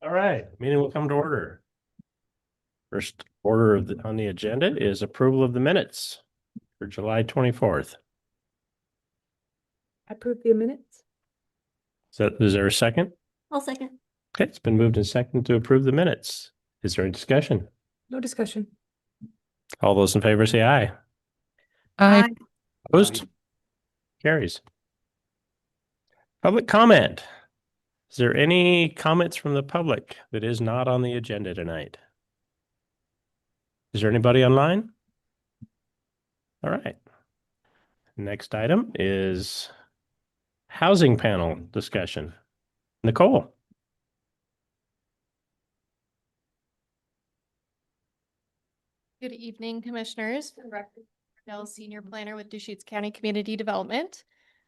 All right, meeting will come to order. First order on the agenda is approval of the minutes for July 24th. Approve the minutes. So is there a second? I'll second. Okay, it's been moved and seconded to approve the minutes. Is there any discussion? No discussion. All those in favor say aye. Aye. Opposed? Carries. Public comment. Is there any comments from the public that is not on the agenda tonight? Is there anybody online? All right. Next item is housing panel discussion. Nicole. Good evening, Commissioners. Darnell, Senior Planner with Deschutes County Community Development.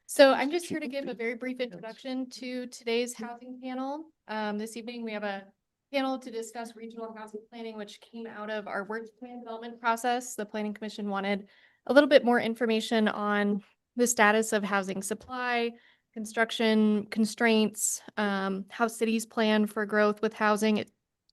So I'm just here to give a very brief introduction to today's housing panel. This evening, we have a panel to discuss regional housing planning, which came out of our work plan development process. The Planning Commission wanted a little bit more information on the status of housing supply, construction constraints, how cities plan for growth with housing,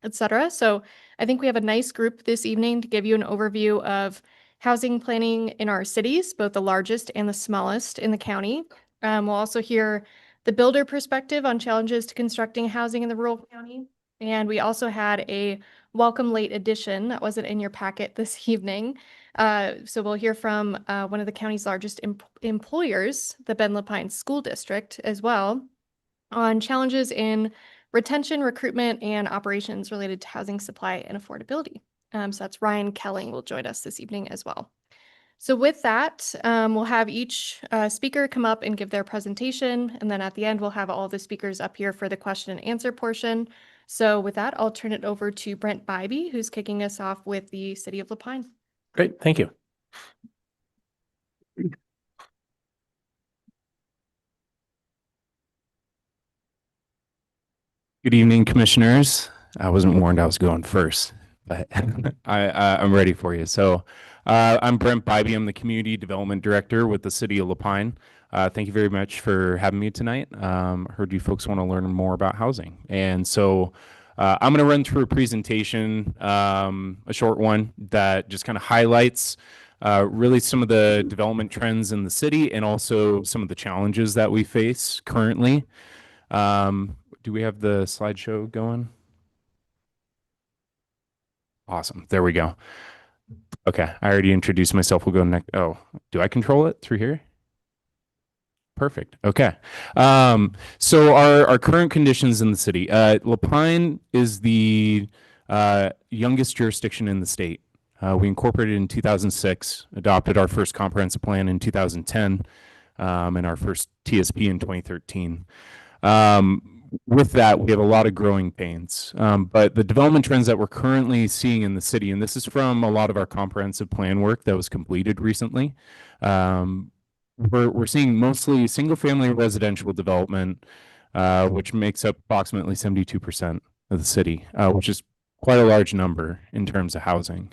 et cetera. So I think we have a nice group this evening to give you an overview of housing planning in our cities, both the largest and the smallest in the county. We'll also hear the builder perspective on challenges to constructing housing in the rural county. And we also had a welcome late addition that wasn't in your packet this evening. So we'll hear from one of the county's largest employers, the Ben Lapine School District, as well, on challenges in retention, recruitment, and operations related to housing supply and affordability. So that's Ryan Kelling will join us this evening as well. So with that, we'll have each speaker come up and give their presentation. And then at the end, we'll have all the speakers up here for the question and answer portion. So with that, I'll turn it over to Brent Bybee, who's kicking us off with the City of Lapine. Great, thank you. Good evening, Commissioners. I wasn't warned I was going first, but I'm ready for you. So I'm Brent Bybee. I'm the Community Development Director with the City of Lapine. Thank you very much for having me tonight. Heard you folks want to learn more about housing. And so I'm going to run through a presentation, a short one that just kind of highlights really some of the development trends in the city and also some of the challenges that we face currently. Do we have the slideshow going? Awesome. There we go. Okay. I already introduced myself. We'll go next. Oh, do I control it through here? Perfect. Okay. So our current conditions in the city. Lapine is the youngest jurisdiction in the state. We incorporated in 2006, adopted our first comprehensive plan in 2010, and our first TSP in 2013. With that, we have a lot of growing pains. But the development trends that we're currently seeing in the city, and this is from a lot of our comprehensive plan work that was completed recently, we're seeing mostly single-family residential development, which makes up approximately 72% of the city, which is quite a large number in terms of housing.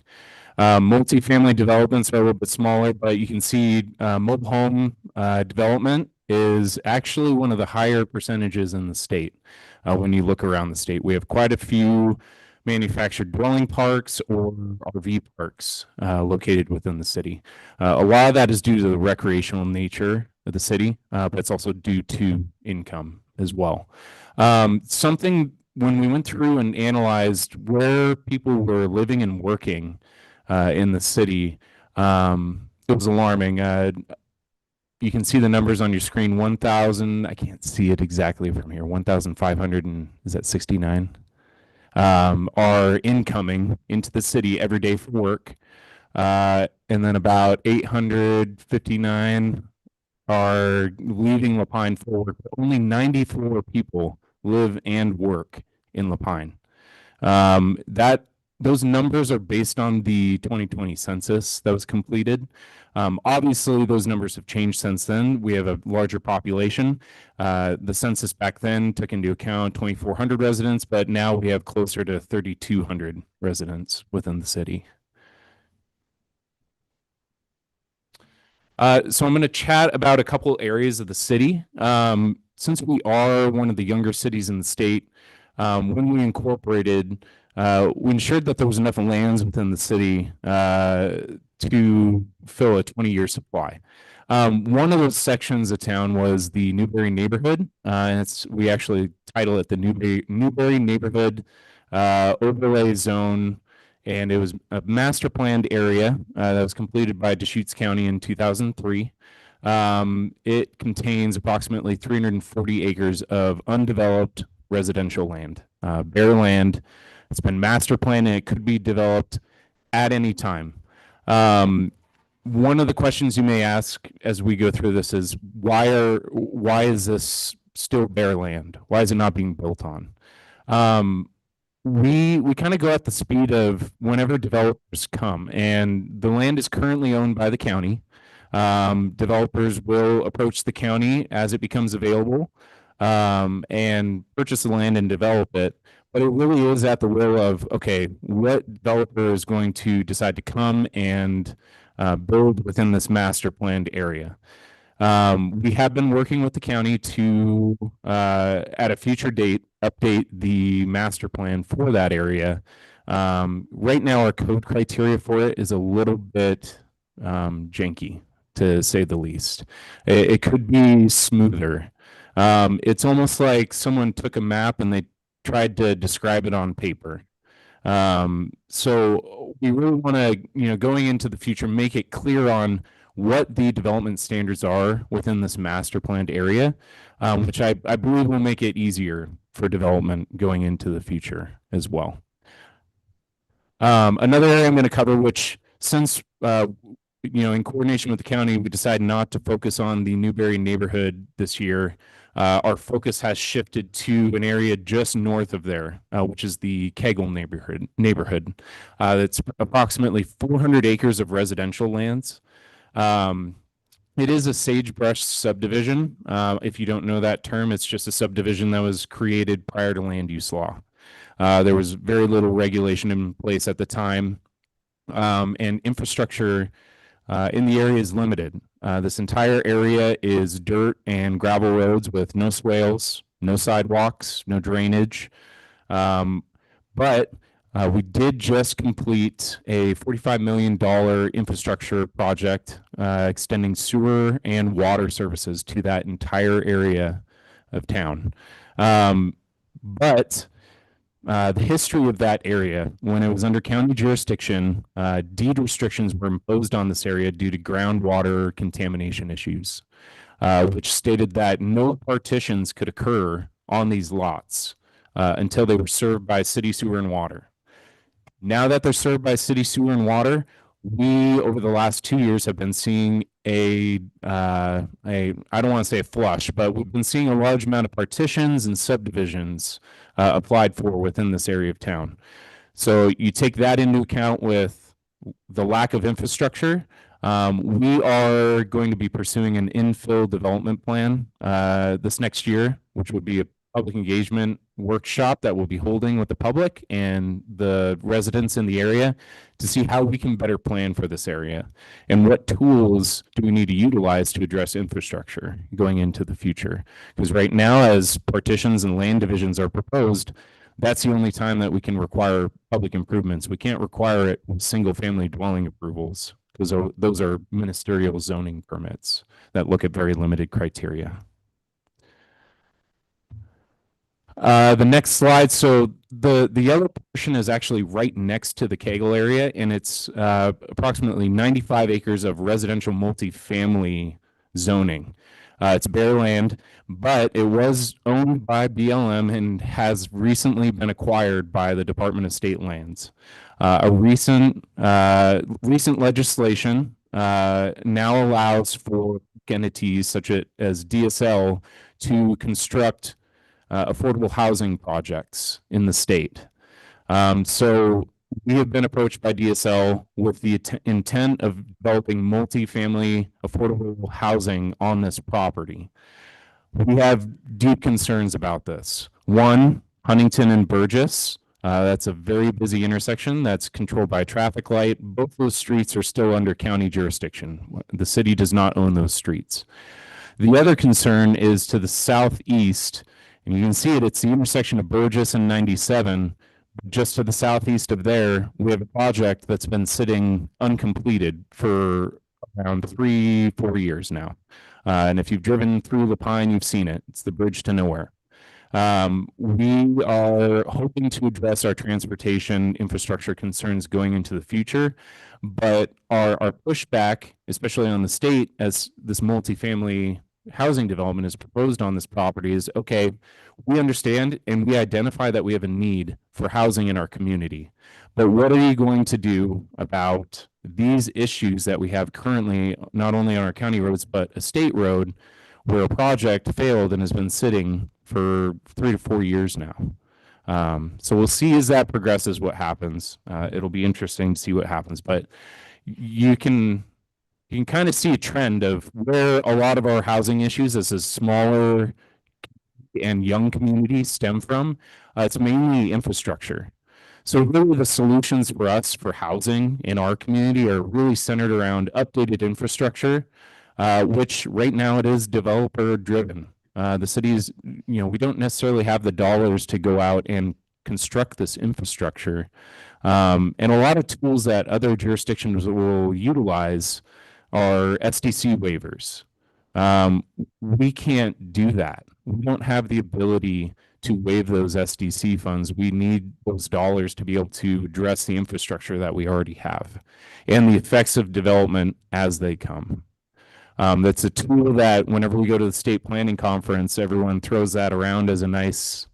Multifamily developments are a little bit smaller, but you can see mobile home development is actually one of the higher percentages in the state. When you look around the state, we have quite a few manufactured dwelling parks or RV parks located within the city. A lot of that is due to the recreational nature of the city, but it's also due to income as well. Something when we went through and analyzed where people were living and working in the city, it was alarming. You can see the numbers on your screen. 1,000. I can't see it exactly from here. 1,500 and is that 69? Are incoming into the city every day for work, and then about 859 are leaving Lapine for work. Only 94 people live and work in Lapine. Those numbers are based on the 2020 census that was completed. Obviously, those numbers have changed since then. We have a larger population. The census back then took into account 2,400 residents, but now we have closer to 3,200 residents within the city. So I'm going to chat about a couple areas of the city. Since we are one of the younger cities in the state, when we incorporated, we ensured that there was enough lands within the city to fill a 20-year supply. One of those sections of town was the Newberry neighborhood, and we actually title it the Newberry neighborhood overlay zone, and it was a master planned area that was completed by Deschutes County in 2003. It contains approximately 340 acres of undeveloped residential land, bare land. It's been master planned and it could be developed at any time. One of the questions you may ask as we go through this is why is this still bare land? Why is it not being built on? We kind of go at the speed of whenever developers come, and the land is currently owned by the county. Developers will approach the county as it becomes available and purchase the land and develop it. But it really is at the will of, okay, what developer is going to decide to come and build within this master planned area. We have been working with the county to, at a future date, update the master plan for that area. Right now, our code criteria for it is a little bit janky, to say the least. It could be smoother. It's almost like someone took a map and they tried to describe it on paper. So we really want to, going into the future, make it clear on what the development standards are within this master planned area, which I believe will make it easier for development going into the future as well. Another area I'm going to cover, which since, in coordination with the county, we decided not to focus on the Newberry neighborhood this year. Our focus has shifted to an area just north of there, which is the Kegel neighborhood. That's approximately 400 acres of residential lands. It is a sagebrush subdivision. If you don't know that term, it's just a subdivision that was created prior to land use law. There was very little regulation in place at the time, and infrastructure in the area is limited. This entire area is dirt and gravel roads with no swales, no sidewalks, no drainage. But we did just complete a $45 million infrastructure project extending sewer and water services to that entire area of town. But the history of that area, when it was under county jurisdiction, deed restrictions were imposed on this area due to groundwater contamination issues, which stated that no partitions could occur on these lots until they were served by city sewer and water. Now that they're served by city sewer and water, we, over the last 2 years, have been seeing I don't want to say a flush, but we've been seeing a large amount of partitions and subdivisions applied for within this area of town. So you take that into account with the lack of infrastructure. We are going to be pursuing an infill development plan this next year, which would be a public engagement workshop that we'll be holding with the public and the residents in the area to see how we can better plan for this area and what tools do we need to utilize to address infrastructure going into the future. Because right now, as partitions and land divisions are proposed, that's the only time that we can require public improvements. We can't require it with single family dwelling approvals because those are ministerial zoning permits that look at very limited criteria. The next slide. So the yellow portion is actually right next to the Kegel area, and it's approximately 95 acres of residential multifamily zoning. It's bare land, but it was owned by BLM and has recently been acquired by the Department of State Lands. A recent legislation now allows for entities such as DSL to construct affordable housing projects in the state. So we have been approached by DSL with the intent of developing multifamily affordable housing on this property. We have deep concerns about this. One, Huntington and Burgess. That's a very busy intersection that's controlled by a traffic light. Both those streets are still under county jurisdiction. The city does not own those streets. The other concern is to the southeast And you can see it, it's the intersection of Burgess and 97. Just to the southeast of there, we have a project that's been sitting uncompleted for around 3-4 years now. And if you've driven through Lapine, you've seen it. It's the bridge to nowhere. We are hoping to address our transportation infrastructure concerns going into the future, but our pushback, especially on the state, as this multifamily housing development is proposed on this property, is okay, we understand and we identify that we have a need for housing in our community. But what are you going to do about these issues that we have currently, not only on our county roads, but a state road where a project failed and has been sitting for 3 to 4 years now? So we'll see as that progresses what happens. It'll be interesting to see what happens, but you can kind of see a trend of where a lot of our housing issues as a smaller and young communities stem from. It's mainly infrastructure. So really the solutions for us for housing in our community are really centered around updated infrastructure, which right now it is developer driven. The cities, we don't necessarily have the dollars to go out and construct this infrastructure. And a lot of tools that other jurisdictions will utilize are SDC waivers. We can't do that. We don't have the ability to waive those SDC funds. We need those dollars to be able to address the infrastructure that we already have and the effects of development as they come. That's a tool that whenever we go to the state planning conference, everyone throws that around as a nice,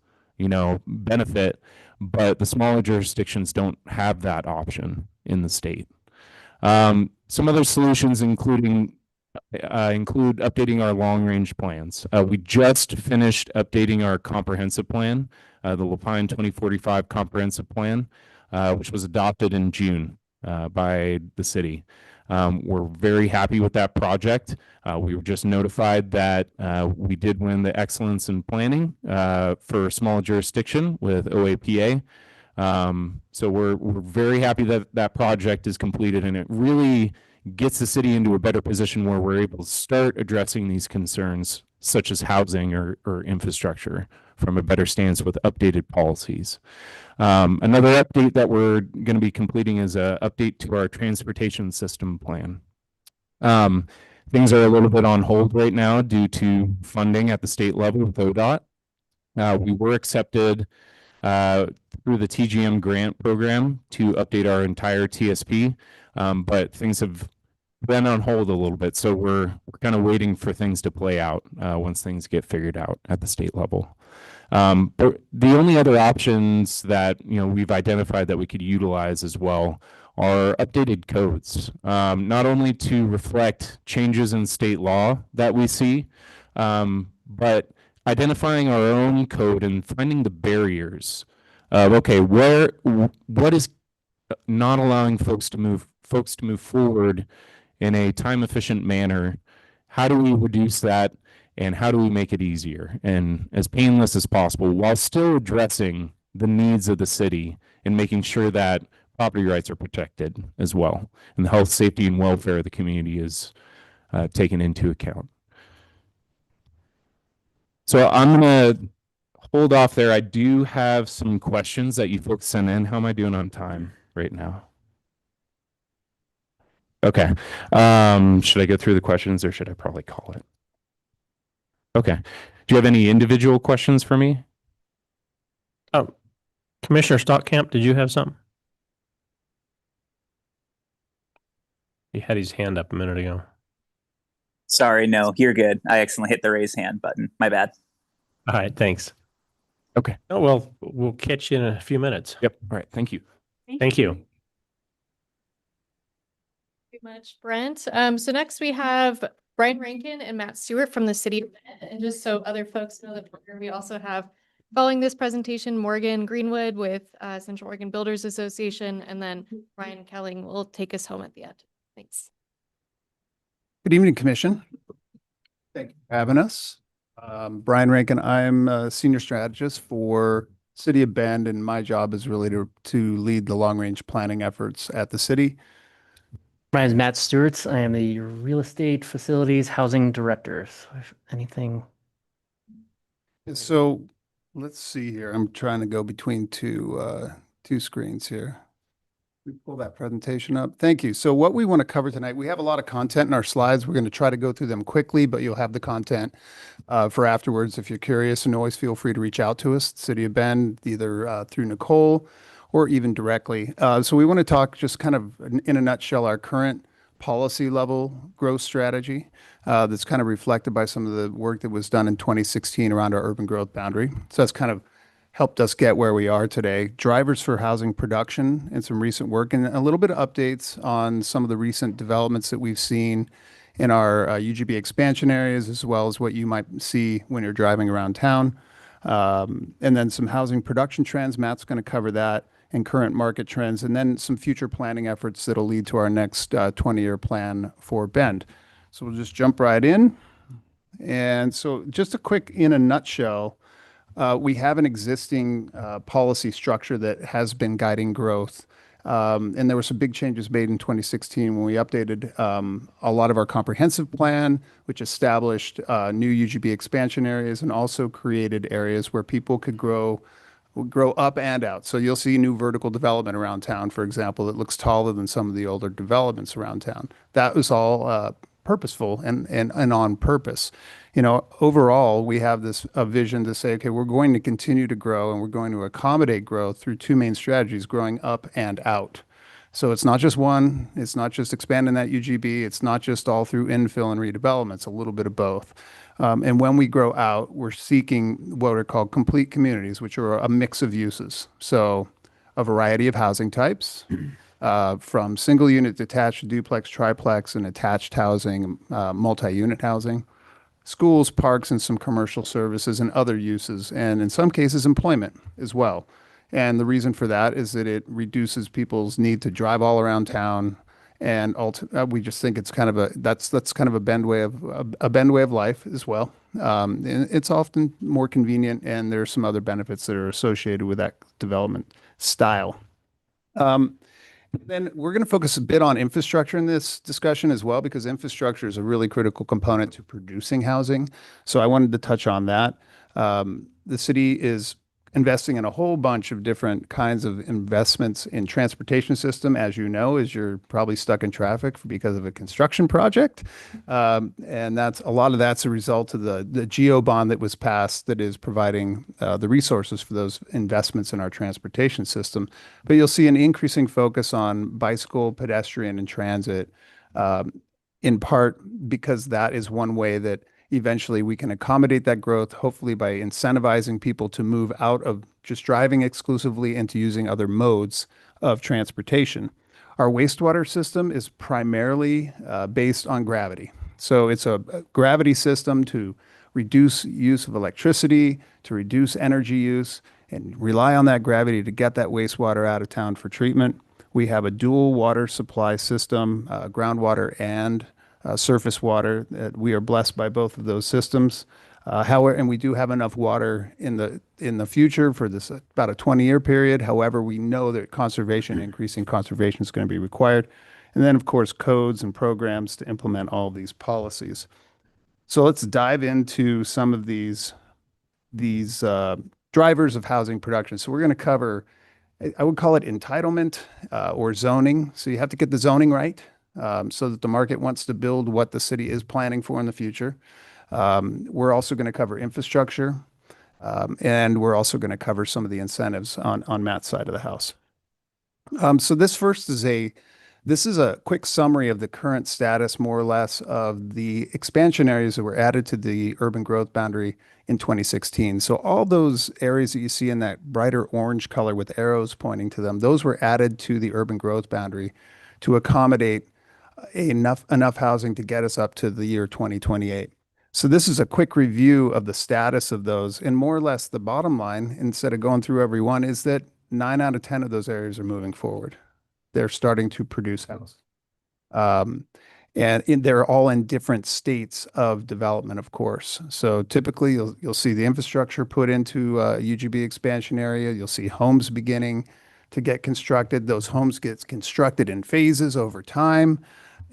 benefit, but the smaller jurisdictions don't have that option in the state. Some other solutions include updating our long-range plans. We just finished updating our comprehensive plan, the Lapine 2045 comprehensive plan, which was adopted in June by the city. We're very happy with that project. We were just notified that we did win the excellence in planning for a small jurisdiction with OAPA. So we're very happy that that project is completed, and it really gets the city into a better position where we're able to start addressing these concerns such as housing or infrastructure from a better stance with updated policies. Another update that we're going to be completing is an update to our transportation system plan. Things are a little bit on hold right now due to funding at the state level with ODOT. We were accepted through the TGM grant program to update our entire TSP, but things have been on hold a little bit. So we're kind of waiting for things to play out once things get figured out at the state level. But the only other options that we've identified that we could utilize as well are updated codes, not only to reflect changes in state law that we see, but identifying our own code and finding the barriers of, okay, what is not allowing folks to move forward in a time efficient manner? How do we reduce that, and how do we make it easier and as painless as possible while still addressing the needs of the city and making sure that property rights are protected as well, and the health, safety, and welfare of the community is taken into account. So I'm going to hold off there. I do have some questions that you folks sent in. How am I doing on time right now? Okay. Should I go through the questions or should I probably call it? Okay. Do you have any individual questions for me? Commissioner Stockcamp, did you have something? He had his hand up a minute ago. Sorry, no, you're good. I accidentally hit the raise hand button. My bad. All right, thanks. Okay. Oh, well, we'll catch you in a few minutes. Yep. All right. Thank you. Thank you. Very much, Brent. So next we have Brian Rankin and Matt Stewart from the city. And just so other folks know that we also have, following this presentation, Morgan Greenwood with Central Oregon Builders Association, and then Ryan Kelling will take us home at the end. Thanks. Good evening, Commission. Thank you for having us. Brian Rankin, I'm a senior strategist for City of Bend, and my job is really to lead the long-range planning efforts at the city. My name is Matt Stewart. I am the Real Estate Facilities Housing Director. So if anything. So Let's see here. I'm trying to go between two screens here. We pull that presentation up. Thank you. So what we want to cover tonight, we have a lot of content in our slides. We're going to try to go through them quickly, but you'll have the content for afterwards. If you're curious, and always feel free to reach out to us, City of Bend, either through Nicole or even directly. So we want to talk just kind of in a nutshell, our current policy level growth strategy that's kind of reflected by some of the work that was done in 2016 around our urban growth boundary. So that's kind of helped us get where we are today. Drivers for housing production and some recent work, and a little bit of updates on some of the recent developments that we've seen in our UGB expansion areas, as well as what you might see when you're driving around town. And then some housing production trends. Matt's going to cover that, and current market trends, and then some future planning efforts that'll lead to our next 20-year plan for Bend. So we'll just jump right in. And so just a quick, in a nutshell, we have an existing policy structure that has been guiding growth. And there were some big changes made in 2016 when we updated a lot of our comprehensive plan, which established new UGB expansion areas and also created areas where people could grow up and out. So you'll see new vertical development around town, for example, that looks taller than some of the older developments around town. That was all purposeful and on purpose. You know, overall, we have this a vision to say, okay, we're going to continue to grow and we're going to accommodate growth through two main strategies, growing up and out. So it's not just one, it's not just expanding that UGB, it's not just all through infill and redevelopment, it's a little bit of both. And when we grow out, we're seeking what are called complete communities, which are a mix of uses. So a variety of housing types, from single unit, detached, duplex, triplex, and attached housing, multi-unit housing, schools, parks, and some commercial services and other uses, and in some cases, employment as well. And the reason for that is that it reduces people's need to drive all around town. And we just think it's kind of that's kind of a Bend way of life as well. And it's often more convenient, and there are some other benefits that are associated with that development style. Then we're going to focus a bit on infrastructure in this discussion as well, because infrastructure is a really critical component to producing housing. So I wanted to touch on that. The city is investing in a whole bunch of different kinds of investments in transportation system, as you know, as you're probably stuck in traffic because of a construction project. And that's a lot of that's a result of the GEO bond that was passed that is providing the resources for those investments in our transportation system. But you'll see an increasing focus on bicycle, pedestrian, and transit, in part because that is one way that eventually we can accommodate that growth, hopefully by incentivizing people to move out of just driving exclusively into using other modes of transportation. Our wastewater system is primarily based on gravity. So it's a gravity system to reduce use of electricity, to reduce energy use, and rely on that gravity to get that wastewater out of town for treatment. We have a dual water supply system, groundwater and surface water. We are blessed by both of those systems. However, and we do have enough water in the future for this about a 20-year period. However, we know that increasing conservation is going to be required. And then, of course, codes and programs to implement all of these policies. So let's dive into some of these drivers of housing production. So we're going to cover, I would call it entitlement or zoning. So you have to get the zoning right. So that the market wants to build what the city is planning for in the future. We're also going to cover infrastructure, and we're also going to cover some of the incentives on Matt's side of the house. So this first is a quick summary of the current status, more or less, of the expansion areas that were added to the urban growth boundary in 2016. So all those areas that you see in that brighter orange color with arrows pointing to them, those were added to the urban growth boundary to accommodate enough housing to get us up to the year 2028. So this is a quick review of the status of those. And more or less the bottom line, instead of going through every one, is that 9 out of 10 of those areas are moving forward. They're starting to produce housing. They're all in different states of development, of course. So typically you'll see the infrastructure put into a UGB expansion area. You'll see homes beginning to get constructed. Those homes get constructed in phases over time.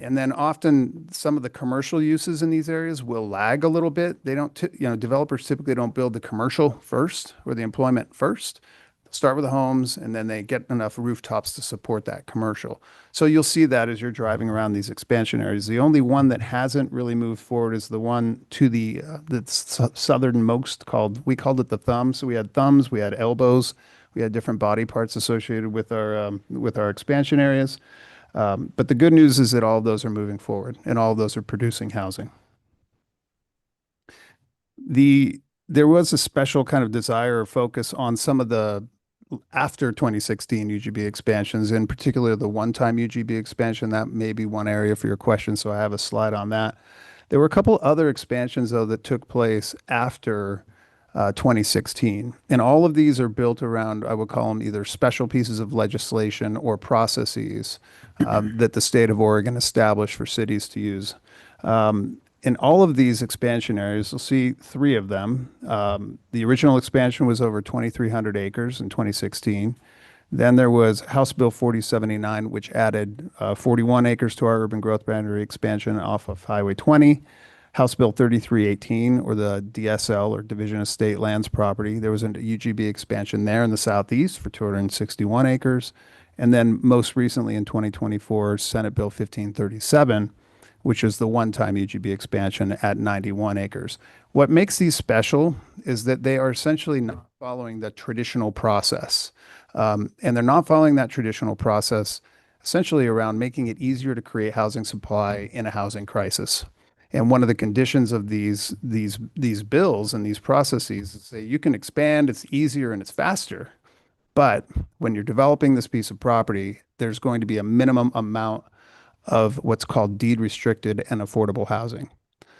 And then often some of the commercial uses in these areas will lag a little bit. They don't, developers typically don't build the commercial first or the employment first. Start with the homes and then they get enough rooftops to support that commercial. So you'll see that as you're driving around these expansion areas. The only one that hasn't really moved forward is the one to the southernmost we called it the thumb. So we had thumbs, we had elbows, we had different body parts associated with our expansion areas. But the good news is that all of those are moving forward and all of those are producing housing. There was a special kind of desire or focus on some of the after 2016 UGB expansions, in particular the one-time UGB expansion. That may be one area for your question, so I have a slide on that. There were a couple other expansions, though, that took place after 2016. And all of these are built around, I would call them either special pieces of legislation or processes that the state of Oregon established for cities to use. In all of these expansion areas, you'll see three of them. The original expansion was over 2,300 acres in 2016. Then there was House Bill 4079, which added 41 acres to our urban growth boundary expansion off of Highway 20. House Bill 3318, or the DSL, or Division of State Lands Property. There was a UGB expansion there in the southeast for 261 acres. And then most recently in 2024, Senate Bill 1537, which is the one-time UGB expansion at 91 acres. What makes these special is that they are essentially not following the traditional process. And they're not following that traditional process essentially around making it easier to create housing supply in a housing crisis. And one of the conditions of these bills and these processes is that you can expand, it's easier and it's faster. But when you're developing this piece of property, there's going to be a minimum amount of what's called deed restricted and affordable housing.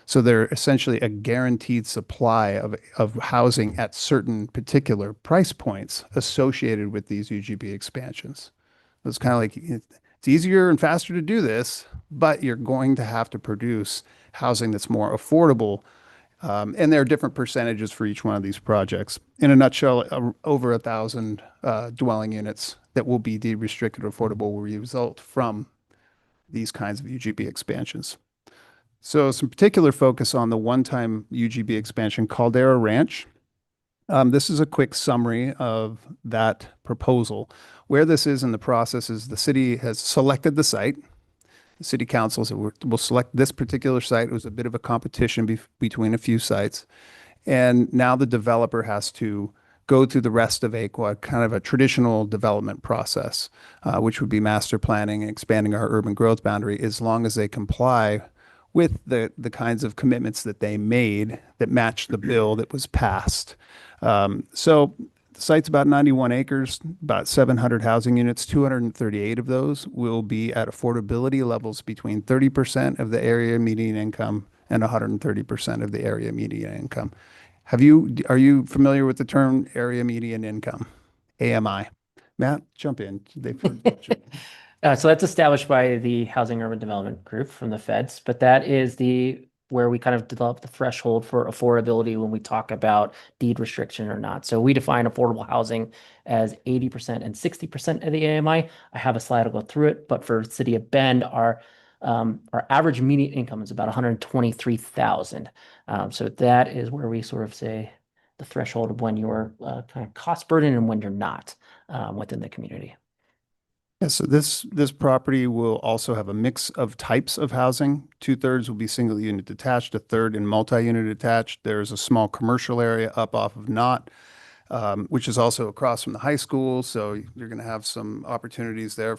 So they're essentially a guaranteed supply of housing at certain particular price points associated with these UGB expansions. It's kind of like it's easier and faster to do this, but you're going to have to produce housing that's more affordable. And there are different percentages for each one of these projects. In a nutshell, over 1,000 dwelling units that will be deed restricted or affordable will result from these kinds of UGB expansions. So some particular focus on the one-time UGB expansion, Caldera Ranch. This is a quick summary of that proposal. Where this is in the process is the city has selected the site. The city council will select this particular site. It was a bit of a competition between a few sites. And now the developer has to go through the rest of AQUA, kind of a traditional development process, which would be master planning and expanding our urban growth boundary, as long as they comply with the kinds of commitments that they made that match the bill that was passed. So the site's about 91 acres, about 700 housing units. 238 of those will be at affordability levels between 30% of the area median income and 130% of the area median income. Are you familiar with the term area median income, AMI? Matt, jump in. So that's established by the Housing Urban Development Group from the feds, but that is where we kind of develop the threshold for affordability when we talk about deed restriction or not. So we define affordable housing as 80% and 60% of the AMI. I have a slide, I'll go through it, but for City of Bend, our average median income is about $123,000. So that is where we sort of say the threshold of when you're kind of cost burden and when you're not within the community. Yeah, so this property will also have a mix of types of housing. 2/3 will be single unit detached, 1/3 in multi-unit attached. There's a small commercial area up off of Knott, which is also across from the high school. So you're going to have some opportunities there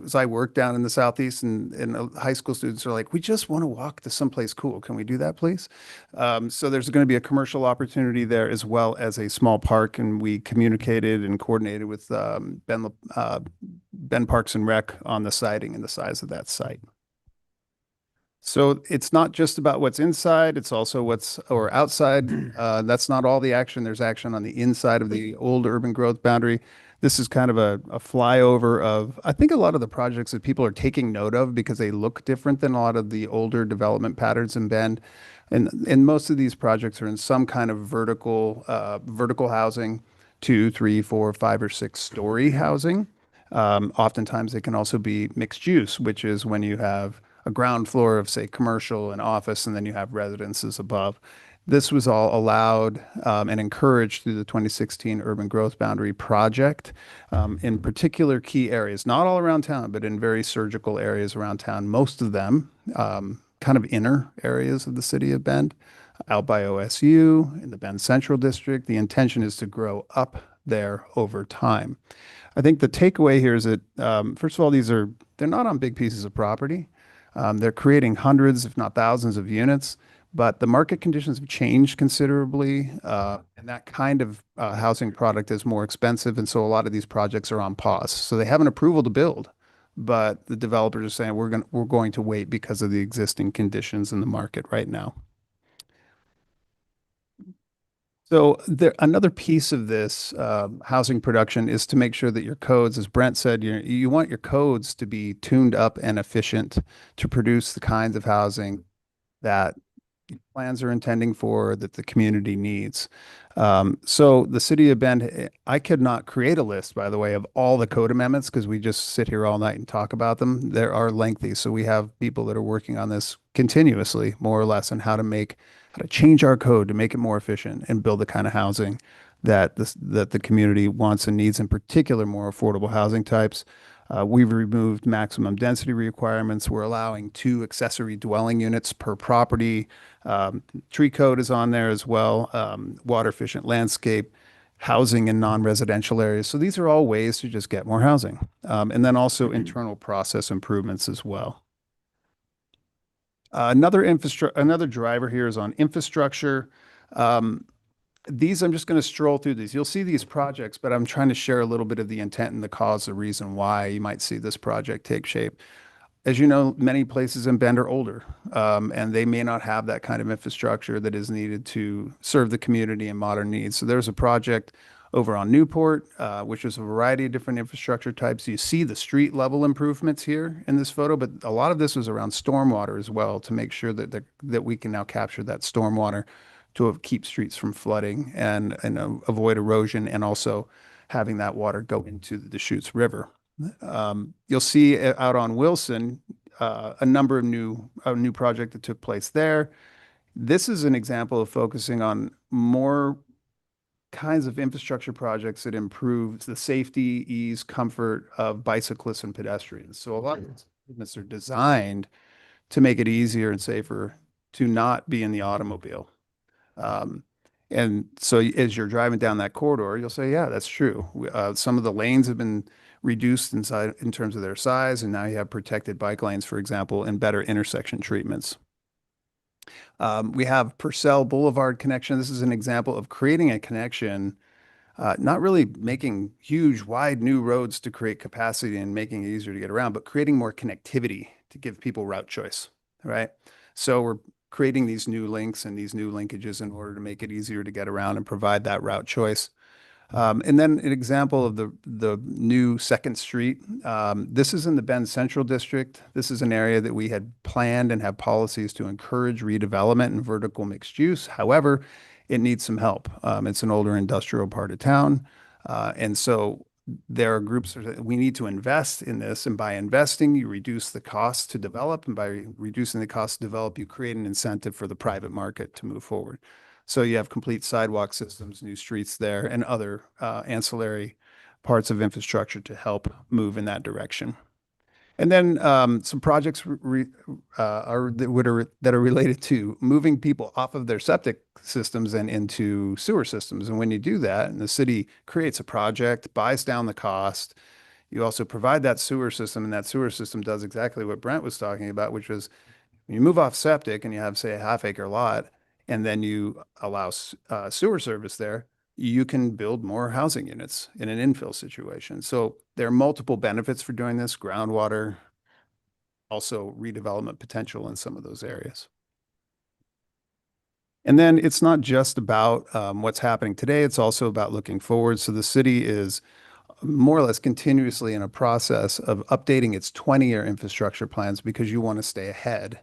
as I work down in the Southeast and high school students are like, we just want to walk to someplace cool. Can we do that, please? So there's going to be a commercial opportunity there as well as a small park. And we communicated and coordinated with Bend Parks and Rec on the siting and the size of that site. So it's not just about what's inside, it's also what's outside. That's not all the action. There's action on the inside of the old urban growth boundary. This is kind of a flyover of, I think, a lot of the projects that people are taking note of because they look different than a lot of the older development patterns in Bend. And most of these projects are in some kind of vertical housing, 2, 3, 4, 5, or 6 story housing. Oftentimes they can also be mixed use, which is when you have a ground floor of, say, commercial and office, and then you have residences above. This was all allowed and encouraged through the 2016 Urban Growth Boundary Project in particular key areas, not all around town, but in very surgical areas around town, most of them kind of inner areas of the city of Bend, out by OSU, in the Bend Central District. The intention is to grow up there over time. I think the takeaway here is that, first of all, they're not on big pieces of property. They're creating hundreds, if not thousands of units, but the market conditions have changed considerably. And that kind of housing product is more expensive. And so a lot of these projects are on pause. So they have an approval to build, but the developers are saying we're going to wait because of the existing conditions in the market right now. So another piece of this housing production is to make sure that your codes, as Brent said, you want your codes to be tuned up and efficient to produce the kinds of housing that plans are intending for, that the community needs. So the city of Bend, I could not create a list, by the way, of all the code amendments because we just sit here all night and talk about them. There are lengthy. So we have people that are working on this continuously, more or less, on how to change our code to make it more efficient and build the kind of housing that the community wants and needs, in particular, more affordable housing types. We've removed maximum density requirements. We're allowing 2 accessory dwelling units per property. Tree code is on there as well. Water efficient landscape, housing in non-residential areas. So these are all ways to just get more housing. And then also internal process improvements as well. Another driver here is on infrastructure. These, I'm just going to stroll through these. You'll see these projects, but I'm trying to share a little bit of the intent and the cause, the reason why you might see this project take shape. As you know, many places in Bend are older, and they may not have that kind of infrastructure that is needed to serve the community and modern needs. So there's a project over on Newport, which is a variety of different infrastructure types. You see the street level improvements here in this photo, but a lot of this was around stormwater as well, to make sure that we can now capture that stormwater to keep streets from flooding and avoid erosion, and also having that water go into the Deschutes River. You'll see out on Wilson a number of new project that took place there. This is an example of focusing on more kinds of infrastructure projects that improve the safety, ease, comfort of bicyclists and pedestrians. So a lot of these improvements are designed to make it easier and safer to not be in the automobile. And so as you're driving down that corridor, you'll say, yeah, that's true. Some of the lanes have been reduced in terms of their size, and now you have protected bike lanes, for example, and better intersection treatments. We have Purcell Boulevard connection. This is an example of creating a connection, not really making huge, wide new roads to create capacity and making it easier to get around, but creating more connectivity to give people route choice, right? So we're creating these new links and these new linkages in order to make it easier to get around and provide that route choice. And then an example of the new 2nd Street. This is in the Bend Central District. This is an area that we had planned and have policies to encourage redevelopment and vertical mixed use. However, it needs some help. It's an older industrial part of town. And so there are groups that we need to invest in this. And by investing, you reduce the cost to develop. And by reducing the cost to develop, you create an incentive for the private market to move forward. So you have complete sidewalk systems, new streets there, and other ancillary parts of infrastructure to help move in that direction. And then some projects that are related to moving people off of their septic systems and into sewer systems. And when you do that, and the city creates a project, buys down the cost, you also provide that sewer system, and that sewer system does exactly what Brent was talking about, which was when you move off septic and you have, say, a half-acre lot, and then you allow sewer service there, you can build more housing units in an infill situation. So there are multiple benefits for doing this: groundwater, also redevelopment potential in some of those areas. And then it's not just about what's happening today, it's also about looking forward. So the city is more or less continuously in a process of updating its 20-year infrastructure plans because you want to stay ahead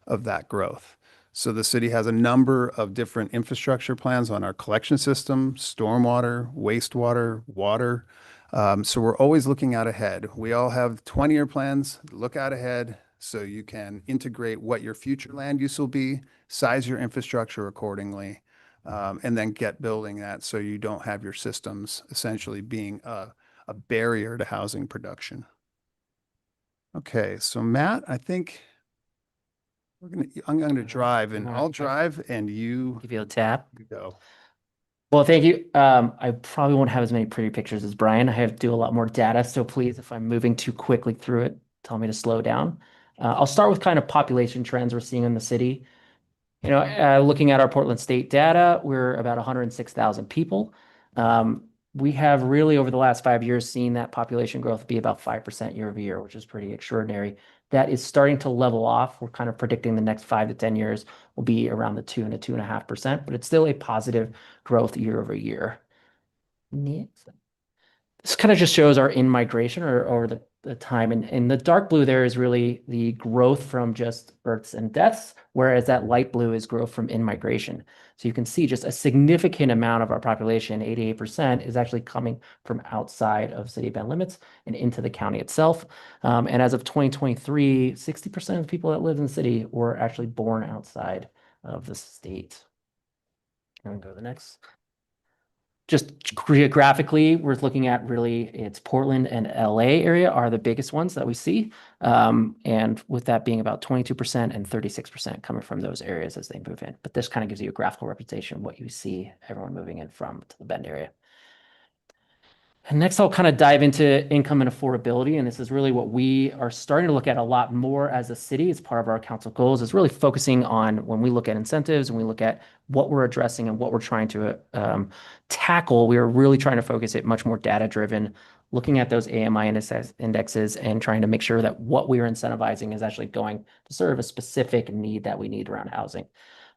of that growth. So the city has a number of different infrastructure plans on our collection system, stormwater, wastewater, water. So we're always looking out ahead. We all have 20-year plans. Look out ahead so you can integrate what your future land use will be, size your infrastructure accordingly, and then get building that so you don't have your systems essentially being a barrier to housing production. Okay, so Matt, I think I'm going to drive, and I'll drive and you Give you a tap. go. Well, thank you. I probably won't have as many pretty pictures as Brian. I have to do a lot more data, so please, if I'm moving too quickly through it, tell me to slow down. I'll start with kind of population trends we're seeing in the city. Looking at our Portland State data, we're about 106,000 people. We have really, over the last 5 years, seen that population growth be about 5% year over year, which is pretty extraordinary. That is starting to level off. We're kind of predicting the next 5 to 10 years will be around the 2 and 2.5%, but it's still a positive growth year over year. Next. This kind of just shows our in-migration or the time. And the dark blue there is really the growth from just births and deaths, whereas that light blue is growth from in-migration. So you can see just a significant amount of our population, 88%, is actually coming from outside of City of Bend limits and into the county itself. And as of 2023, 60% of the people that live in the city were actually born outside of the state. And go to the next. Just geographically, we're looking at really it's Portland and LA area are the biggest ones that we see. And with that being about 22% and 36% coming from those areas as they move in. But this kind of gives you a graphical representation of what you see everyone moving in from to the Bend area. And next, I'll kind of dive into income and affordability. And this is really what we are starting to look at a lot more as a city. It's part of our council goals is really focusing on when we look at incentives and we look at what we're addressing and what we're trying to tackle. We are really trying to focus it much more data driven, looking at those AMI indexes and trying to make sure that what we are incentivizing is actually going to serve a specific need that we need around housing.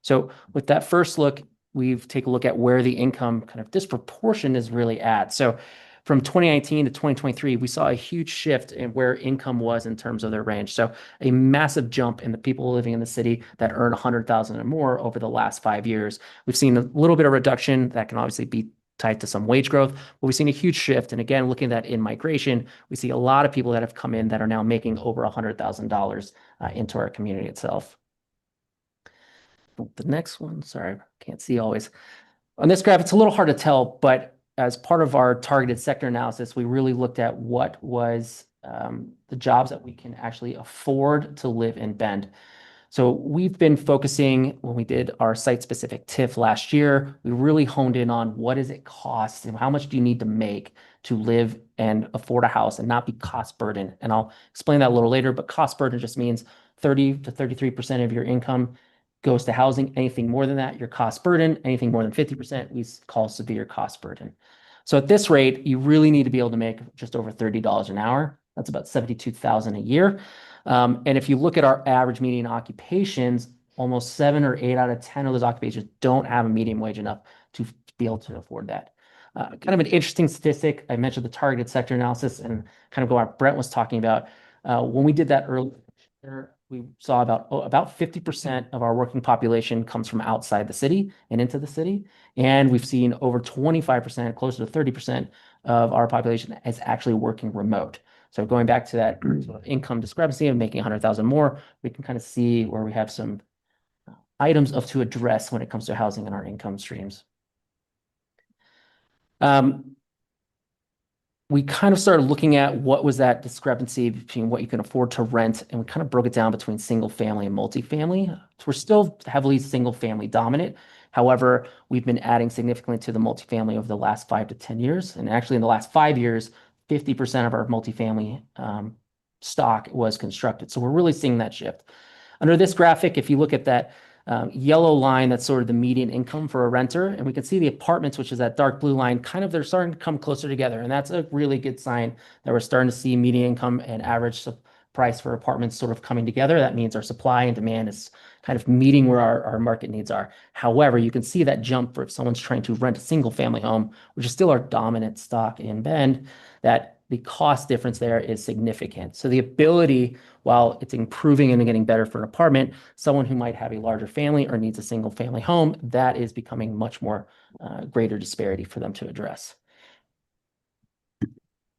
So with that first look, we've taken a look at where the income kind of disproportion is really at. So from 2019 to 2023, we saw a huge shift in where income was in terms of their range. So a massive jump in the people living in the city that earn 100,000 or more over the last 5 years. We've seen a little bit of reduction that can obviously be tied to some wage growth, but we've seen a huge shift. And again, looking at that in migration, we see a lot of people that have come in that are now making over $100,000 into our community itself. The next one, sorry, can't see always. On this graph, it's a little hard to tell, but as part of our targeted sector analysis, we really looked at what was the jobs that we can actually afford to live in Bend. So we've been focusing, when we did our site-specific TIF last year, we really honed in on what does it cost and how much do you need to make to live and afford a house and not be cost burden. And I'll explain that a little later, but cost burden just means 30 to 33% of your income goes to housing. Anything more than that, your cost burden. Anything more than 50%, we call severe cost burden. So at this rate, you really need to be able to make just over $30 an hour. That's about $72,000 a year. And if you look at our average median occupations, almost 7 or 8 out of 10 of those occupations don't have a median wage enough to be able to afford that. Kind of an interesting statistic. I mentioned the targeted sector analysis and kind of what Brent was talking about. When we did that earlier, we saw about 50% of our working population comes from outside the city and into the city. And we've seen over 25%, closer to 30% of our population is actually working remote. So going back to that sort of income discrepancy of making 100,000 more, we can kind of see where we have some items to address when it comes to housing and our income streams. We kind of started looking at what was that discrepancy between what you can afford to rent, and we kind of broke it down between single family and multifamily. So we're still heavily single family dominant. However, we've been adding significantly to the multifamily over the last 5 to 10 years. And actually in the last 5 years, 50% of our multifamily stock was constructed. So we're really seeing that shift. Under this graphic, if you look at that yellow line, that's sort of the median income for a renter. And we can see the apartments, which is that dark blue line, kind of they're starting to come closer together. And that's a really good sign that we're starting to see median income and average price for apartments sort of coming together. That means our supply and demand is kind of meeting where our market needs are. However, you can see that jump for if someone's trying to rent a single family home, which is still our dominant stock in Bend, that the cost difference there is significant. So the ability, while it's improving and getting better for an apartment, someone who might have a larger family or needs a single family home, that is becoming much more greater disparity for them to address.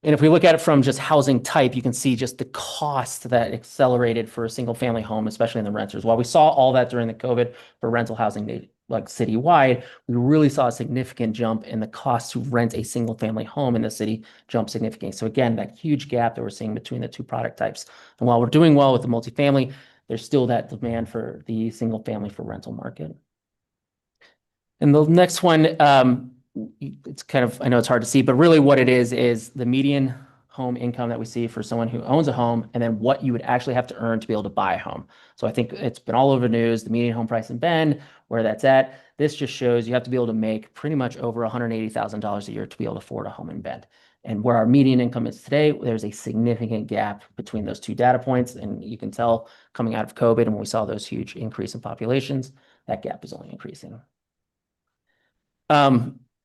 And if we look at it from just housing type, you can see just the cost that accelerated for a single family home, especially in the renters. While we saw all that during the COVID for rental housing, like citywide, we really saw a significant jump in the cost to rent a single family home in the city jump significantly. So again, that huge gap that we're seeing between the two product types. And while we're doing well with the multifamily, there's still that demand for the single family for rental market. And the next one, it's kind of, I know it's hard to see, but really what it is the median home income that we see for someone who owns a home, and then what you would actually have to earn to be able to buy a home. So I think it's been all over the news, the median home price in Bend, where that's at. This just shows you have to be able to make pretty much over $180,000 a year to be able to afford a home in Bend. And where our median income is today, there's a significant gap between those two data points. And you can tell coming out of COVID and when we saw those huge increase in populations, that gap is only increasing.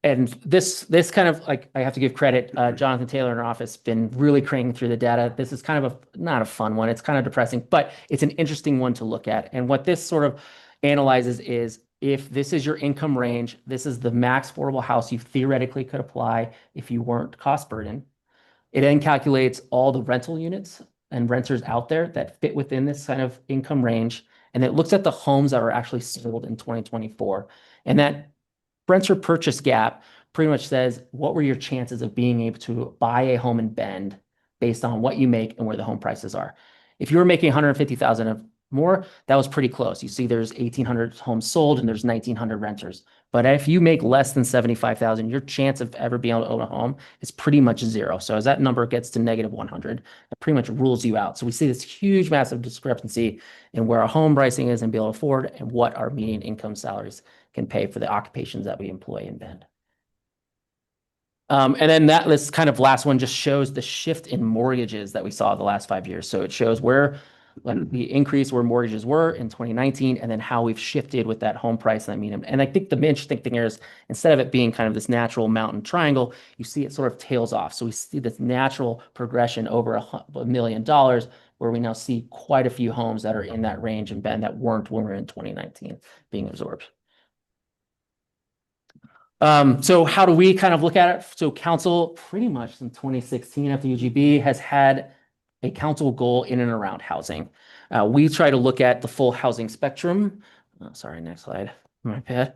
And this kind of, like, I have to give credit, Jonathan Taylor in our office been really cranking through the data. This is kind of not a fun one. It's kind of depressing, but it's an interesting one to look at. And what this sort of analyzes is if this is your income range, this is the max affordable house you theoretically could apply if you weren't cost burden. It then calculates all the rental units and renters out there that fit within this kind of income range. And it looks at the homes that were actually sold in 2024. And that renter purchase gap pretty much says, what were your chances of being able to buy a home in Bend based on what you make and where the home prices are? If you were making 150,000 or more, that was pretty close. You see there's 1,800 homes sold and there's 1,900 renters. But if you make less than 75,000, your chance of ever being able to own a home is pretty much zero. So as that number gets to -100, it pretty much rules you out. So we see this huge, massive discrepancy in where our home pricing is and be able to afford and what our median income salaries can pay for the occupations that we employ in Bend. And then this kind of last one just shows the shift in mortgages that we saw the last 5 years. So it shows where the increase where mortgages were in 2019 and then how we've shifted with that home price and that median. And I think the interesting thing here is instead of it being kind of this natural mountain triangle, you see it sort of tails off. So we see this natural progression over $1 million where we now see quite a few homes that are in that range in Bend that weren't when we were in 2019 being absorbed. So how do we kind of look at it? So council pretty much in 2016 after UGB has had a council goal in and around housing. We try to look at the full housing spectrum. Oh, sorry, next slide. My bad.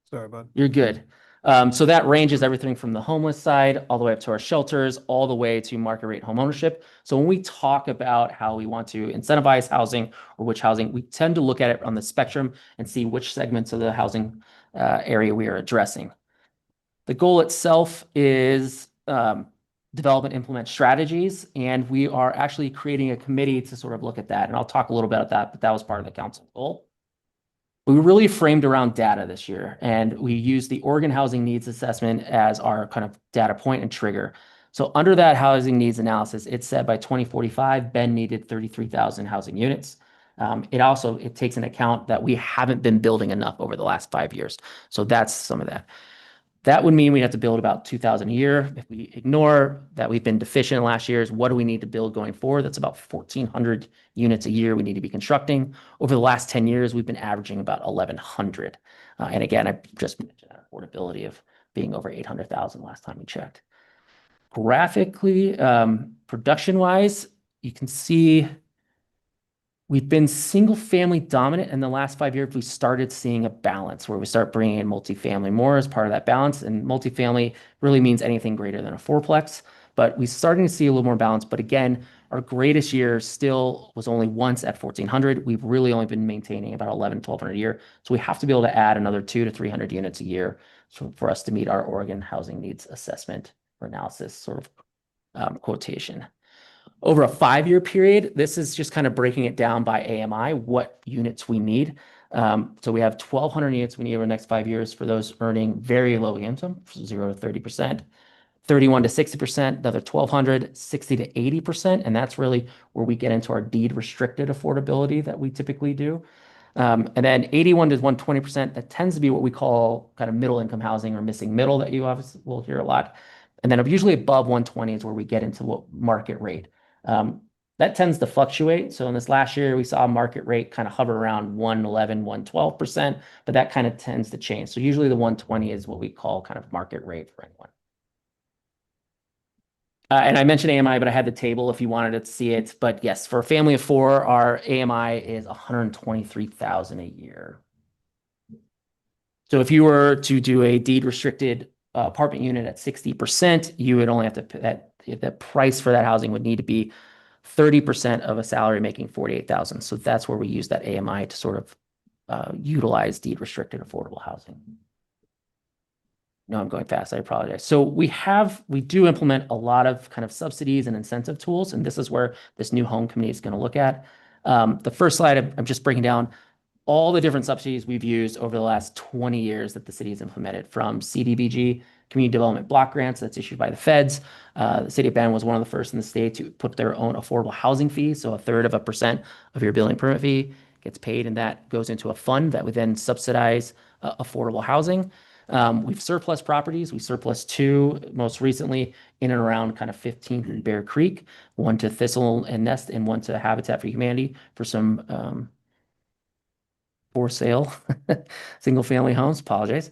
Sorry, bud. You're good. So that ranges everything from the homeless side all the way up to our shelters, all the way to market rate home ownership. So when we talk about how we want to incentivize housing or which housing, we tend to look at it on the spectrum and see which segments of the housing area we are addressing. The goal itself is develop and implement strategies, and we are actually creating a committee to sort of look at that. And I'll talk a little bit about that, but that was part of the council goal. We really framed around data this year, and we used the Oregon Housing Needs Assessment as our kind of data point and trigger. So under that housing needs analysis, it said by 2045, Bend needed 33,000 housing units. It takes into account that we haven't been building enough over the last 5 years. So that's some of that. That would mean we have to build about 2,000 a year. If we ignore that we've been deficient in last years, what do we need to build going forward? That's about 1,400 units a year we need to be constructing. Over the last 10 years, we've been averaging about 1,100. And again, I just mentioned affordability of being over 800,000 last time we checked. Graphically, production-wise, you can see we've been single family dominant in the last 5 years. We started seeing a balance where we start bringing in multifamily more as part of that balance. And multifamily really means anything greater than a fourplex, but we're starting to see a little more balance. But again, our greatest year still was only once at 1,400. We've really only been maintaining about 1,200 a year. So we have to be able to add another 200 to 300 units a year for us to meet our Oregon Housing Needs Assessment or analysis sort of quotation. Over a 5-year period, this is just kind of breaking it down by AMI, what units we need. So we have 1,200 units we need over the next 5 years for those earning very low income, 0 to 30%, 31 to 60%, another 1,200, 60 to 80%. And that's really where we get into our deed restricted affordability that we typically do. And then 81 to 120%, that tends to be what we call kind of middle income housing or missing middle that you obviously will hear a lot. And then usually above 120 is where we get into what market rate. That tends to fluctuate. So in this last year, we saw a market rate kind of hover around 111, 112%, but that kind of tends to change. So usually the 120 is what we call kind of market rate for anyone. And I mentioned AMI, but I had the table if you wanted to see it. But yes, for a family of four, our AMI is 123,000 a year. So if you were to do a deed restricted apartment unit at 60%, you would only have to pay that price for that housing would need to be 30% of a salary making 48,000. So that's where we use that AMI to sort of utilize deed restricted affordable housing. No, I'm going fast. I apologize. So we do implement a lot of kind of subsidies and incentive tools, and this is where this new home committee is going to look at. The first slide, I'm just breaking down all the different subsidies we've used over the last 20 years that the city has implemented, from CDBG, Community Development Block Grants that's issued by the feds. The city of Bend was one of the first in the state to put their own affordable housing fee. So 1/3% of your building permit fee gets paid, and that goes into a fund that would then subsidize affordable housing. We've surplus properties. We surplus 2 most recently in and around kind of 15th Bear Creek, one to Thistle and Nest and one to Habitat for Humanity for some for sale single family homes. Apologize.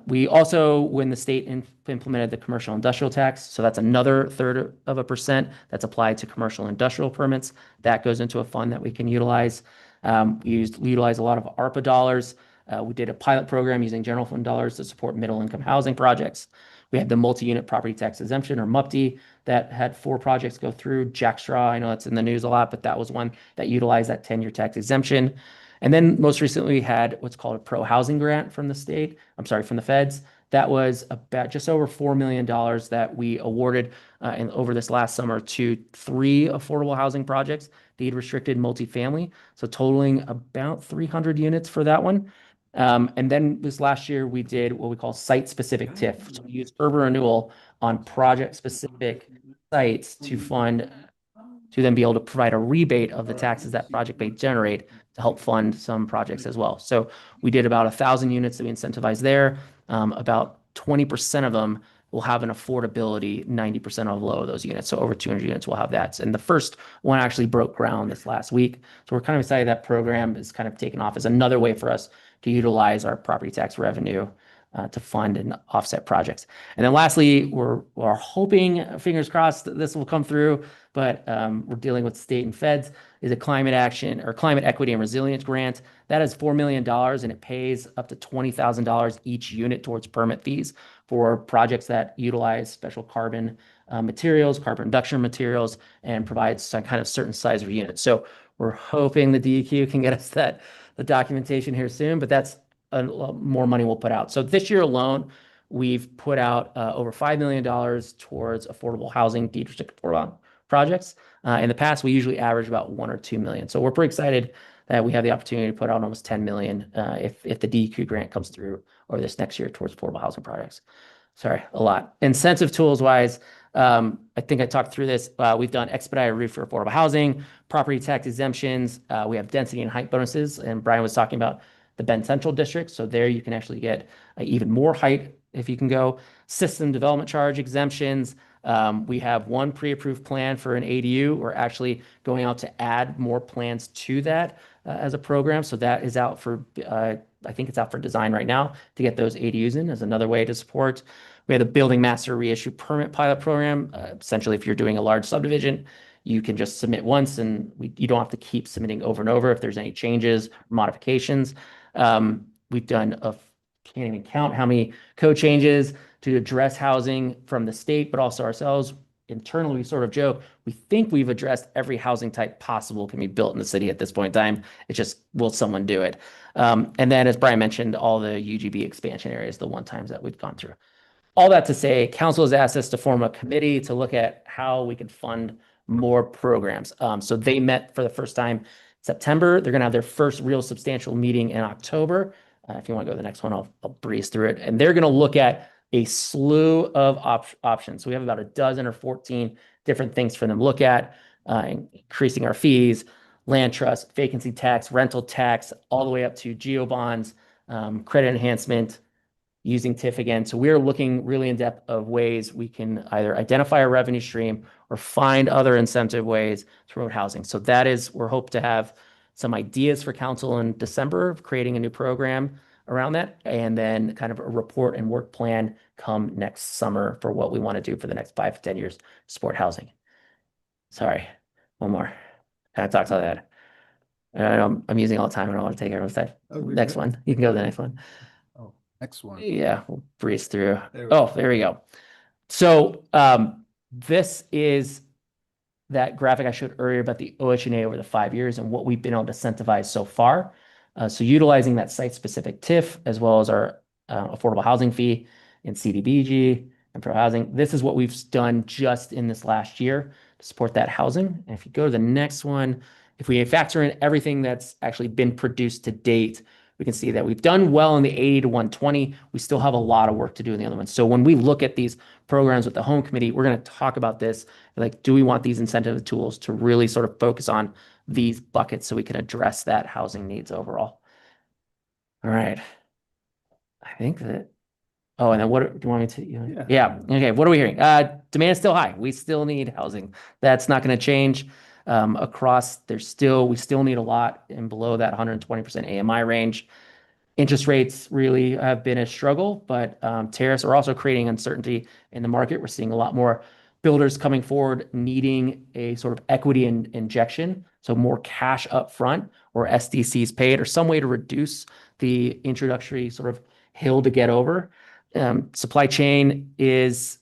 We also, when the state implemented the commercial industrial tax, so that's another 1/3% that's applied to commercial industrial permits. That goes into a fund that we can utilize. We utilize a lot of ARPA dollars. We did a pilot program using general fund dollars to support middle income housing projects. We had the multi-unit property tax exemption, or MUPT, that had 4 projects go through. Jack Straw, I know that's in the news a lot, but that was one that utilized that 10-year tax exemption. And then most recently we had what's called a pro housing grant from the from the feds. That was about just over $4 million that we awarded over this last summer to 3 affordable housing projects, deed restricted multifamily. So totaling about 300 units for that one. And then this last year we did what we call site specific TIF. So we use urban renewal on project specific sites to then be able to provide a rebate of the taxes that project may generate to help fund some projects as well. So we did about 1,000 units that we incentivized there. About 20% of them will have an affordability 90% of low of those units. So over 200 units will have that. And the first one actually broke ground this last week. So we're kind of excited that program is kind of taken off as another way for us to utilize our property tax revenue to fund and offset projects. And then lastly, we're hoping, fingers crossed, that this will come through, but we're dealing with state and feds, is a climate action or climate equity and resilience grant. That is $4 million, and it pays up to $20,000 each unit towards permit fees for projects that utilize special carbon materials, carbon reduction materials, and provides some kind of certain size of unit. So we're hoping the DEQ can get us the documentation here soon, but that's more money we'll put out. So this year alone, we've put out over $5 million towards affordable housing deed restricted projects. In the past, we usually average about 1 or 2 million. So we're pretty excited that we have the opportunity to put out almost 10 million if the DEQ grant comes through over this next year towards affordable housing projects. Sorry, a lot. Incentive tools wise, I think I talked through this. We've done expedited route for affordable housing, property tax exemptions. We have density and height bonuses. And Brian was talking about the Bend Central District. So there you can actually get even more height if you can go. System development charge exemptions. We have one pre-approved plan for an ADU. We're actually going out to add more plans to that as a program. So that is out for, I think it's out for design right now to get those ADUs in as another way to support. We have the Building Master Reissue Permit Pilot Program. Essentially, if you're doing a large subdivision, you can just submit once and you don't have to keep submitting over and over if there's any changes, modifications. We've done can't even count how many code changes to address housing from the state, but also ourselves. Internally, we sort of joke, we think we've addressed every housing type possible can be built in the city at this point in time. It's just, will someone do it? And then, as Brian mentioned, all the UGB expansion areas, the 1 times that we've gone through. All that to say, council has asked us to form a committee to look at how we can fund more programs. So they met for the first time in September. They're going to have their first real substantial meeting in October. If you want to go to the next one, I'll breeze through it. And they're going to look at a slew of options. So we have about a dozen or 14 different things for them to look at, increasing our fees, land trust, vacancy tax, rental tax, all the way up to geo bonds, credit enhancement, using TIF again. So we're looking really in depth of ways we can either identify a revenue stream or find other incentive ways to promote housing. So that is, we're hope to have some ideas for council in December of creating a new program around that, and then kind of a report and work plan come next summer for what we want to do for the next 5 to 10 years, to support housing. Sorry, one more. Kind of talked all that. I'm using all the time. I don't want to take everyone's time. Oh, we're Next good? one. You can go to the next one. Oh, next one. Yeah, we'll breeze through. There we Oh, there we go. So this is that graphic I showed earlier about the OHNA over the 5 years and what we've been able to incentivize so far. So utilizing that site-specific TIF as well as our affordable housing fee in CDBG and pro housing. This is what we've done just in this last year to support that housing. And if you go to the next one, if we factor in everything that's actually been produced to date, we can see that we've done well in the 80 to 120. We still have a lot of work to do in the other ones. So when we look at these programs with the home committee, we're going to talk about this. Like, do we want these incentive tools to really sort of focus on these buckets so we can address that housing needs overall? All right. I think that, oh, and then what do you want me to, yeah. Okay. What are we hearing? Demand is still high. We still need housing. That's not going to change. Across, we still need a lot and below that 120% AMI range. Interest rates really have been a struggle, but tariffs are also creating uncertainty in the market. We're seeing a lot more builders coming forward needing a sort of equity injection, so more cash up front or SDCs paid or some way to reduce the introductory sort of hill to get over. Supply chain has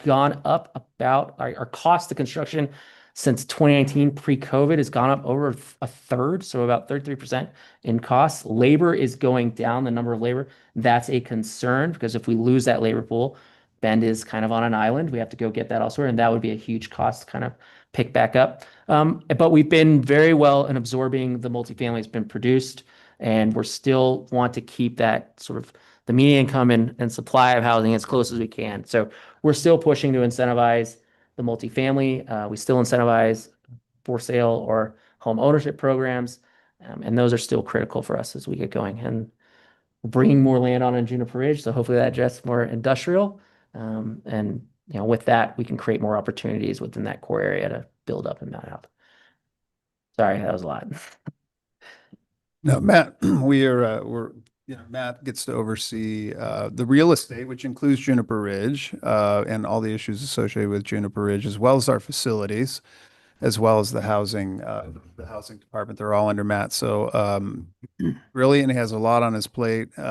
gone up about our cost of construction since 2019 pre-COVID has gone up over a third, so about 33% in costs. Labor is going down, the number of labor. That's a concern because if we lose that labor pool, Bend is kind of on an island. We have to go get that elsewhere, and that would be a huge cost to kind of pick back up. But we've been very well in absorbing the multifamily that's been produced, and we're still want to keep that sort of the median income and supply of housing as close as we can. So we're still pushing to incentivize the multifamily. We still incentivize for sale or home ownership programs. And those are still critical for us as we get going. And we're bringing more land on in Juniper Ridge. So hopefully that addresses more industrial. And with that, we can create more opportunities within that core area to build up and mount out. Sorry, that was a lot. No, Matt, Matt gets to oversee the real estate, which includes Juniper Ridge and all the issues associated with Juniper Ridge, as well as our facilities, as well as the housing department. They're all under Matt. So really, and he has a lot on his plate. He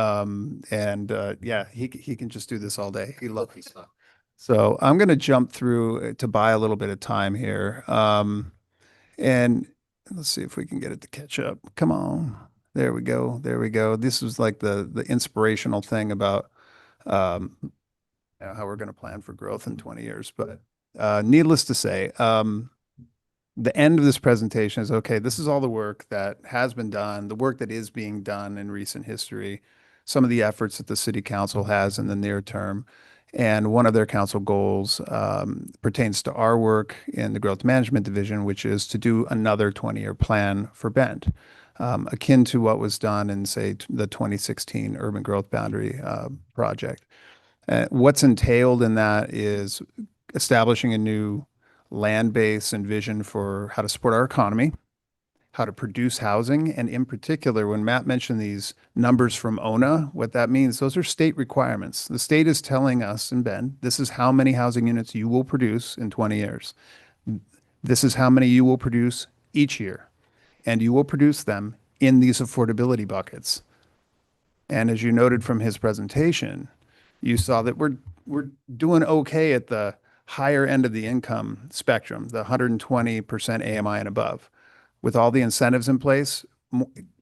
can just do this all day. He loves this stuff. So I'm going to jump through to buy a little bit of time here. And let's see if we can get it to catch up. Come on. There we go. There we go. This was like the inspirational thing about how we're going to plan for growth in 20 years. But needless to say, the end of this presentation is, okay, this is all the work that has been done, the work that is being done in recent history, some of the efforts that the city council has in the near term. And one of their council goals pertains to our work in the growth management division, which is to do another 20-year plan for Bend, akin to what was done in, say, the 2016 urban growth boundary project. What's entailed in that is establishing a new land base and vision for how to support our economy, how to produce housing, and in particular, when Matt mentioned these numbers from ONA, what that means, those are state requirements. The state is telling us in Bend, this is how many housing units you will produce in 20 years. This is how many you will produce each year. And you will produce them in these affordability buckets. And as you noted from his presentation, you saw that we're doing okay at the higher end of the income spectrum, the 120% AMI and above. With all the incentives in place,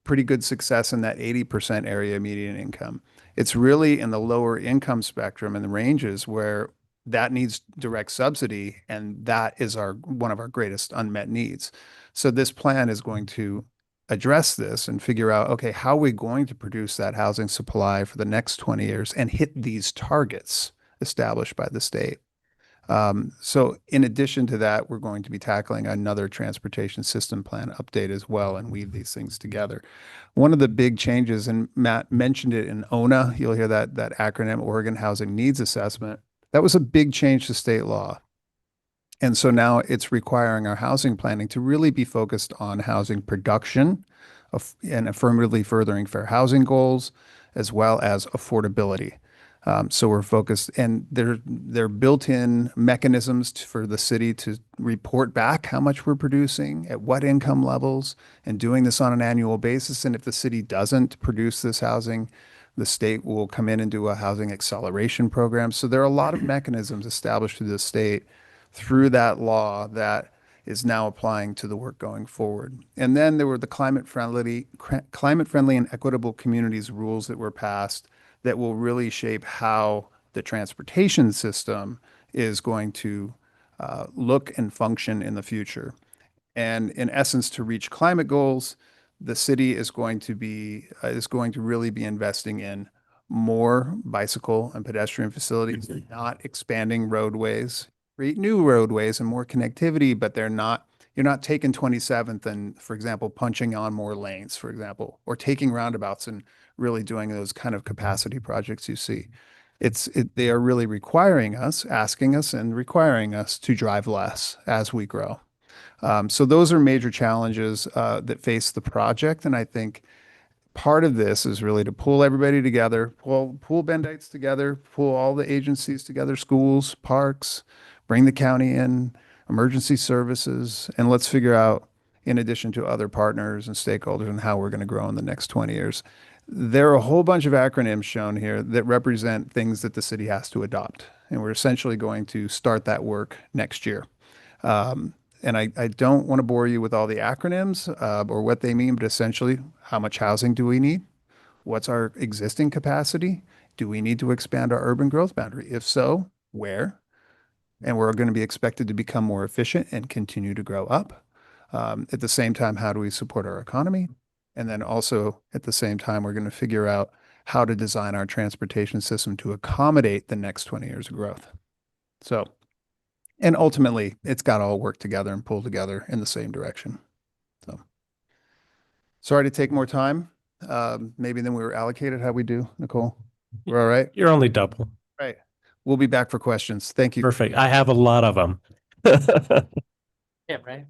pretty good success in that 80% area median income. It's really in the lower income spectrum and the ranges where that needs direct subsidy, and that is one of our greatest unmet needs. So this plan is going to address this and figure out, okay, how are we going to produce that housing supply for the next 20 years and hit these targets established by the state. So in addition to that, we're going to be tackling another transportation system plan update as well and weave these things together. One of the big changes, and Matt mentioned it in ONA, you'll hear that acronym, Oregon Housing Needs Assessment. That was a big change to state law. And so now it's requiring our housing planning to really be focused on housing production, and affirmatively furthering fair housing goals, as well as affordability. So we're focused, and there are built-in mechanisms for the city to report back how much we're producing, at what income levels, and doing this on an annual basis. And if the city doesn't produce this housing, the state will come in and do a housing acceleration program. So there are a lot of mechanisms established through the state through that law that is now applying to the work going forward. And then there were the climate friendly and equitable communities rules that were passed that will really shape how the transportation system is going to look and function in the future. And in essence, to reach climate goals, the city is going to really be investing in more bicycle and pedestrian facilities, not expanding roadways, create new roadways and more connectivity, but you're not taking 27th and, for example, punching on more lanes, for example, or taking roundabouts and really doing those kind of capacity projects you see. They are really asking us and requiring us to drive less as we grow. So those are major challenges that face the project. And I think part of this is really to pull everybody together, pull Bendites together, pull all the agencies together, schools, parks, bring the county in, emergency services, and let's figure out, in addition to other partners and stakeholders, and how we're going to grow in the next 20 years. There are a whole bunch of acronyms shown here that represent things that the city has to adopt. And we're essentially going to start that work next year. And I don't want to bore you with all the acronyms or what they mean, but essentially, how much housing do we need? What's our existing capacity? Do we need to expand our urban growth boundary? If so, where? And we're going to be expected to become more efficient and continue to grow up. At the same time, how do we support our economy? And then also, at the same time, we're going to figure out how to design our transportation system to accommodate the next 20 years of growth. So, and ultimately, it's got to all work together and pull together in the same direction. So, sorry to take more time, maybe than we were allocated. How we do, Nicole? We're all right? You're only double. Right. We'll be back for questions. Thank you. Perfect. I have a lot of them. Yeah, right.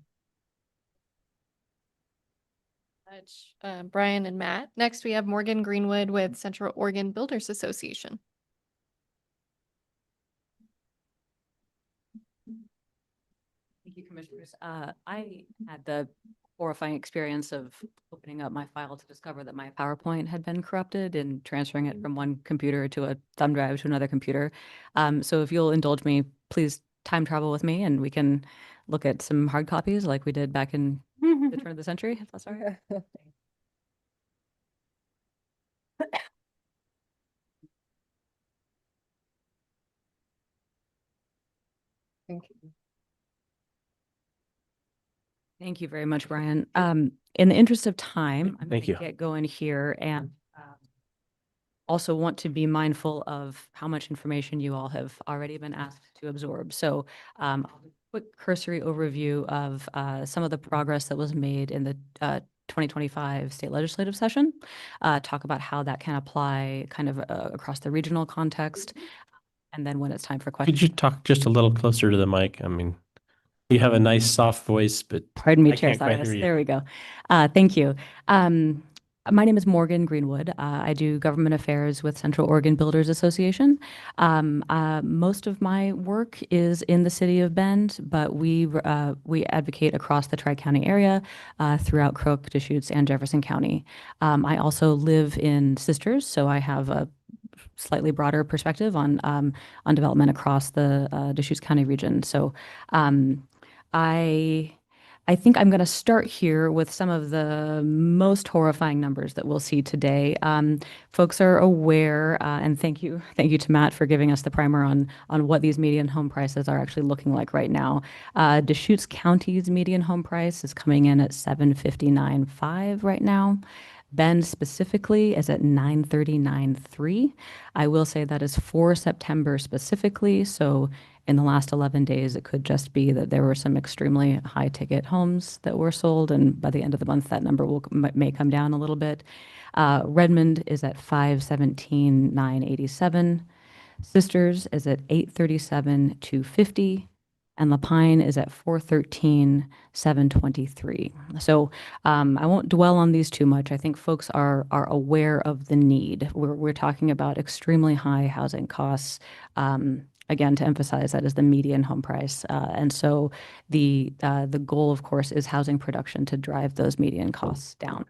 Brian and Matt. Next, we have Morgan Greenwood with Central Oregon Builders Association. Thank you, Commissioners. I had the horrifying experience of opening up my file to discover that my PowerPoint had been corrupted and transferring it from one computer to a thumb drive to another computer. So if you'll indulge me, please time travel with me and we can look at some hard copies like we did back in the turn of the century, if that's all right. Thank you. Thank you very much, Brian. In the interest of time, I'm going Thank to you. get going here and also want to be mindful of how much information you all have already been asked to absorb. So I'll do a quick cursory overview of some of the progress that was made in the 2025 state legislative session, talk about how that can apply kind of across the regional context. And then when it's time for questions. Could you talk just a little closer to the mic? I mean, you have a nice soft voice, but Pardon me, I Chair can't quite Cyrus. hear you. There we go. Thank you. My name is Morgan Greenwood. I do government affairs with Central Oregon Builders Association. Most of my work is in the city of Bend, but we advocate across the Tri-County area throughout Crook, Deschutes, and Jefferson County. I also live in Sisters, so I have a slightly broader perspective on development across the Deschutes County region. So I think I'm going to start here with some of the most horrifying numbers that we'll see today. Folks are aware, and thank you to Matt for giving us the primer on what these median home prices are actually looking like right now. Deschutes County's median home price is coming in at $759,500 right now. Bend specifically is at $939,300. I will say that is for September specifically. So in the last 11 days, it could just be that there were some extremely high ticket homes that were sold. And by the end of the month, that number may come down a little bit. Redmond is at $517,987. Sisters is at $837,250. and La Pine is at 413,723. So I won't dwell on these too much. I think folks are aware of the need. We're talking about extremely high housing costs. Again, to emphasize, that is the median home price. And so the goal, of course, is housing production to drive those median costs down.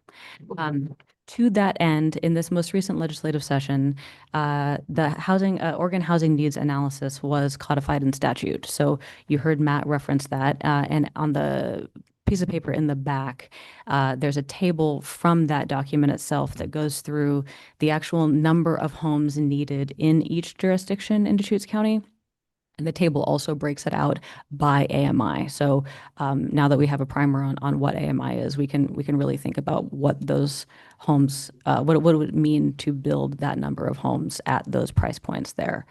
To that end, in this most recent legislative session, the Oregon Housing Needs Analysis was codified in statute. So you heard Matt reference that, and on the piece of paper in the back, there's a table from that document itself that goes through the actual number of homes needed in each jurisdiction in Deschutes County. And the table also breaks it out by AMI. So now that we have a primer on what AMI is, we can really think about what those homes, what it would mean to build that number of homes at those price points there.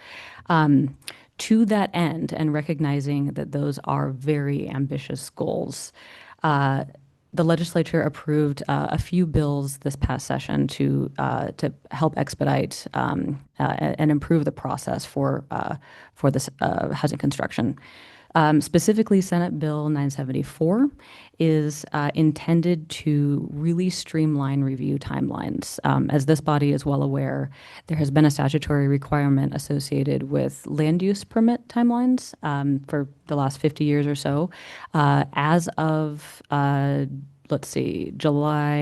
To that end, and recognizing that those are very ambitious goals, the legislature approved a few bills this past session to help expedite and improve the process for this housing construction. Specifically, Senate Bill 974 is intended to really streamline review timelines. As this body is well aware, there has been a statutory requirement associated with land use permit timelines for the last 50 years or so. As of July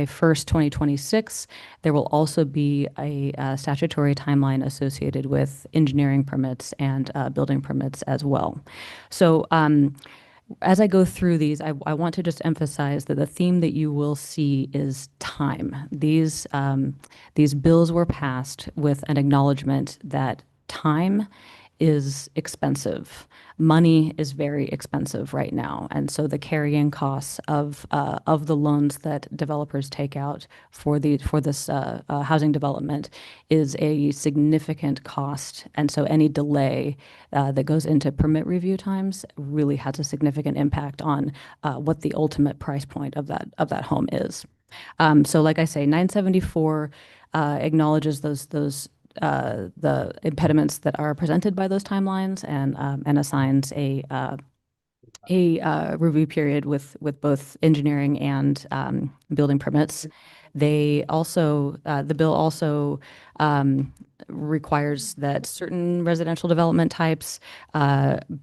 1st, 2026, there will also be a statutory timeline associated with engineering permits and building permits as well. So as I go through these, I want to just emphasize that the theme that you will see is time. These bills were passed with an acknowledgement that time is expensive. Money is very expensive right now, and so the carrying costs of the loans that developers take out for this housing development is a significant cost, and so any delay that goes into permit review times really has a significant impact on what the ultimate price point of that home is. So, like I say, 974 acknowledges the impediments that are presented by those timelines and assigns a review period with both engineering and building permits. The bill also requires that certain residential development types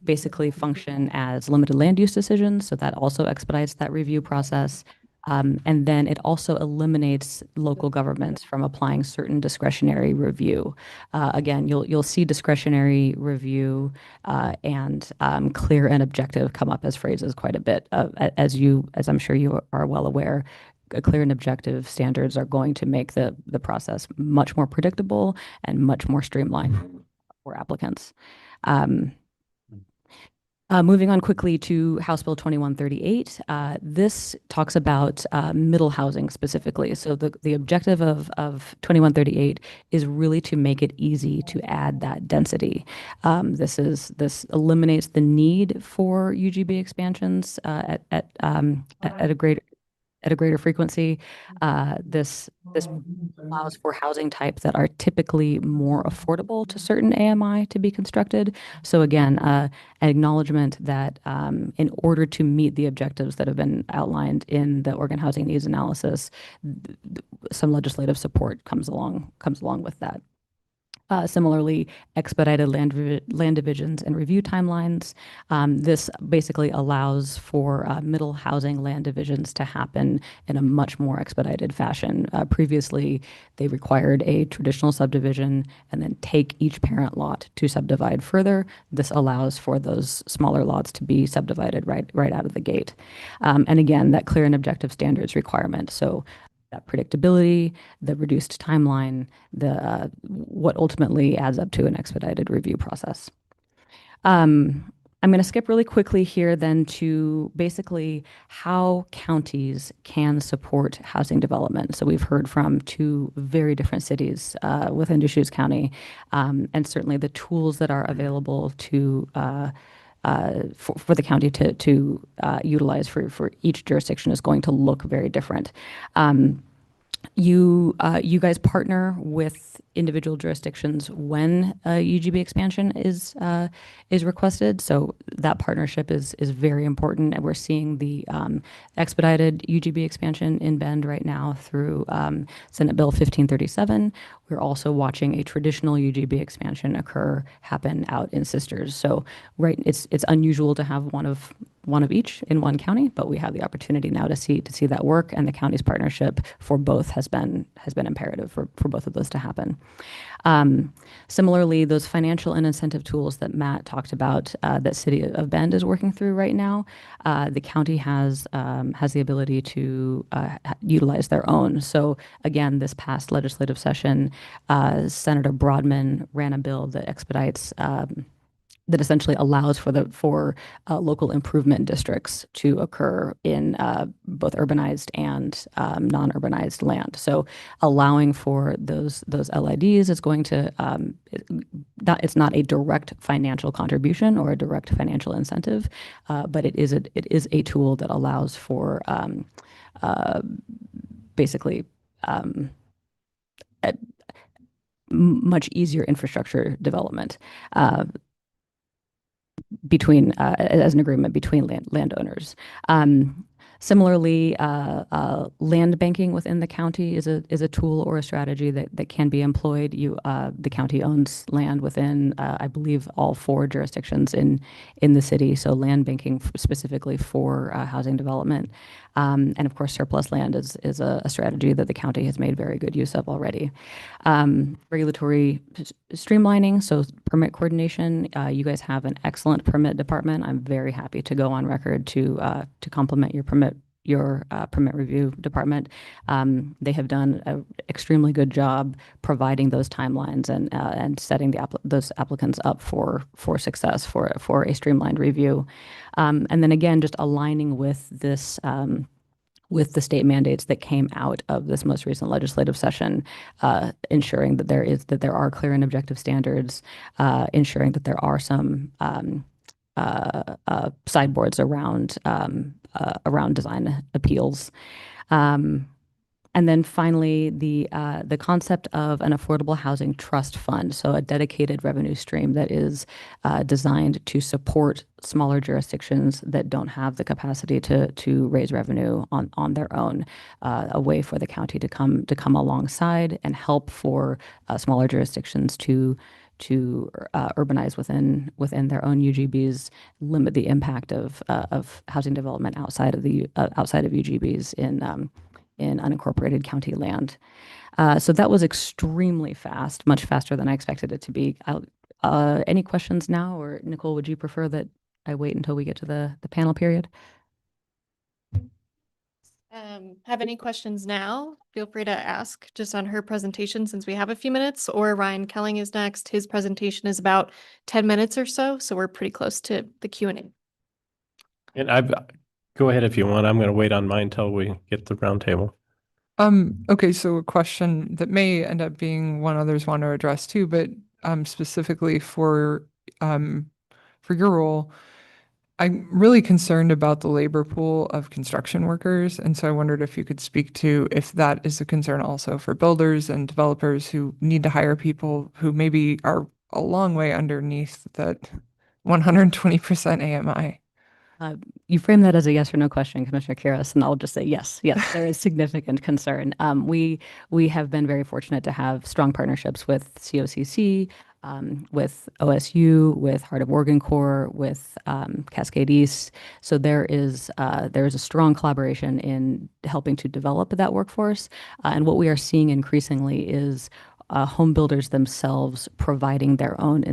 basically function as limited land use decisions, so that also expedites that review process. And then it also eliminates local governments from applying certain discretionary review. Again, you'll see discretionary review and clear and objective come up as phrases quite a bit. As I'm sure you are well aware, clear and objective standards are going to make the process much more predictable and much more streamlined for applicants. Moving on quickly to House Bill 2138, this talks about middle housing specifically. So the objective of 2138 is really to make it easy to add that density. This eliminates the need for UGB expansions at a greater frequency. This allows for housing types that are typically more affordable to certain AMI to be constructed. So again, an acknowledgement that in order to meet the objectives that have been outlined in the Oregon Housing Needs Analysis, some legislative support comes along with that. Similarly, expedited land divisions and review timelines. This basically allows for middle housing land divisions to happen in a much more expedited fashion. Previously, they required a traditional subdivision and then take each parent lot to subdivide further. This allows for those smaller lots to be subdivided right out of the gate. And again, that clear and objective standards requirement. So that predictability, the reduced timeline, what ultimately adds up to an expedited review process. I'm going to skip really quickly here then to basically how counties can support housing development. So we've heard from two very different cities within Deschutes County, and certainly the tools that are available to for the county to utilize for each jurisdiction is going to look very different. you guys partner with individual jurisdictions when UGB expansion is requested. So that partnership is very important. And we're seeing the expedited UGB expansion in Bend right now through Senate Bill 1537. We're also watching a traditional UGB expansion happen out in Sisters. So it's unusual to have one of each in one county, but we have the opportunity now to see that work, and the county's partnership for both has been imperative for both of those to happen. Similarly, those financial and incentive tools that Matt talked about, that City of Bend is working through right now, the county has the ability to utilize their own. So again, this past legislative session, Senator Broadman ran a bill that expedites that essentially allows for local improvement districts to occur in both urbanized and non-urbanized land. So allowing for those LIDs is going to it's not a direct financial contribution or a direct financial incentive, but it is a tool that allows for basically much easier infrastructure development between as an agreement between landowners. Similarly, land banking within the county is a tool or a strategy that can be employed. The county owns land within, I believe, all 4 jurisdictions in the city. So land banking specifically for housing development, and of course, surplus land is a strategy that the county has made very good use of already. Regulatory streamlining, so permit coordination. You guys have an excellent permit department. I'm very happy to go on record to compliment your permit review department. They have done an extremely good job providing those timelines and setting those applicants up for success for a streamlined review. And then again, just aligning with this with the state mandates that came out of this most recent legislative session, ensuring that there are clear and objective standards, ensuring that there are some sideboards around design appeals. And then finally, the concept of an affordable housing trust fund, so a dedicated revenue stream that is designed to support smaller jurisdictions that don't have the capacity to raise revenue on their own, a way for the county to come alongside and help for smaller jurisdictions to urbanize within their own UGBs, limit the impact of housing development outside of UGBs in unincorporated county land. So that was extremely fast, much faster than I expected it to be. Any questions now, or Nicole, would you prefer that I wait until we get to the panel period? Have any questions now? Feel free to ask just on her presentation since we have a few minutes, or Ryan Kelling is next. His presentation is about 10 minutes or so we're pretty close to the Q&A. And go ahead if you want. I'm going to wait on mine until we get the roundtable. Okay, so a question that may end up being one others want to address too, but specifically for your role, I'm really concerned about the labor pool of construction workers. And so I wondered if you could speak to if that is a concern also for builders and developers who need to hire people who maybe are a long way underneath that 120% AMI. You frame that as a yes or no question, Commissioner Kiris, and I'll just say yes. Yes, there is significant concern. We have been very fortunate to have strong partnerships with COCC, with OSU, with Heart of Oregon Corps, with Cascade East. So there is a strong collaboration in helping to develop that workforce. And what we are seeing increasingly is home builders themselves providing their own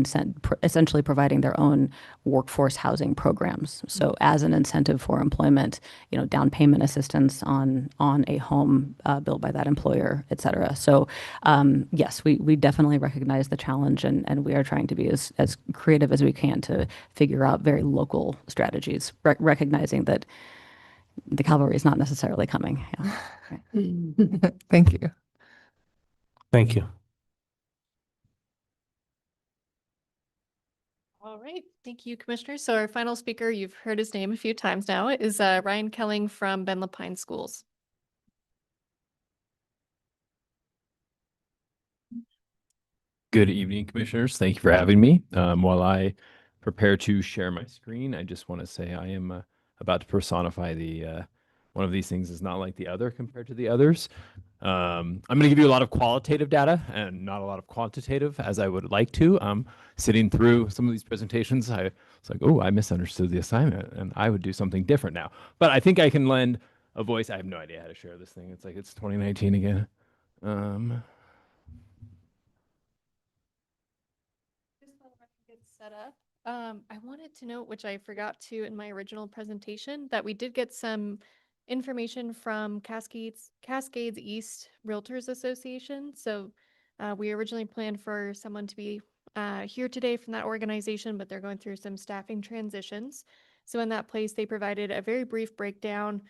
essentially providing their own workforce housing programs. So as an incentive for employment, down payment assistance on a home built by that employer, et cetera. So yes, we definitely recognize the challenge, and we are trying to be as creative as we can to figure out very local strategies, recognizing that the cavalry is not necessarily coming. Yeah. Thank you. Thank you. All right, thank you, Commissioner. So our final speaker, you've heard his name a few times now, is Ryan Kelling from Bend-LaPine Schools. Good evening, commissioners. Thank you for having me. While I prepare to share my screen, I just want to say I am about to personify the one of these things is not like the other compared to the others. I'm going to give you a lot of qualitative data and not a lot of quantitative as I would like to. Sitting through some of these presentations, I was like, oh, I misunderstood the assignment and I would do something different now. But I think I can lend a voice. I have no idea how to share this thing. It's like it's 2019 again. Just while I get set up, I wanted to note, which I forgot to in my original presentation, that we did get some information from Cascades East Realtors Association. So we originally planned for someone to be here today from that organization, but they're going through some staffing transitions. So in that place, they provided a very brief breakdown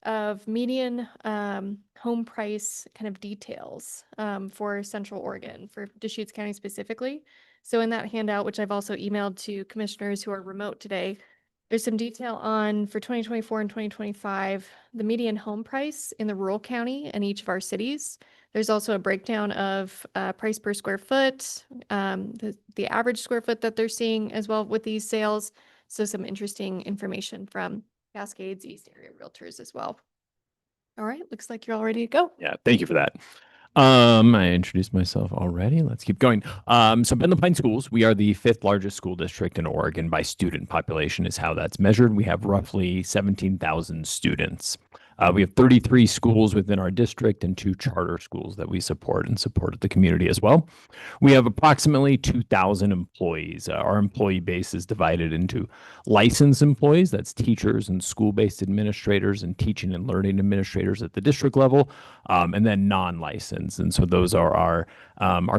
of median home price kind of details for Central Oregon, for Deschutes County specifically. So in that handout, which I've also emailed to commissioners who are remote today, there's some detail on for 2024 and 2025, the median home price in the rural county in each of our cities. There's also a breakdown of price per square foot, the average square foot that they're seeing as well with these sales. So some interesting information from Cascades East Area Realtors as well. All right, looks like you're all ready to go. Yeah, thank you for that. I introduced myself already. Let's keep going. So Bend Lupine Schools, we are the 5th largest school district in Oregon by student population is how that's measured. We have roughly 17,000 students. We have 33 schools within our district and 2 charter schools that we support and support the community as well. We have approximately 2,000 employees. Our employee base is divided into licensed employees, that's teachers and school-based administrators and teaching and learning administrators at the district level, and then non-licensed. And so those are our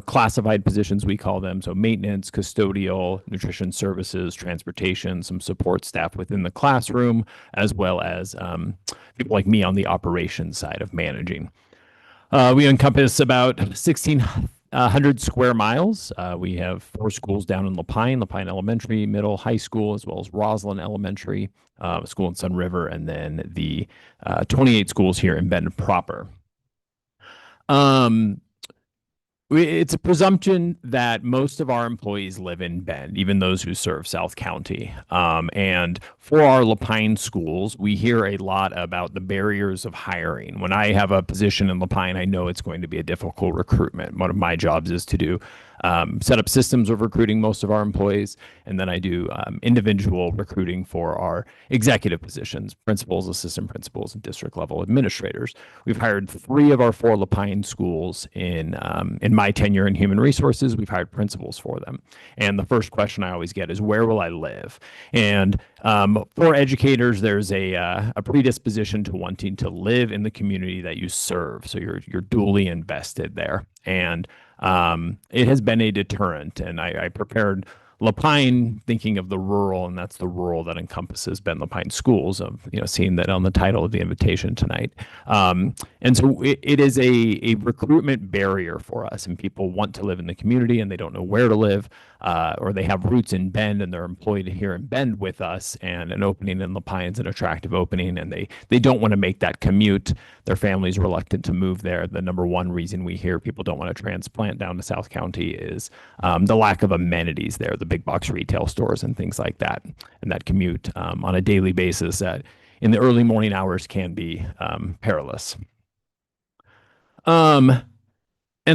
classified positions, we call them. So maintenance, custodial, nutrition services, transportation, some support staff within the classroom, as well as people like me on the operations side of managing. We encompass about 1,600 square miles. We have 4 schools down in Lupine Elementary, Middle, High School, as well as Roslyn Elementary, school in Sun River, and then the 28 schools here in Bend proper. It's a presumption that most of our employees live in Bend, even those who serve South County. And for our Lupine schools, we hear a lot about the barriers of hiring. When I have a position in Lupine, I know it's going to be a difficult recruitment. One of my jobs is to do set up systems of recruiting most of our employees, and then I do individual recruiting for our executive positions, principals, assistant principals, and district level administrators. We've hired 3 of our 4 Lupine schools in my tenure in human resources. We've hired principals for them. And the first question I always get is, where will I live? And for educators, there's a predisposition to wanting to live in the community that you serve. So you're duly invested there. And it has been a deterrent. And I prepared Lupine thinking of the rural, and that's the rural that encompasses Bend Lupine schools, of seeing that on the title of the invitation tonight. And so it is a recruitment barrier for us, and people want to live in the community and they don't know where to live, or they have roots in Bend and they're employed here in Bend with us, and an opening in Lupine is an attractive opening, and they don't want to make that commute. Their family's reluctant to move there. The number one reason we hear people don't want to transplant down to South County is the lack of amenities there, the big box retail stores and things like that. And that commute on a daily basis in the early morning hours can be perilous. And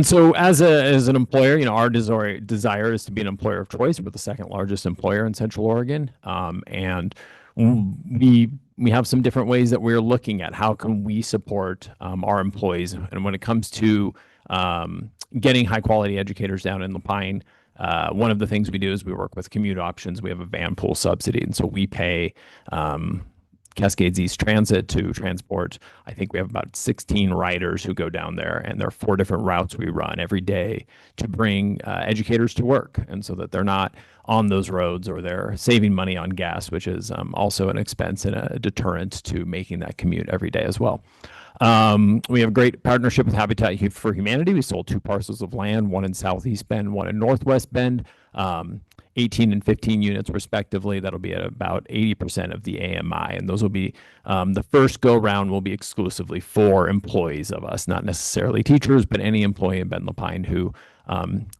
so as an employer, our desire is to be an employer of choice. We're the 2nd largest employer in Central Oregon. And we have some different ways that we're looking at how can we support our employees. And when it comes to getting high quality educators down in Lupine, one of the things we do is we work with commute options. We have a van pool subsidy. And so we pay Cascades East Transit to transport. I think we have about 16 riders who go down there, and there are 4 different routes we run every day to bring educators to work, and so that they're not on those roads, or they're saving money on gas, which is also an expense and a deterrent to making that commute every day as well. We have a great partnership with Habitat for Humanity. We sold 2 parcels of land, one in Southeast Bend, one in Northwest Bend. 18 and 15 units respectively. That'll be at about 80% of the AMI. And those will be, the first go round will be exclusively for employees of us, not necessarily teachers, but any employee in Bend Lupine who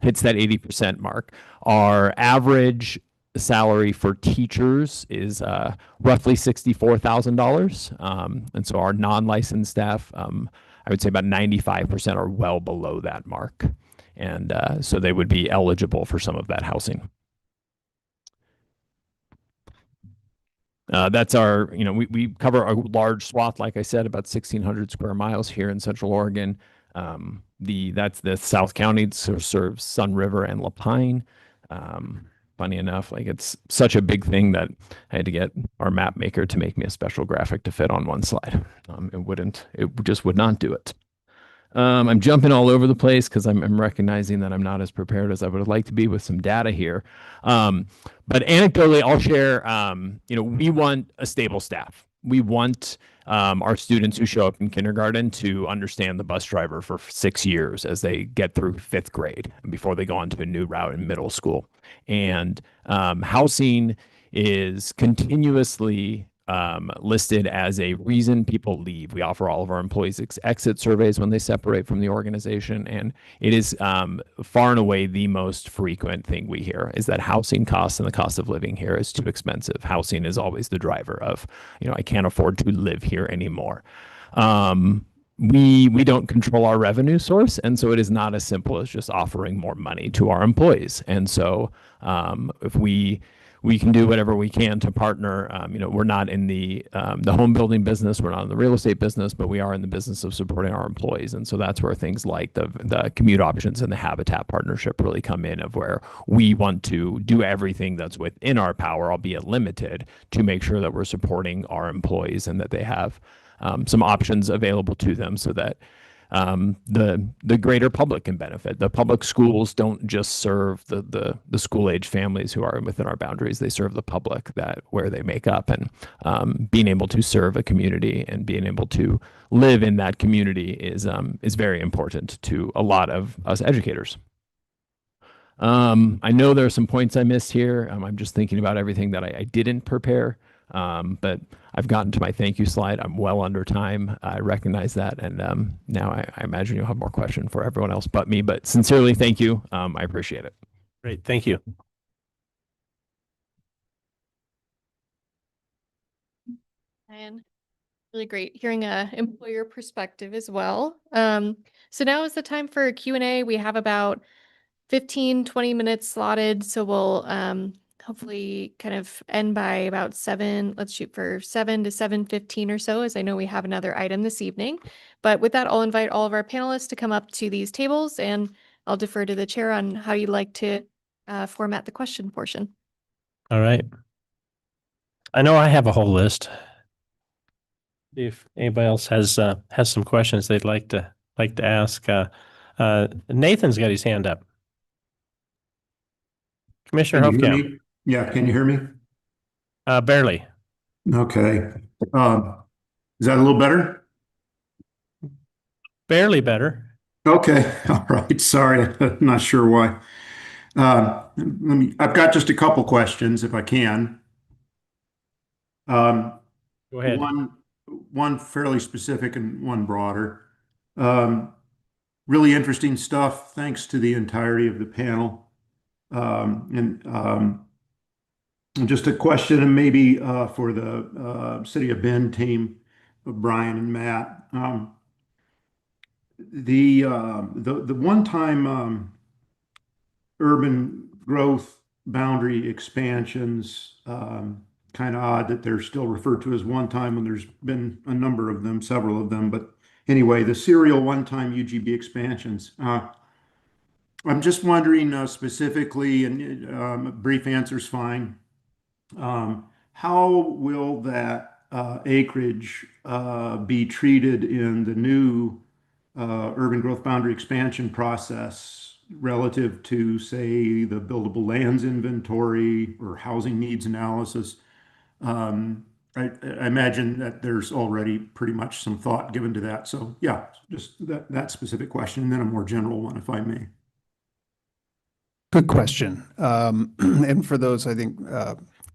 hits that 80% mark. Our average salary for teachers is roughly $64,000. And so our non-licensed staff, I would say about 95% are well below that mark. And so they would be eligible for some of that housing. That's our, we cover a large swath, like I said, about 1,600 square miles here in Central Oregon. That's the South County, so serves Sun River and Lapine. Funny enough, like it's such a big thing that I had to get our map maker to make me a special graphic to fit on one slide. It just would not do it. I'm jumping all over the place because I'm recognizing that I'm not as prepared as I would like to be with some data here. But anecdotally, I'll share, we want a stable staff. We want our students who show up in kindergarten to understand the bus driver for 6 years as they get through 5th grade before they go on to a new route in middle school. And housing is continuously listed as a reason people leave. We offer all of our employees exit surveys when they separate from the organization, and it is far and away the most frequent thing we hear is that housing costs and the cost of living here is too expensive. Housing is always the driver of, I can't afford to live here anymore. We don't control our revenue source, and so it is not as simple as just offering more money to our employees. And so if we can do whatever we can to partner. We're not in the home building business, we're not in the real estate business, but we are in the business of supporting our employees. And so that's where things like the commute options and the Habitat partnership really come in, of where we want to do everything that's within our power, albeit limited, to make sure that we're supporting our employees and that they have some options available to them so that the greater public can benefit. The public schools don't just serve the school age families who are within our boundaries. They serve the public where they make up, and being able to serve a community and being able to live in that community is very important to a lot of us educators. I know there are some points I missed here. I'm just thinking about everything that I didn't prepare. But I've gotten to my thank you slide. I'm well under time. I recognize that. And now I imagine you'll have more questions for everyone else but me. But sincerely, thank you. I appreciate it. Great. Thank you. And really great hearing a employer perspective as well. So now is the time for Q&A. We have about 15-20 minutes slotted. So we'll hopefully kind of end by about 7. Let's shoot for 7 to 7:15 or so, as I know we have another item this evening. But with that, I'll invite all of our panelists to come up to these tables, and I'll defer to the chair on how you'd like to format the question portion. All right. I know I have a whole list. If anybody else has some questions they'd like to ask, Nathan's got his hand up. Commissioner Can you hear Hofkamp. me? Yeah, can you hear me? Barely. Okay. Is that a little better? Barely better. Okay. All right. Sorry. I'm not sure why. I've got just a couple questions if I can. Go ahead. One fairly specific and one broader. Really interesting stuff. Thanks to the entirety of the panel. And just a question, and maybe for the City of Bend team, Brian and Matt. The one-time urban growth boundary expansions, kind of odd that they're still referred to as one-time when there's been a number of them, several of them. But anyway, the serial one-time UGB expansions. I'm just wondering specifically, and a brief answer is fine. How will that acreage be treated in the new urban growth boundary expansion process relative to, say, the buildable lands inventory or housing needs analysis? I imagine that there's already pretty much some thought given to that. So yeah, just that specific question, and then a more general one, if I may. Good question. And for those, I think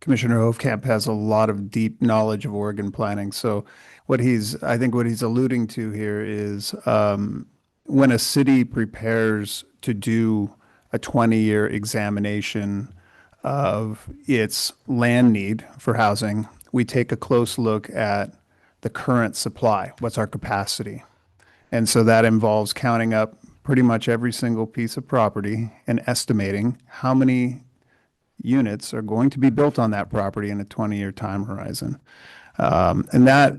Commissioner Hofkamp has a lot of deep knowledge of Oregon planning. So I think what he's alluding to here is when a city prepares to do a 20-year examination of its land need for housing, we take a close look at the current supply. What's our capacity? And so that involves counting up pretty much every single piece of property and estimating how many units are going to be built on that property in a 20-year time horizon. And that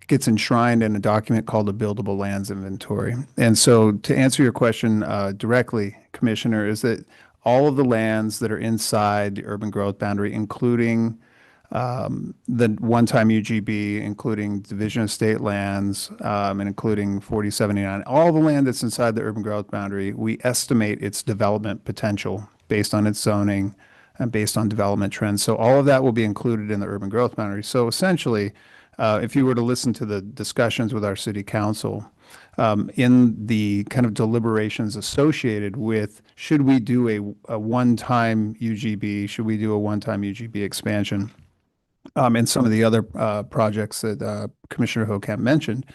gets enshrined in a document called a buildable lands inventory. And so to answer your question directly, Commissioner, is that all of the lands that are inside the urban growth boundary, including the one-time UGB, including Division of State lands, and including 4079, all the land that's inside the urban growth boundary, we estimate its development potential based on its zoning and based on development trends. So all of that will be included in the urban growth boundary. So essentially, if you were to listen to the discussions with our city council, in the kind of deliberations associated with should we do a one-time UGB, should we do a one-time UGB expansion, and some of the other projects that Commissioner Hokamp mentioned,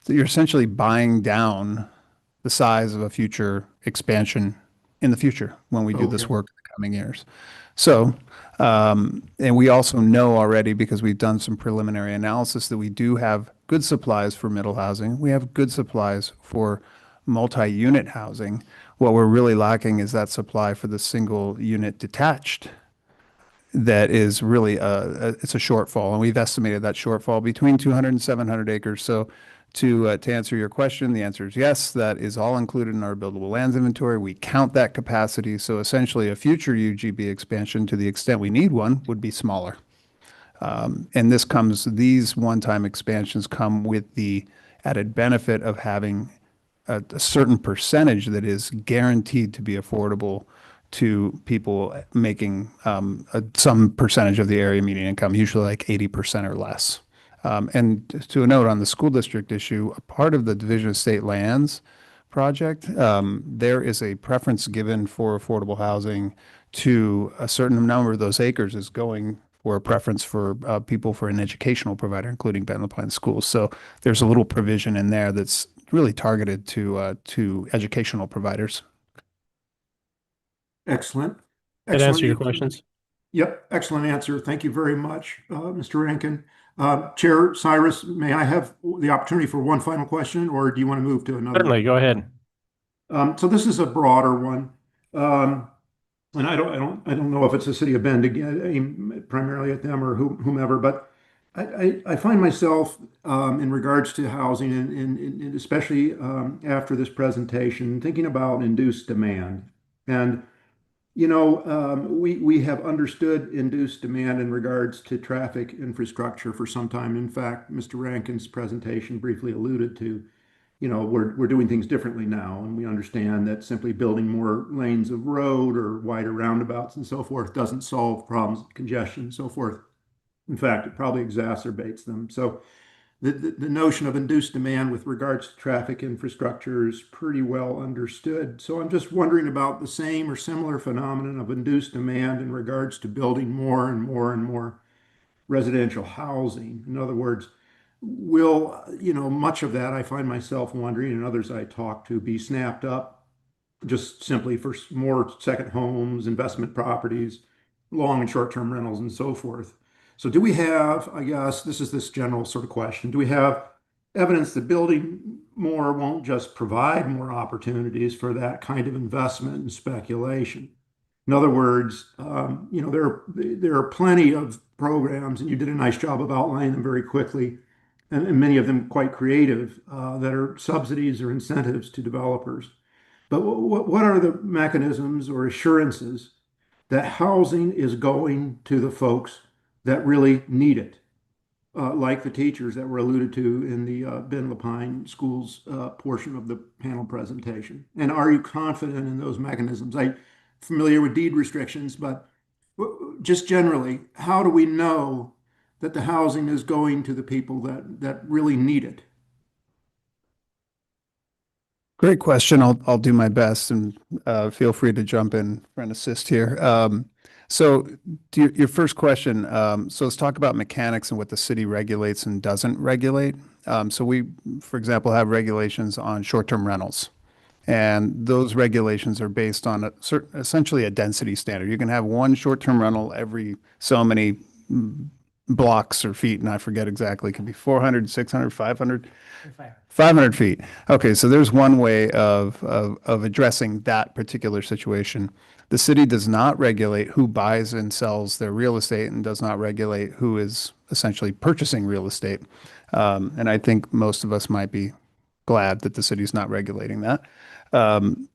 that you're essentially buying down the size of a future expansion in the future when we do this work in the coming years. So, and we also know already, because we've done some preliminary analysis, that we do have good supplies for middle housing. We have good supplies for multi-unit housing. What we're really lacking is that supply for the single unit detached. That is really it's a shortfall, and we've estimated that shortfall between 200 and 700 acres. So to answer your question, the answer is yes, that is all included in our buildable lands inventory. We count that capacity. So essentially a future UGB expansion, to the extent we need one, would be smaller. And these one-time expansions come with the added benefit of having a certain percentage that is guaranteed to be affordable to people making some percentage of the area median income, usually like 80% or less. And to a note on the school district issue, a part of the Division of State Lands project, there is a preference given for affordable housing to a certain number of those acres is going for a preference for people for an educational provider, including Ben LaPlante Schools. So there's a little provision in there that's really targeted to educational providers. Excellent. Did that answer your answer. questions? Yep, excellent answer. Thank you very much, Mr. Rankin. Chair Cyrus, may I have the opportunity for one final question, or do you want to move to another? Certainly, go ahead. So this is a broader one. And I don't know if it's the city of Bend again, aimed primarily at them or whomever, but I find myself in regards to housing and especially after this presentation, thinking about induced demand. And we have understood induced demand in regards to traffic infrastructure for some time. In fact, Mr. Rankin's presentation briefly alluded to, we're doing things differently now, and we understand that simply building more lanes of road or wider roundabouts and so forth doesn't solve problems of congestion and so forth. In fact, it probably exacerbates them. So the notion of induced demand with regards to traffic infrastructure is pretty well understood. So I'm just wondering about the same or similar phenomenon of induced demand in regards to building more and more and more residential housing. In other words, will, much of that I find myself wondering, and others I talk to, be snapped up just simply for more second homes, investment properties, long and short-term rentals, and so forth. So do we have, I guess, this general sort of question, do we have evidence that building more won't just provide more opportunities for that kind of investment and speculation? In other words, there are plenty of programs, and you did a nice job of outlining them very quickly, and many of them quite creative, that are subsidies or incentives to developers. But what are the mechanisms or assurances that housing is going to the folks that really need it, like the teachers that were alluded to in the Ben LaPlante Schools portion of the panel presentation? And are you confident in those mechanisms? I'm familiar with deed restrictions, but just generally, how do we know that the housing is going to the people that really need it? Great question. I'll do my best, and feel free to jump in for an assist here. So to your first question, so let's talk about mechanics and what the city regulates and doesn't regulate. So we, for example, have regulations on short-term rentals. And those regulations are based on essentially a density standard. You can have one short-term rental every so many blocks or feet, and I forget exactly, it could be 400, 600, 500. 500 feet. Okay, so there's one way of addressing that particular situation. The city does not regulate who buys and sells their real estate and does not regulate who is essentially purchasing real estate. And I think most of us might be glad that the city's not regulating that.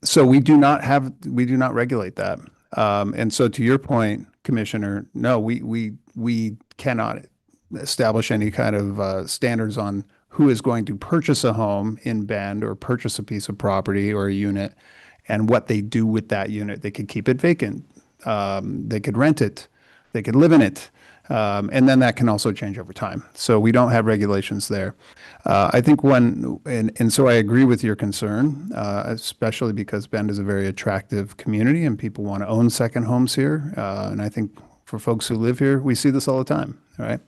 So we do not regulate that. And so to your point, Commissioner, no, we cannot establish any kind of standards on who is going to purchase a home in Bend or purchase a piece of property or a unit and what they do with that unit. They could keep it vacant. They could rent it. They could live in it. And then that can also change over time. So we don't have regulations there. I think and so I agree with your concern, especially because Bend is a very attractive community and people want to own second homes here. And I think for folks who live here, we see this all the time, right?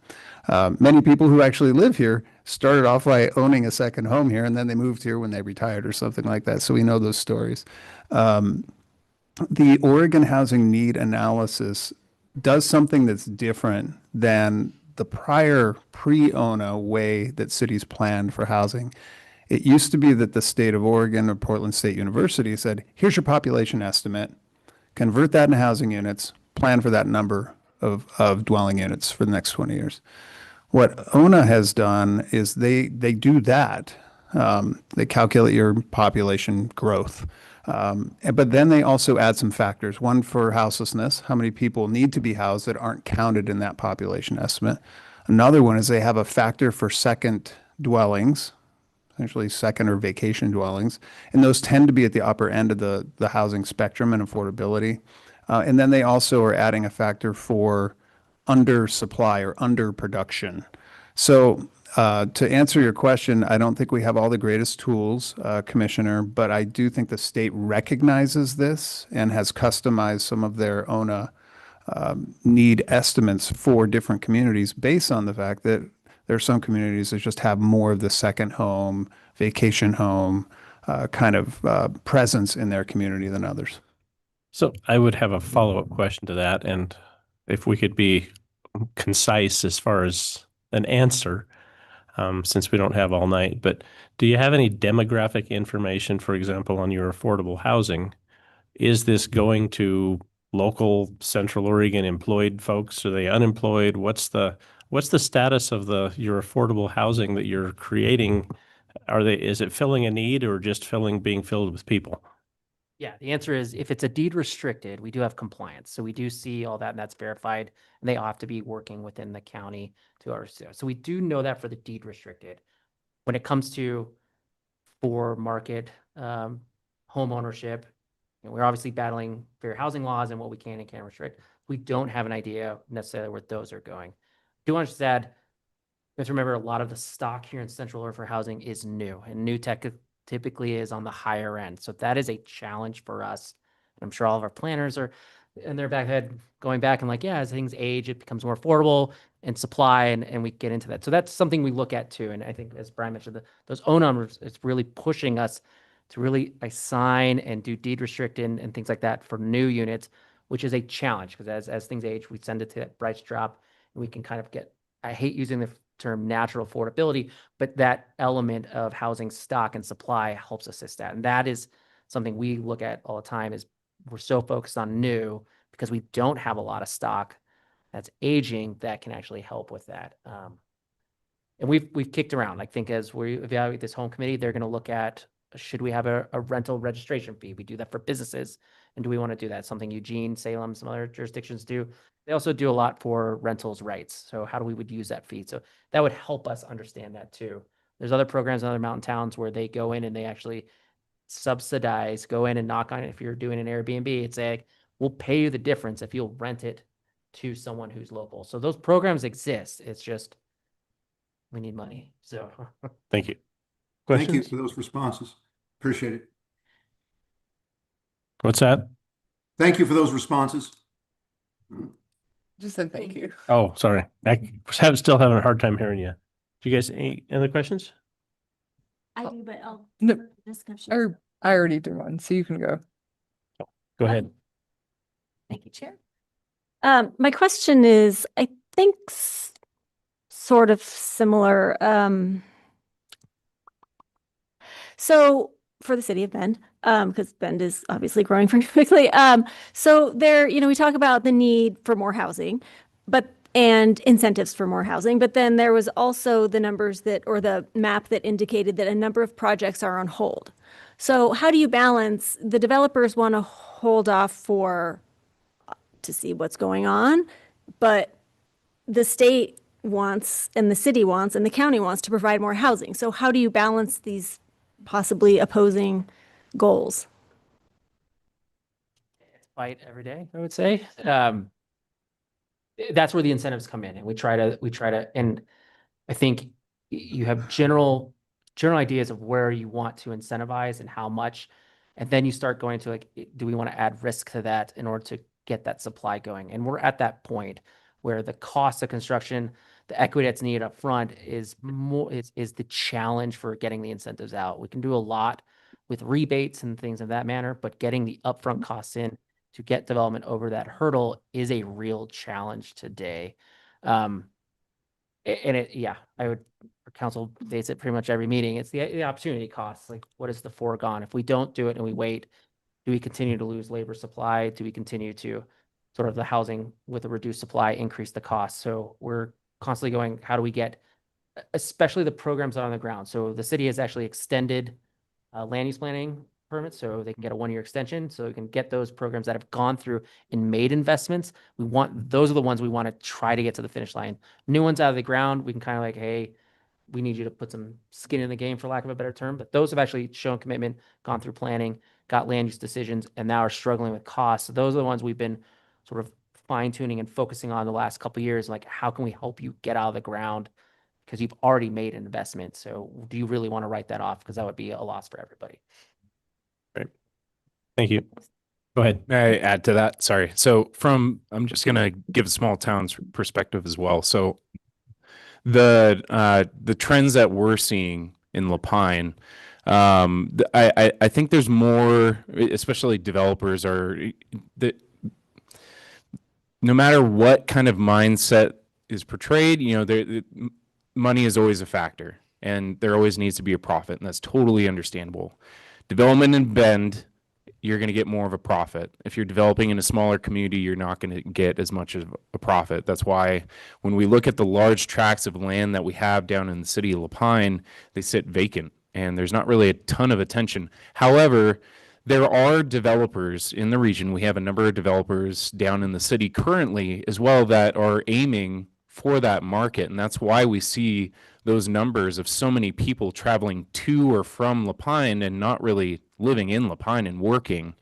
Many people who actually live here started off by owning a second home here, and then they moved here when they retired or something like that. So we know those stories. The Oregon Housing Need Analysis does something that's different than the prior pre-ONA way that cities planned for housing. It used to be that the state of Oregon or Portland State University said, here's your population estimate, convert that into housing units, plan for that number of dwelling units for the next 20 years. What ONA has done is they do that. They calculate your population growth. But then they also add some factors. One for houselessness, how many people need to be housed that aren't counted in that population estimate. Another one is they have a factor for second dwellings, essentially second or vacation dwellings. And those tend to be at the upper end of the housing spectrum and affordability. And then they also are adding a factor for undersupply or underproduction. So to answer your question, I don't think we have all the greatest tools, Commissioner, but I do think the state recognizes this and has customized some of their ONA need estimates for different communities based on the fact that there are some communities that just have more of the second home, vacation home kind of presence in their community than others. So I would have a follow-up question to that, and if we could be concise as far as an answer, since we don't have all night, but do you have any demographic information, for example, on your affordable housing? Is this going to local Central Oregon employed folks? Are they unemployed? What's the status of your affordable housing that you're creating? Is it filling a need or just being filled with people? Yeah, the answer is if it's a deed restricted, we do have compliance. So we do see all that and that's verified and they have to be working within the county to our, so we do know that for the deed restricted. When it comes to for market home ownership, we're obviously battling fair housing laws and what we can and can't restrict. We don't have an idea necessarily where those are going. I do want to just add, you have to remember a lot of the stock here in Central Oregon for housing is new and new tech typically is on the higher end. So that is a challenge for us. I'm sure all of our planners are in their back head going back and like, yeah, as things age, it becomes more affordable and supply and we get into that. So that's something we look at too. And I think as Brian mentioned, those O numbers, it's really pushing us to really assign and do deed restricted and things like that for new units, which is a challenge because as things age, we send it to that price drop and we can kind of get, I hate using the term natural affordability, but that element of housing stock and supply helps assist that. And that is something we look at all the time is we're so focused on new because we don't have a lot of stock that's aging that can actually help with that. And we've kicked around. I think as we evaluate this home committee, they're going to look at, should we have a rental registration fee? We do that for businesses. And do we want to do that? Something Eugene, Salem, some other jurisdictions do. They also do a lot for rentals rights. So how do we would use that fee? So that would help us understand that too. There's other programs in other mountain towns where they go in and they actually subsidize, go in and knock on it. If you're doing an Airbnb, it's like, we'll pay you the difference if you'll rent it to someone who's local. So those programs exist. It's just, we need money. So Thank you. Thank you Questions? for those responses. Appreciate it. What's that? Thank you for those responses. Just said thank you. Oh, sorry. Still having a hard time hearing you. Do you guys any other questions? I do, but I'll No, discussion. Our I already did one, so you can go. Go ahead. Thank you, Chair. My question is, I think sort of similar. So for the city of Bend, because Bend is obviously growing very quickly. So there, we talk about the need for more housing, and incentives for more housing, but then there was also the numbers or the map that indicated that a number of projects are on hold. So how do you balance the developers want to hold off to see what's going on, but the state wants and the city wants and the county wants to provide more housing. So how do you balance these possibly opposing goals? Fight every day, I would say. That's where the incentives come in, and we try to, and I think you have general ideas of where you want to incentivize and how much, and then you start going to like, do we want to add risk to that in order to get that supply going? And we're at that point where the cost of construction, the equity that's needed up front is the challenge for getting the incentives out. We can do a lot with rebates and things of that manner, but getting the upfront costs in to get development over that hurdle is a real challenge today. I would, council states it pretty much every meeting. It's the opportunity costs. Like, what is the foregone? If we don't do it and we wait, do we continue to lose labor supply? Do we continue to sort of the housing with a reduced supply increase the cost? So we're constantly going, how do we get, especially the programs that are on the ground? So the city has actually extended land use planning permits, so they can get a 1-year extension, so we can get those programs that have gone through and made investments. Those are the ones we want to try to get to the finish line. New ones out of the ground, we can kind of like, hey, we need you to put some skin in the game, for lack of a better term. But those have actually shown commitment, gone through planning, got land use decisions, and now are struggling with costs. So those are the ones we've been sort of fine tuning and focusing on the last couple of years. Like, how can we help you get out of the ground? Because you've already made an investment. So do you really want to write that off? Because that would be a loss for everybody. Great. Thank you. Go ahead. May I add to that? Sorry. So I'm just going to give a small town's perspective as well. So the trends that we're seeing in Lapine, I think there's more, especially developers no matter what kind of mindset is portrayed, money is always a factor, and there always needs to be a profit, and that's totally understandable. Development in Bend, you're going to get more of a profit. If you're developing in a smaller community, you're not going to get as much of a profit. That's why when we look at the large tracts of land that we have down in the city of Lapine, they sit vacant, and there's not really a ton of attention. However, there are developers in the region. We have a number of developers down in the city currently as well that are aiming for that market, and that's why we see those numbers of so many people traveling to or from Lapine and not really living in Lapine and working,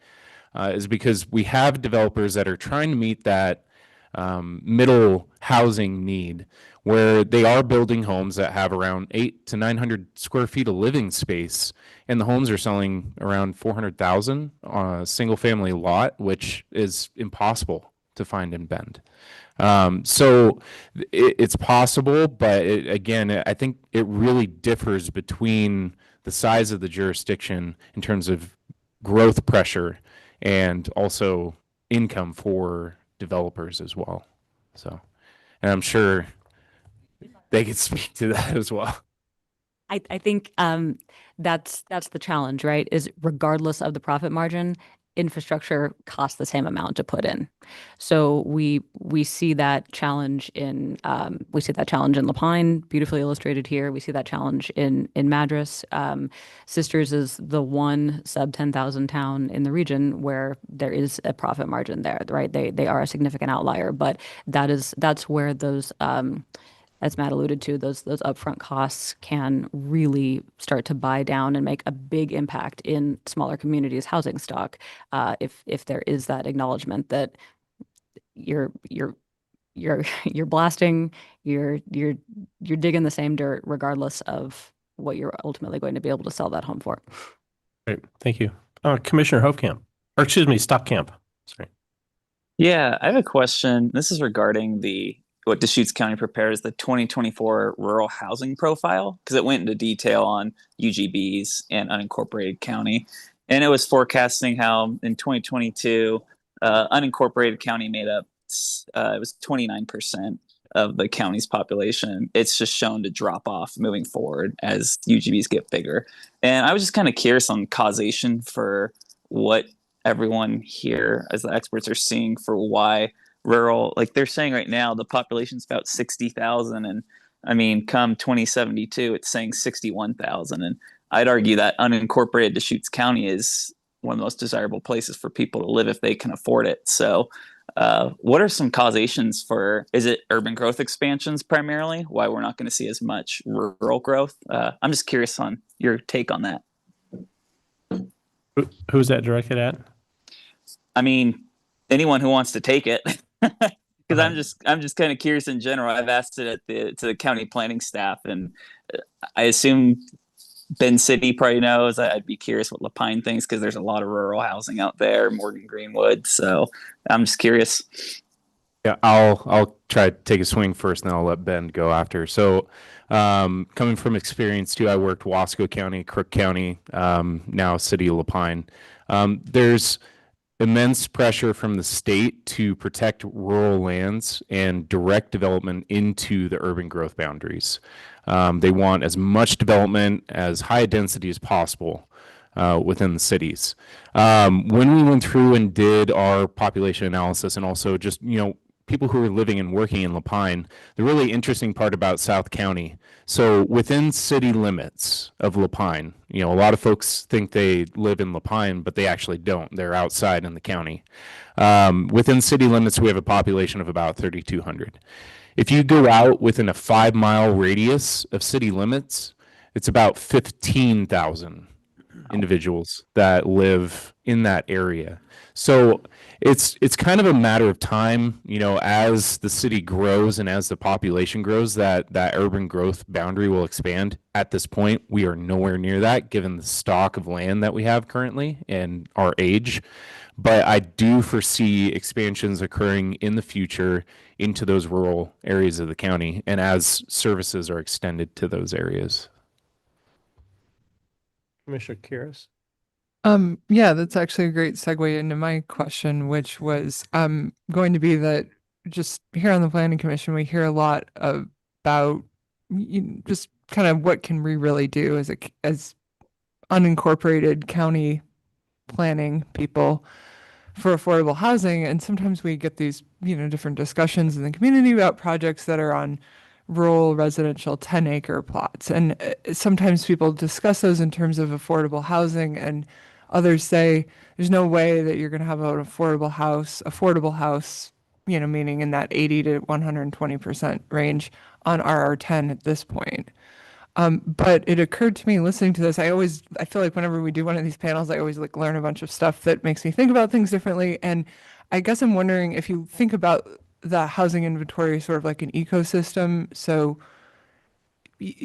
is because we have developers that are trying to meet that middle housing need, where they are building homes that have around 800 to 900 square feet of living space, and the homes are selling around 400,000 on a single family lot, which is impossible to find in Bend. So it's possible, but again, I think it really differs between the size of the jurisdiction in terms of growth pressure and also income for developers as well. So, and I'm sure they could speak to that as well. I think that's the challenge, right? Is regardless of the profit margin, infrastructure costs the same amount to put in. So we see that challenge in Lapine, beautifully illustrated here. We see that challenge in Madras. Sisters is the one sub 10,000 town in the region where there is a profit margin there, right? They are a significant outlier, but that's where those as Matt alluded to, those upfront costs can really start to buy down and make a big impact in smaller communities' housing stock. If there is that acknowledgement that you're blasting, you're digging the same dirt regardless of what you're ultimately going to be able to sell that home for. Great. Thank you. Commissioner Hofkamp, or excuse me, Stopkamp. Sorry. Yeah, I have a question. This is regarding what Deschutes County prepares, the 2024 rural housing profile, because it went into detail on UGBs and unincorporated county. and it was forecasting how in 2022, unincorporated county made up, it was 29% of the county's population. It's just shown to drop off moving forward as UGBs get bigger. And I was just kind of curious on causation for what everyone here as the experts are seeing for why rural, like they're saying right now, the population's about 60,000. And I mean, come 2072, it's saying 61,000. And I'd argue that unincorporated Deschutes County is one of the most desirable places for people to live if they can afford it. So what are some causations for, is it urban growth expansions primarily, why we're not going to see as much rural growth? I'm just curious on your take on that. Who's that directed at? I mean, anyone who wants to take it, because I'm just kind of curious in general. I've asked it to the county planning staff, and I assume Bend City probably knows. I'd be curious what Lapine thinks, because there's a lot of rural housing out there, Morgan Greenwood. So I'm just curious. Yeah, I'll try to take a swing first, and then I'll let Ben go after. So, coming from experience too, I worked Wasco County, Crook County, now City of Lapine. There's immense pressure from the state to protect rural lands and direct development into the urban growth boundaries. They want as much development, as high a density as possible within the cities. When we went through and did our population analysis, and also just, people who are living and working in Lapine, the really interesting part about South County, so within city limits of Lapine, a lot of folks think they live in Lapine, but they actually don't. They're outside in the county. Within city limits, we have a population of about 3,200. If you go out within a 5-mile radius of city limits, it's about 15,000 individuals that live in that area. So it's kind of a matter of time, as the city grows and as the population grows, that urban growth boundary will expand. At this point, we are nowhere near that, given the stock of land that we have currently and our age. But I do foresee expansions occurring in the future into those rural areas of the county, and as services are extended to those areas. Commissioner Kiris? Yeah, that's actually a great segue into my question, which was going to be that just here on the Planning Commission, we hear a lot about just kind of what can we really do as unincorporated county planning people for affordable housing. And sometimes we get these, different discussions in the community about projects that are on rural residential 10-acre plots. And sometimes people discuss those in terms of affordable housing, and others say there's no way that you're going to have an affordable house, meaning in that 80 to 120% range on RR10 at this point. But it occurred to me listening to this, I feel like whenever we do one of these panels, I always learn a bunch of stuff that makes me think about things differently. And I guess I'm wondering if you think about the housing inventory sort of like an ecosystem. So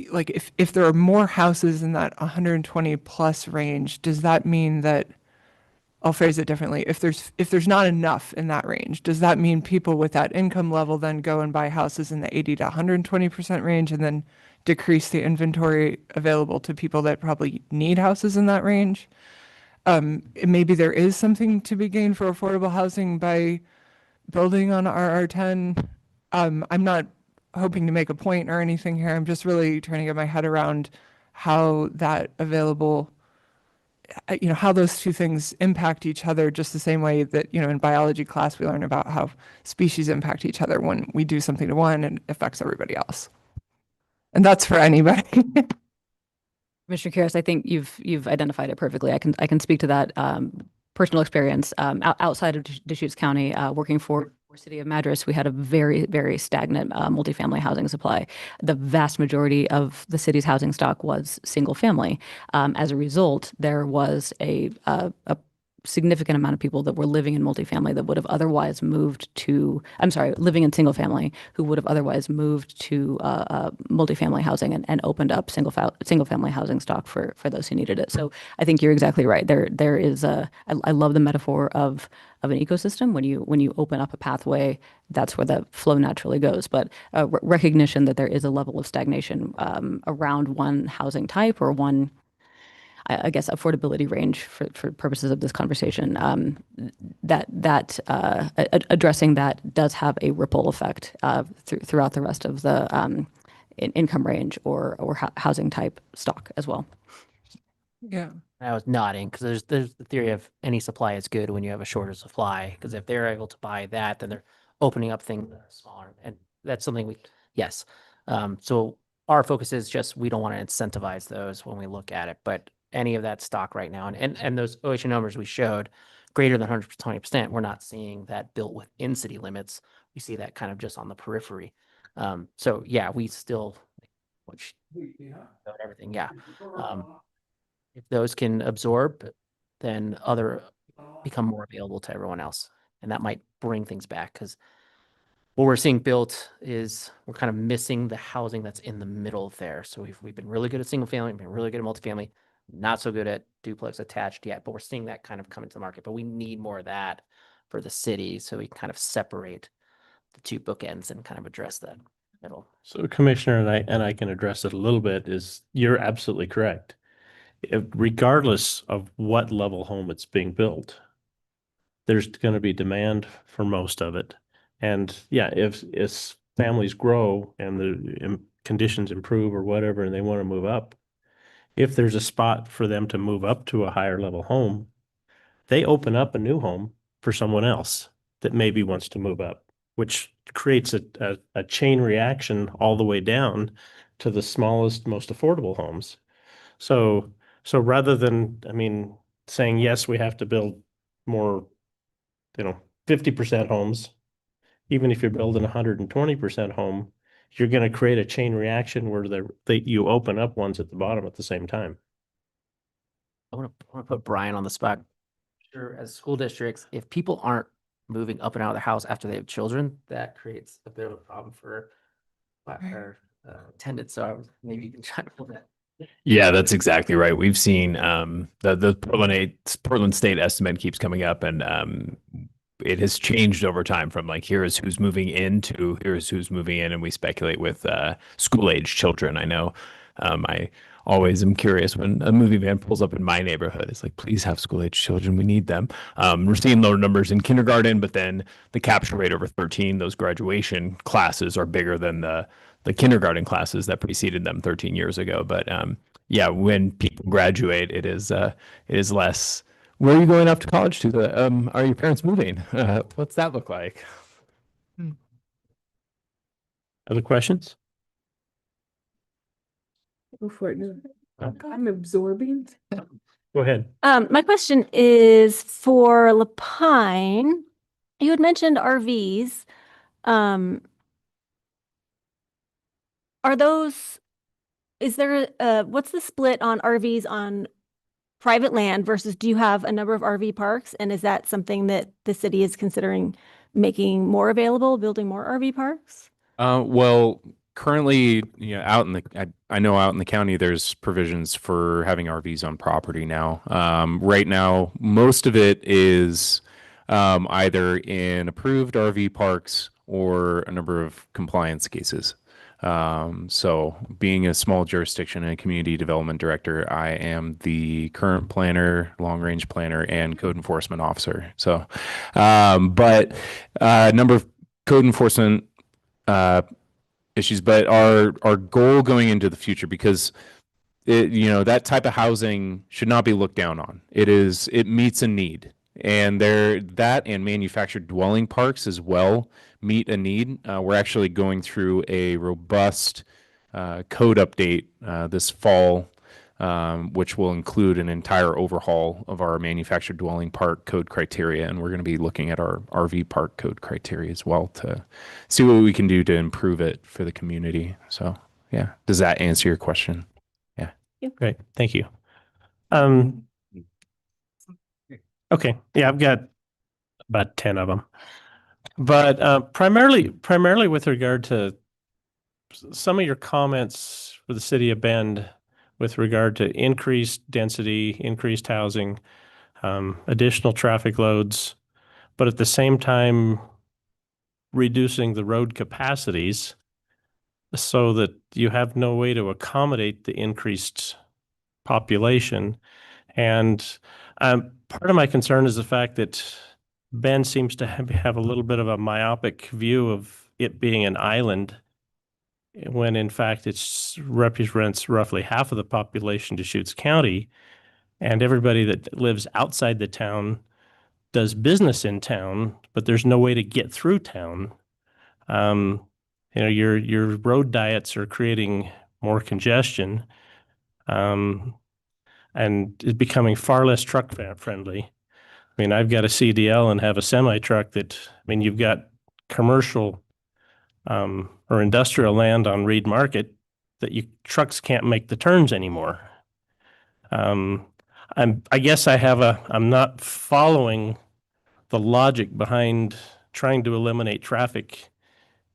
like if there are more houses in that 120 plus range, does that mean that, I'll phrase it differently, if there's not enough in that range, does that mean people with that income level then go and buy houses in the 80 to 120% range and then decrease the inventory available to people that probably need houses in that range? Maybe there is something to be gained for affordable housing by building on RR10. I'm not hoping to make a point or anything here. I'm just really trying to get my head around how that available, how those two things impact each other, just the same way that, in biology class, we learn about how species impact each other. When we do something to one, it affects everybody else. And that's for anybody. Commissioner Kiris, I think you've identified it perfectly. I can speak to that personal experience outside of Deschutes County, working for City of Madras. We had a very, very stagnant multifamily housing supply. The vast majority of the city's housing stock was single family. As a result, there was a significant amount of people that were living in multifamily that would have otherwise living in single family, who would have otherwise moved to multifamily housing and opened up single family housing stock for those who needed it. So I think you're exactly right. There is I love the metaphor of an ecosystem. When you open up a pathway, that's where the flow naturally goes. But recognition that there is a level of stagnation around one housing type or one, I guess, affordability range for purposes of this conversation. Addressing that does have a ripple effect throughout the rest of the income range or housing type stock as well. Yeah. I was nodding because there's the theory of any supply is good when you have a shorter supply. Because if they're able to buy that, then they're opening up things that are smaller, and that's something yes. So our focus is just we don't want to incentivize those when we look at it, but any of that stock right now, and those OHA numbers we showed, greater than 120%, we're not seeing that built within city limits. We see that kind of just on the periphery. So yeah, we still, which everything, yeah. If those can absorb, then other become more available to everyone else. And that might bring things back because what we're seeing built is we're kind of missing the housing that's in the middle there. So we've been really good at single family, we've been really good at multifamily, not so good at duplex attached yet, but we're seeing that kind of come into the market. But we need more of that for the city so we kind of separate the two bookends and kind of address that middle. So Commissioner, and I can address it a little bit, is you're absolutely correct. Regardless of what level home it's being built, there's going to be demand for most of it. And yeah, if families grow and the conditions improve or whatever, and they want to move up, if there's a spot for them to move up to a higher level home, they open up a new home for someone else that maybe wants to move up, which creates a chain reaction all the way down to the smallest, most affordable homes. So rather than, I mean, saying, yes, we have to build more, 50% homes, even if you're building 120% home, you're going to create a chain reaction where you open up ones at the bottom at the same time. I want to put Brian on the spot. Sure, as school districts, if people aren't moving up and out of their house after they have children, that creates a bit of a problem for our attendance. So maybe you can try to pull that. Yeah, that's exactly right. We've seen the Portland State estimate keeps coming up, and it has changed over time from like here is who's moving in to here is who's moving in, and we speculate with school age children. I know I always am curious when a movie van pulls up in my neighborhood. It's like, please have school age children. We need them. We're seeing lower numbers in kindergarten, but then the capture rate over 13, those graduation classes are bigger than the kindergarten classes that preceded them 13 years ago. But yeah, when people graduate, it is less. Where are you going off to college to? Are your parents moving? What's that look like? Other questions? Go for it. I'm absorbing. Go ahead. My question is for Lapine. You had mentioned RVs. What's the split on RVs on private land versus do you have a number of RV parks? And is that something that the city is considering making more available, building more RV parks? Well, currently, out in the county, there's provisions for having RVs on property now. Right now, most of it is either in approved RV parks or a number of compliance cases. So being a small jurisdiction and a community development director, I am the current planner, long range planner, and code enforcement officer. So, but a number of code enforcement issues, but our goal going into the future, because that type of housing should not be looked down on. It meets a need, and that and manufactured dwelling parks as well meet a need. We're actually going through a robust code update this fall, which will include an entire overhaul of our manufactured dwelling park code criteria. And we're going to be looking at our RV park code criteria as well to see what we can do to improve it for the community. So, yeah. Does that answer your question? Yeah. Great. Thank you. Okay. Yeah, I've got about 10 of them. But primarily with regard to some of your comments for the city of Bend with regard to increased density, increased housing, additional traffic loads, but at the same time reducing the road capacities so that you have no way to accommodate the increased population. And part of my concern is the fact that Bend seems to have a little bit of a myopic view of it being an island, when in fact it represents roughly half of the population of Deschutes County, and everybody that lives outside the town does business in town, but there's no way to get through town. Your road diets are creating more congestion, and is becoming far less truck friendly. I mean, I've got a CDL and have a semi truck that, I mean, you've got commercial or industrial land on Reed Market that trucks can't make the turns anymore. I guess I'm not following the logic behind trying to eliminate traffic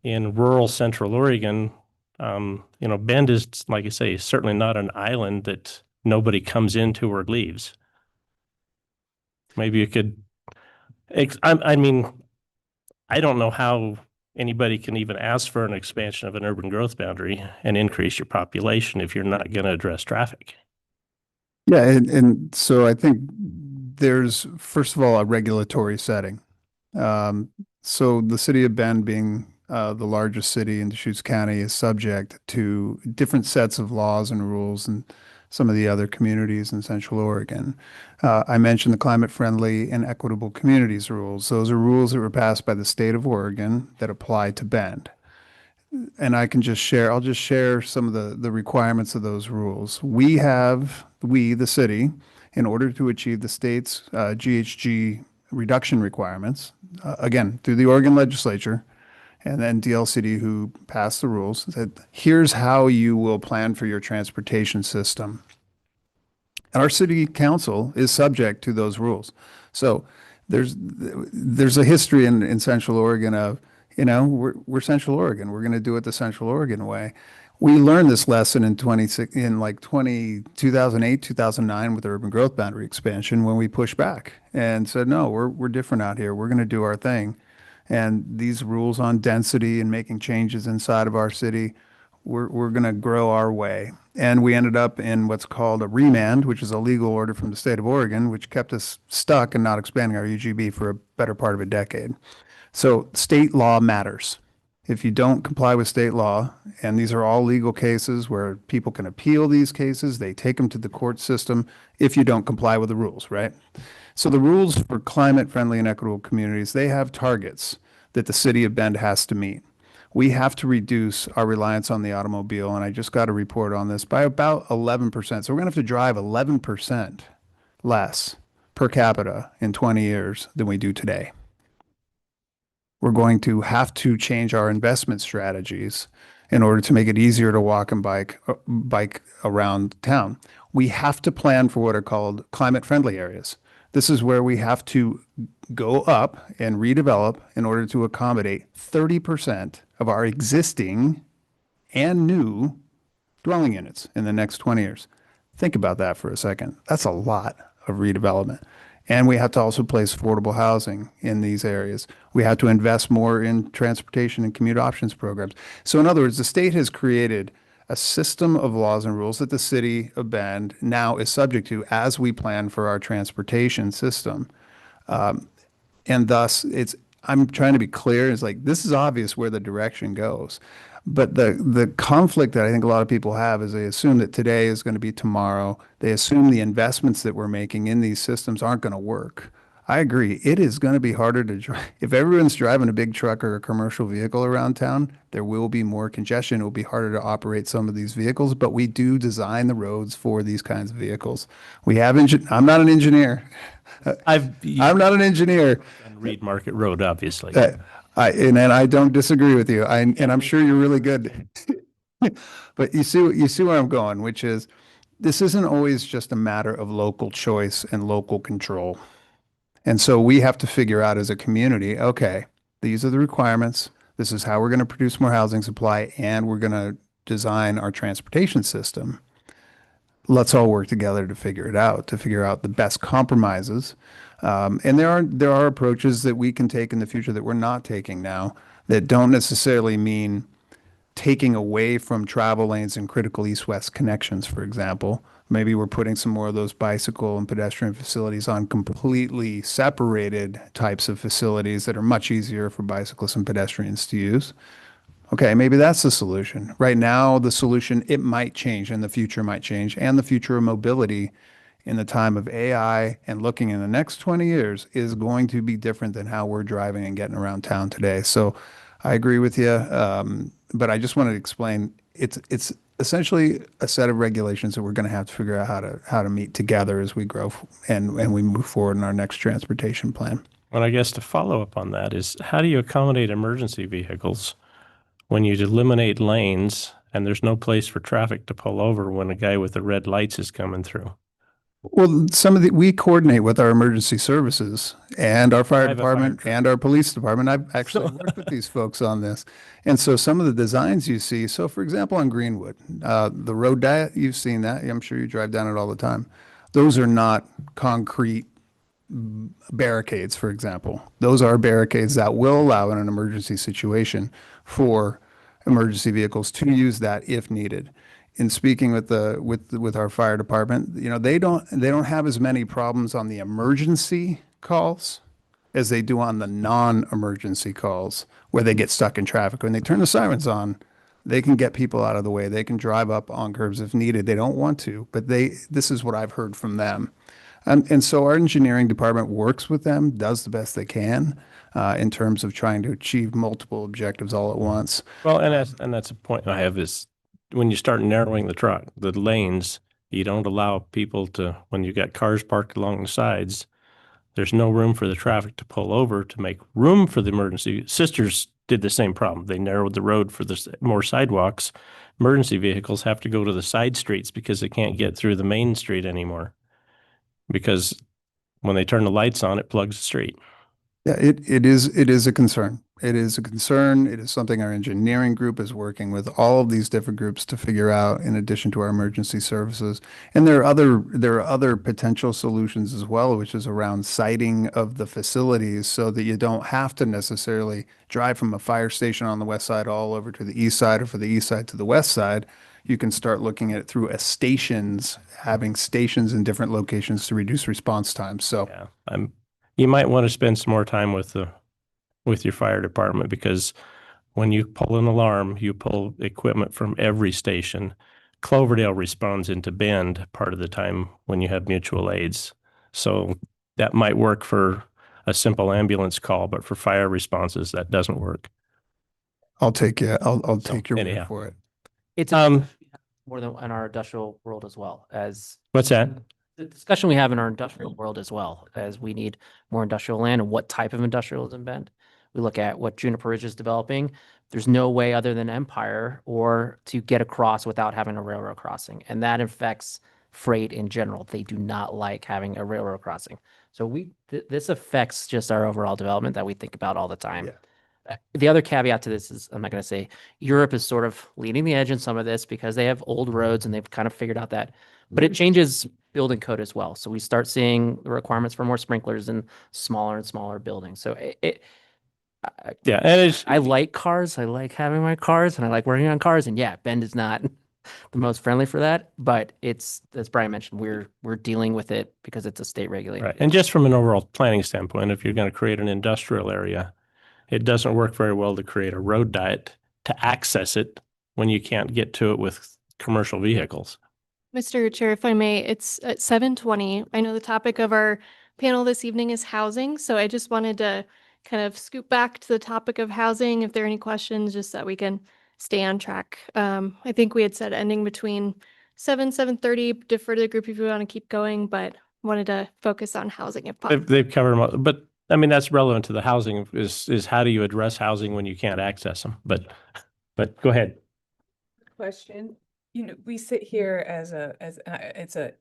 in rural Central Oregon. Bend is, like I say, certainly not an island that nobody comes into or leaves. Maybe you could, I mean, I don't know how anybody can even ask for an expansion of an urban growth boundary and increase your population if you're not going to address traffic. Yeah, and so I think there's, first of all, a regulatory setting. So the city of Bend, being the largest city in Deschutes County, is subject to different sets of laws and rules and some of the other communities in Central Oregon. I mentioned the climate friendly and equitable communities rules. Those are rules that were passed by the state of Oregon that apply to Bend. And I'll just share some of the requirements of those rules. We, the city, in order to achieve the state's GHG reduction requirements, again, through the Oregon legislature, and then DLCD, who passed the rules, said, here's how you will plan for your transportation system. And our city council is subject to those rules. So there's a history in Central Oregon of, we're Central Oregon. We're going to do it the Central Oregon way. We learned this lesson in 2008, 2009 with the urban growth boundary expansion, when we pushed back and said, no, we're different out here. We're going to do our thing. And these rules on density and making changes inside of our city, we're going to grow our way. And we ended up in what's called a remand, which is a legal order from the state of Oregon, which kept us stuck and not expanding our UGB for a better part of a decade. So state law matters. If you don't comply with state law, and these are all legal cases where people can appeal these cases, they take them to the court system if you don't comply with the rules, right? So the rules for climate-friendly and equitable communities, they have targets that the city of Bend has to meet. We have to reduce our reliance on the automobile, and I just got a report on this, by about 11%. So we're going to have to drive 11% less per capita in 20 years than we do today. We're going to have to change our investment strategies in order to make it easier to walk and bike around town. We have to plan for what are called climate-friendly areas. This is where we have to go up and redevelop in order to accommodate 30% of our existing and new dwelling units in the next 20 years. Think about that for a second. That's a lot of redevelopment. And we have to also place affordable housing in these areas. We have to invest more in transportation and commute options programs. So in other words, the state has created a system of laws and rules that the city of Bend now is subject to as we plan for our transportation system. And thus, I'm trying to be clear, it's like, this is obvious where the direction goes. But the conflict that I think a lot of people have is they assume that today is going to be tomorrow. They assume the investments that we're making in these systems aren't going to work. I agree. It is going to be harder to drive. If everyone's driving a big truck or a commercial vehicle around town, there will be more congestion. It will be harder to operate some of these vehicles, but we do design the roads for these kinds of vehicles. I'm not an engineer. I'm not an engineer. Reed Market Road, obviously. And I don't disagree with you. And I'm sure you're really good. But you see where I'm going, which is this isn't always just a matter of local choice and local control. And so we have to figure out as a community, okay, these are the requirements. This is how we're going to produce more housing supply, and we're going to design our transportation system. Let's all work together to figure it out, to figure out the best compromises. And there are approaches that we can take in the future that we're not taking now that don't necessarily mean taking away from travel lanes and critical east-west connections, for example. Maybe we're putting some more of those bicycle and pedestrian facilities on completely separated types of facilities that are much easier for bicyclists and pedestrians to use. Okay, maybe that's the solution. Right now, the solution, it might change and the future might change, and the future of mobility in the time of AI and looking in the next 20 years is going to be different than how we're driving and getting around town today. So I agree with you, but I just wanted to explain it's essentially a set of regulations that we're going to have to figure out how to meet together as we grow and we move forward in our next transportation plan. Well, I guess to follow up on that is how do you accommodate emergency vehicles when you eliminate lanes and there's no place for traffic to pull over when a guy with the red lights is coming through? Well, we coordinate with our emergency services and our fire department and our police department. I've actually worked with these folks on this. And so some of the designs you see, so for example, on Greenwood, the road diet, you've seen that. I'm sure you drive down it all the time. Those are not concrete barricades, for example. Those are barricades that will allow in an emergency situation for emergency vehicles to use that if needed. In speaking with our fire department, they don't have as many problems on the emergency calls as they do on the non-emergency calls where they get stuck in traffic. When they turn the sirens on, they can get people out of the way. They can drive up on curbs if needed. They don't want to, but this is what I've heard from them. And so our engineering department works with them, does the best they can in terms of trying to achieve multiple objectives all at once. Well, and that's a point I have is when you start narrowing the lanes, you don't allow people to, when you got cars parked along the sides, there's no room for the traffic to pull over to make room for the emergency. Sisters did the same problem. They narrowed the road for more sidewalks. Emergency vehicles have to go to the side streets because they can't get through the main street anymore. Because when they turn the lights on, it plugs the street. Yeah, it is a concern. It is a concern. It is something our engineering group is working with all of these different groups to figure out in addition to our emergency services. And there are other potential solutions as well, which is around siting of the facilities so that you don't have to necessarily drive from a fire station on the west side all over to the east side or for the east side to the west side. You can start looking at it through having stations in different locations to reduce response time. So yeah, you might want to spend some more time with your fire department because when you pull an alarm, you pull equipment from every station. Cloverdale responds into Bend part of the time when you have mutual aids. So that might work for a simple ambulance call, but for fire responses, that doesn't work. I'll take your word for it. It's more than in our industrial world as well as what's that? The discussion we have in our industrial world as well as we need more industrial land and what type of industrial is in Bend. We look at what Juniper Ridge is developing. There's no way other than Empire or to get across without having a railroad crossing. And that affects freight in general. They do not like having a railroad crossing. So this affects just our overall development that we think about all the time. Yeah. The other caveat to this is, I'm not going to say Europe is sort of leading the edge in some of this because they have old roads and they've kind of figured out that, but it changes building code as well. So we start seeing the requirements for more sprinklers in smaller and smaller buildings. So yeah, and I like cars. I like having my cars and I like working on cars. And yeah, Bend is not the most friendly for that, but it's, as Brian mentioned, we're dealing with it because it's a state regulated. Right. And just from an overall planning standpoint, if you're going to create an industrial area, it doesn't work very well to create a road diet to access it when you can't get to it with commercial vehicles. Mr. Chair, if I may, it's at 7:20. I know the topic of our panel this evening is housing, so I just wanted to kind of scoop back to the topic of housing. If there are any questions, just that we can stay on track. I think we had said ending between 7:30, defer to the group if you want to keep going, but wanted to focus on housing if possible. They've covered them all, but I mean, that's relevant to the housing is how do you address housing when you can't access them? But go ahead. Question. We sit here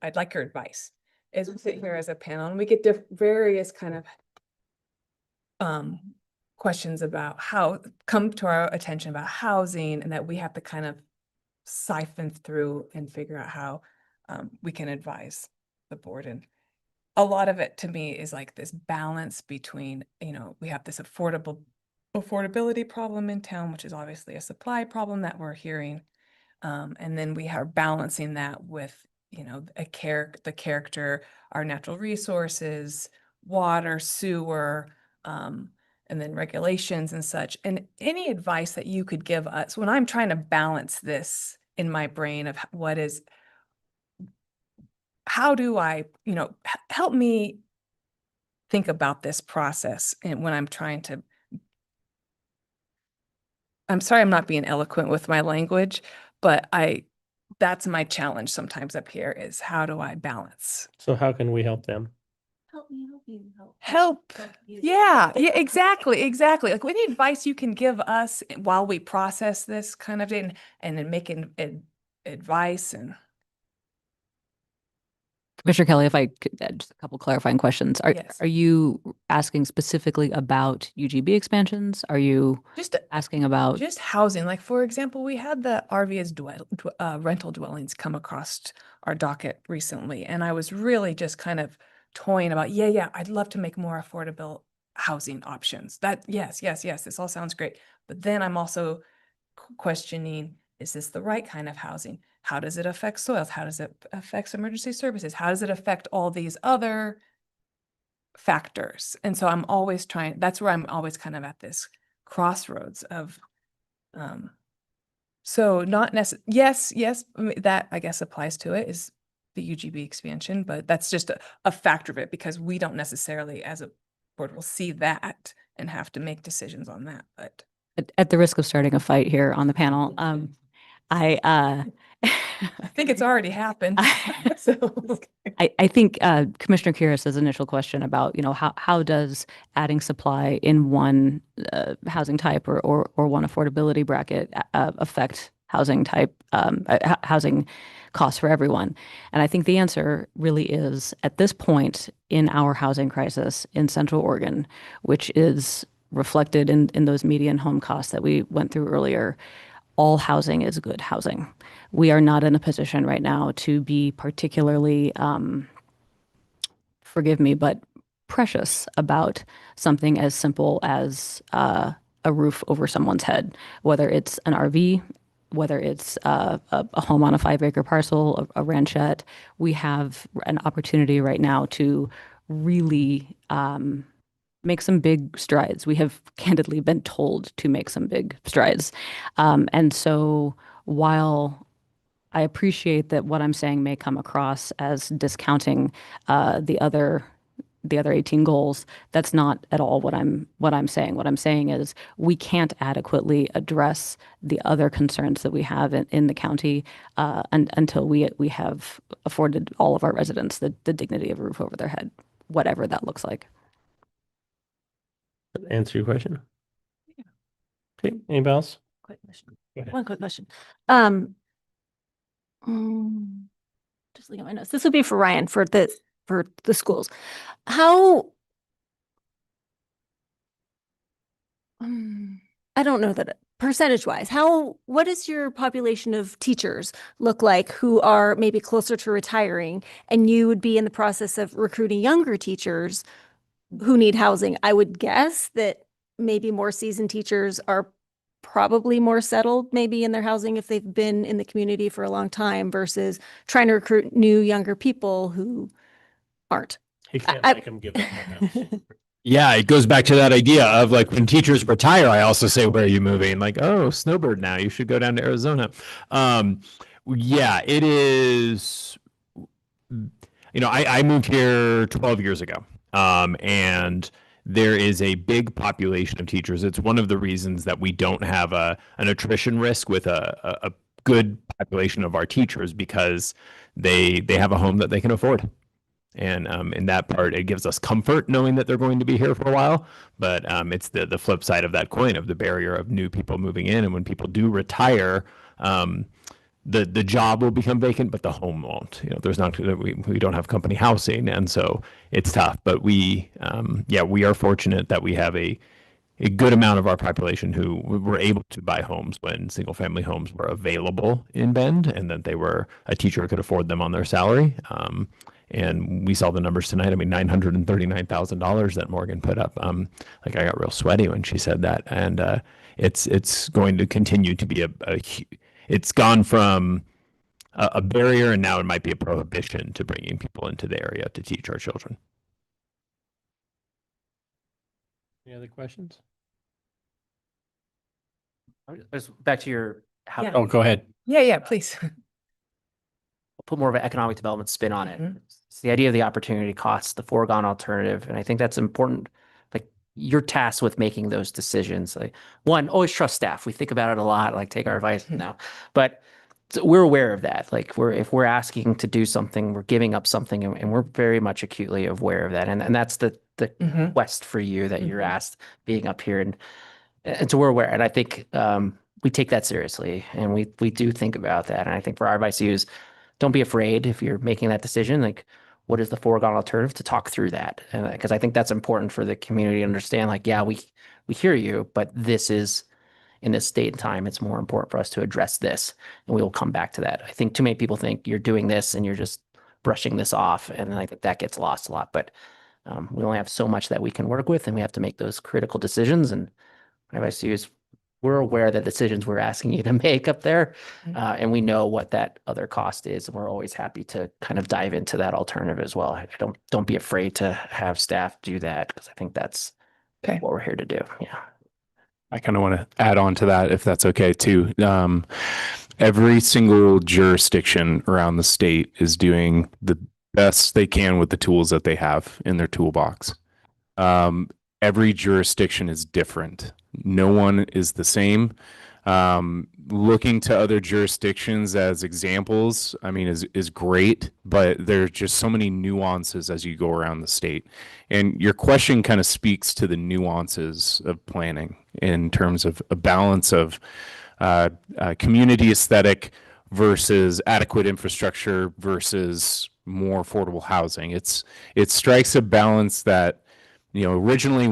I'd like your advice. As we sit here as a panel and we get various kind of questions about how come to our attention about housing and that we have to kind of siphon through and figure out how we can advise the board. And a lot of it to me is like this balance between, we have this affordable affordability problem in town, which is obviously a supply problem that we're hearing. And then we are balancing that with, you know, the character, our natural resources, water, sewer, and then regulations and such. And any advice that you could give us when I'm trying to balance this in my brain of how do I, you know, help me think about this process and when I'm trying to, I'm sorry, I'm not being eloquent with my language, but that's my challenge sometimes up here is how do I balance? So how can we help them? Help me, help you, Help. you. Yeah, exactly. Like any advice you can give us while we process this kind of thing and then making advice and. Commissioner Kelly, if I could add just a couple clarifying questions. Yes. Are you asking specifically about UGB expansions? Are you Just asking about? Just housing, like for example, we had the RV as rental dwellings come across our docket recently, and I was really just kind of toying about, yeah, I'd love to make more affordable housing options. Yes, this all sounds great. But then I'm also questioning, is this the right kind of housing? How does it affect soils? How does it affect emergency services? How does it affect all these other factors? And so I'm always that's where I'm always kind of at this crossroads of, so not necessarily, yes, I mean, that I guess applies to it is the UGB expansion, but that's just a factor of it because we don't necessarily as a board will see that and have to make decisions on that, but. At the risk of starting a fight here on the panel, I think it's already happened. So. I think Commissioner Kira's initial question about, you know, how does adding supply in one housing type or one affordability bracket affect housing type, housing costs for everyone? And I think the answer really is at this point in our housing crisis in Central Oregon, which is reflected in those median home costs that we went through earlier, all housing is good housing. We are not in a position right now to be particularly, forgive me, but precious about something as simple as a roof over someone's head, whether it's an RV, whether it's a home on a 5-acre parcel, a ranchette. We have an opportunity right now to really make some big strides. We have candidly been told to make some big strides. And so while I appreciate that what I'm saying may come across as discounting the other 18 goals, that's not at all what I'm saying. What I'm saying is we can't adequately address the other concerns that we have in the county until we have afforded all of our residents the dignity of a roof over their head, whatever that looks like. Answer your question. Yeah. Okay. Anybody else? Quick question. Go ahead. One quick question. Just looking at my notes. This would be for Ryan for the schools. How I don't know that percentage wise, what does your population of teachers look like who are maybe closer to retiring, and you would be in the process of recruiting younger teachers who need housing? I would guess that maybe more seasoned teachers are probably more settled maybe in their housing if they've been in the community for a long time versus trying to recruit new younger people who aren't. You can't make them give up their house. Yeah, it goes back to that idea of like when teachers retire, I also say, where are you moving? Like, oh, Snowbird now, you should go down to Arizona. Yeah, it is, you know, I moved here 12 years ago. And there is a big population of teachers. It's one of the reasons that we don't have an attrition risk with a good population of our teachers, because they have a home that they can afford. And in that part, it gives us comfort knowing that they're going to be here for a while. But it's the flip side of that coin of the barrier of new people moving in. And when people do retire, the job will become vacant, but the home won't. You know, there's not, we don't have company housing, and so it's tough. But we are fortunate that we have a a good amount of our population who were able to buy homes when single family homes were available in Bend, and that a teacher could afford them on their salary. And we saw the numbers tonight. I mean, $939,000 that Morgan put up. Like I got real sweaty when she said that. And it's going to continue to be it's gone from a barrier, and now it might be a prohibition to bringing people into the area to teach our children. Any other questions? Back to your how. Yeah. Oh, go ahead. Yeah, please. Put more of an economic development spin on it. Mhm. It's the idea of the opportunity cost, the foregone alternative. And I think that's important. Like you're tasked with making those decisions. Like one, always trust staff. We think about it a lot, like take our advice now, but we're aware of that. Like if we're asking to do something, we're giving up something, and we're very much acutely aware of that. And that's the Mhm. quest for you that you're Mhm. asked being up here. And so we're aware. And I think we take that seriously, and we do think about that. And I think for our advice to you is don't be afraid if you're making that decision. Like, what is the foregone alternative to talk through that? And because I think that's important for the community to understand. Like, yeah, we hear you, but this is in this state and time, it's more important for us to address this, and we will come back to that. I think too many people think you're doing this and you're just brushing this off, and I think that gets lost a lot. But we only have so much that we can work with, and we have to make those critical decisions. And my advice to you is we're aware of the decisions we're asking you to make up there, and we know what that other cost is. And we're always happy to kind of dive into that alternative as well. Don't be afraid to have staff do that, because I think that's Okay. what we're here to do. Yeah. I kind of want to add on to that, if that's okay too. Every single jurisdiction around the state is doing the best they can with the tools that they have in their toolbox. Every jurisdiction is different. No one is the same. Looking to other jurisdictions as examples, I mean, is great, but there's just so many nuances as you go around the state. And your question kind of speaks to the nuances of planning in terms of a balance of community aesthetic versus adequate infrastructure versus more affordable housing. It strikes a balance that, you know, originally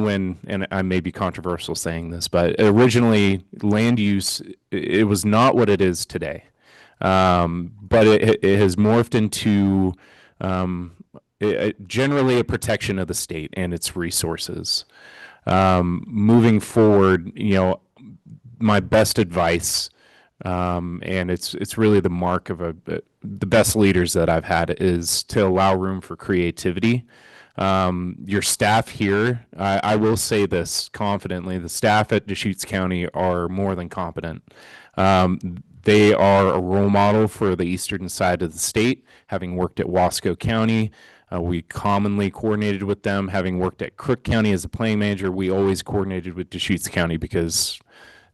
and I may be controversial saying this, but originally land use, it was not what it is today. But it has morphed into generally a protection of the state and its resources. Moving forward, you know, my best advice, and it's really the mark of the best leaders that I've had, is to allow room for creativity. Your staff here, I will say this confidently, the staff at Deschutes County are more than competent. They are a role model for the eastern side of the state. Having worked at Wasco County, we commonly coordinated with them. Having worked at Crook County as a planning manager, we always coordinated with Deschutes County because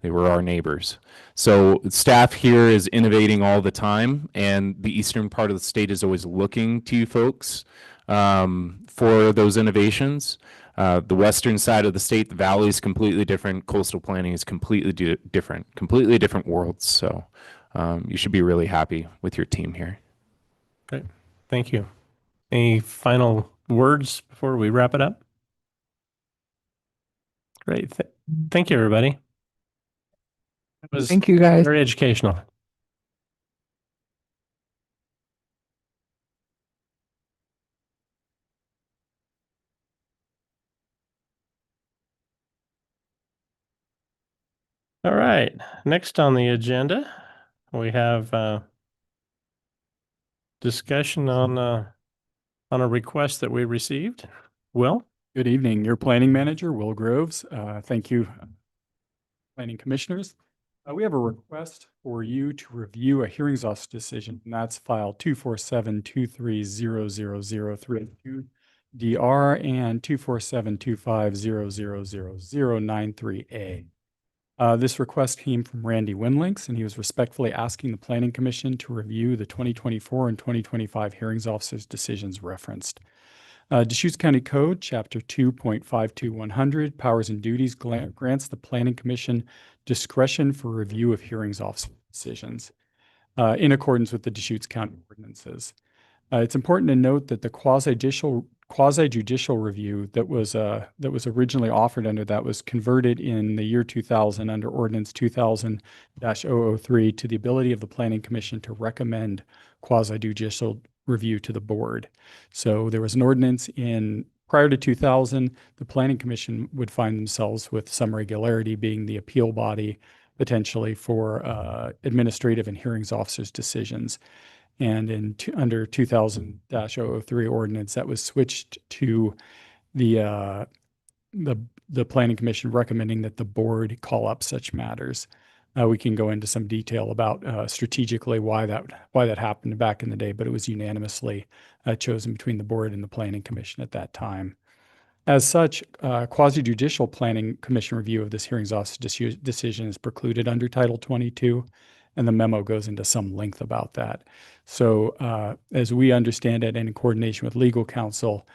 they were our neighbors. So staff here is innovating all the time, and the eastern part of the state is always looking to you folks for those innovations. The western side of the state, the valley is completely different. Coastal planning is completely different, completely different worlds. So you should be really happy with your team here. Great. Thank you. Any final words before we wrap it up? Great. Thank you, everybody. It was Thank you, guys. very educational. All right. Next on the agenda, we have discussion on a request that we received. Will? Good evening. Your planning manager, Will Groves. Thank you, planning commissioners. We have a request for you to review a hearings officer decision, and that's file 247-2300032 DR and 247-250000093A. This request came from Randy Winlinks, and he was respectfully asking the Planning Commission to review the 2024 and 2025 hearings officers' decisions referenced. Deschutes County Code, Chapter 2.52100, Powers and Duties, grants the Planning Commission discretion for review of hearings officer decisions in accordance with the Deschutes County ordinances. It's important to note that the quasi-judicial quasi judicial review that was originally offered under that was converted in the year 2000 under Ordinance 2000-003 to the ability of the Planning Commission to recommend quasi judicial review to the board. So there was an ordinance in prior to 2000, the Planning Commission would find themselves with some regularity being the appeal body potentially for administrative and hearings officers' decisions. And under 2000-003 ordinance, that was switched to the Planning Commission recommending that the board call up such matters. We can go into some detail about strategically why that happened back in the day, but it was unanimously chosen between the board and the Planning Commission at that time. As such, quasi-judicial Planning Commission review of this hearings officer decision is precluded under Title 22, and the memo goes into some length about that. So as we understand it, and in coordination with legal counsel,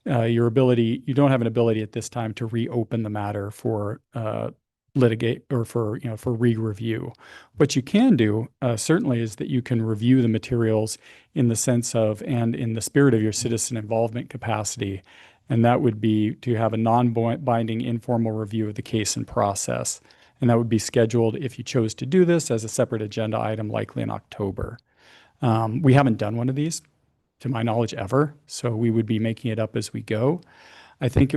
you don't have an ability at this time to reopen the matter for litigate or for re-review. What you can do certainly is that you can review the materials in the sense of and in the spirit of your citizen involvement capacity. And that would be to have a non-binding informal review of the case and process. And that would be scheduled, if you chose to do this, as a separate agenda item, likely in October. We haven't done one of these, to my knowledge, ever. So we would be making it up as we go. I think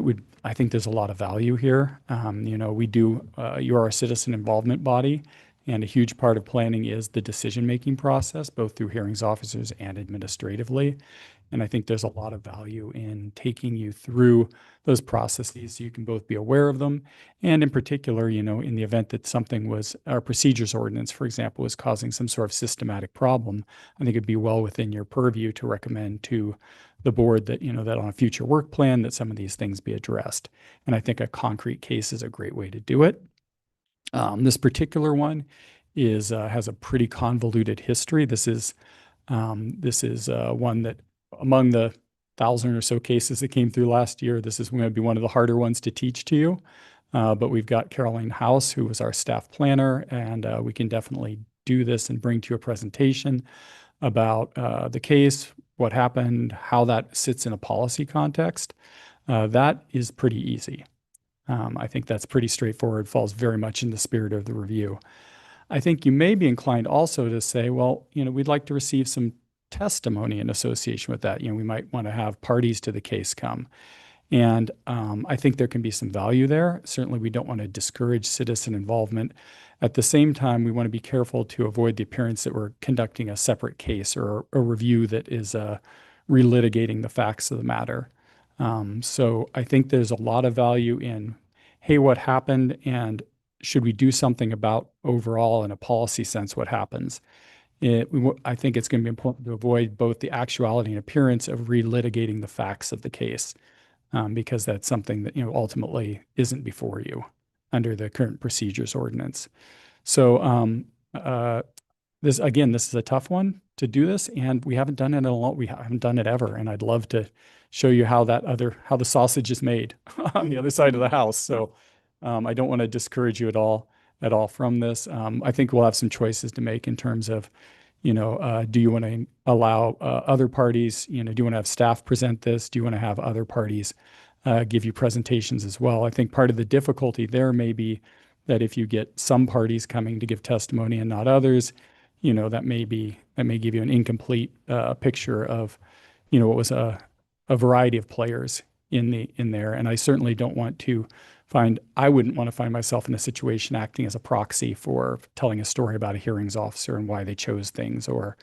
there's a lot of value here. You are a citizen involvement body, and a huge part of planning is the decision-making process, both through hearings officers and administratively. And I think there's a lot of value in taking you through those processes so you can both be aware of them. And in particular, in the event that our procedures ordinance, for example, was causing some sort of systematic problem, I think it'd be well within your purview to recommend to the board that, that on a future work plan that some of these things be addressed. And I think a concrete case is a great way to do it. This particular one has a pretty convoluted history. This is one that among the 1,000 or so cases that came through last year, this is going to be one of the harder ones to teach to you. But we've got Caroline House, who was our staff planner, and we can definitely do this and bring to you a presentation about the case, what happened, how that sits in a policy context. That is pretty easy. I think that's pretty straightforward, falls very much in the spirit of the review. I think you may be inclined also to say, well, we'd like to receive some testimony in association with that. We might want to have parties to the case come. And I think there can be some value there. Certainly, we don't want to discourage citizen involvement. At the same time, we want to be careful to avoid the appearance that we're conducting a separate case or a review that is relitigating the facts of the matter. So I think there's a lot of value in, hey, what happened, and should we do something about overall in a policy sense what happens? I think it's going to be important to avoid both the actuality and appearance of relitigating the facts of the case, because that's something that ultimately isn't before you under the current procedures ordinance. So this is a tough one to do this, and we haven't done it in a lot. We haven't done it ever, and I'd love to show you how the sausage is made on the other side of the house. So I don't want to discourage you at all from this. I think we'll have some choices to make in terms of, do you want to allow other parties, do you want to have staff present this? Do you want to have other parties give you presentations as well? I think part of the difficulty there may be that if you get some parties coming to give testimony and not others, that may give you an incomplete picture of, what was a variety of players in there. And I certainly don't want to I wouldn't want to find myself in a situation acting as a proxy for telling a story about a hearings officer and why they chose things or,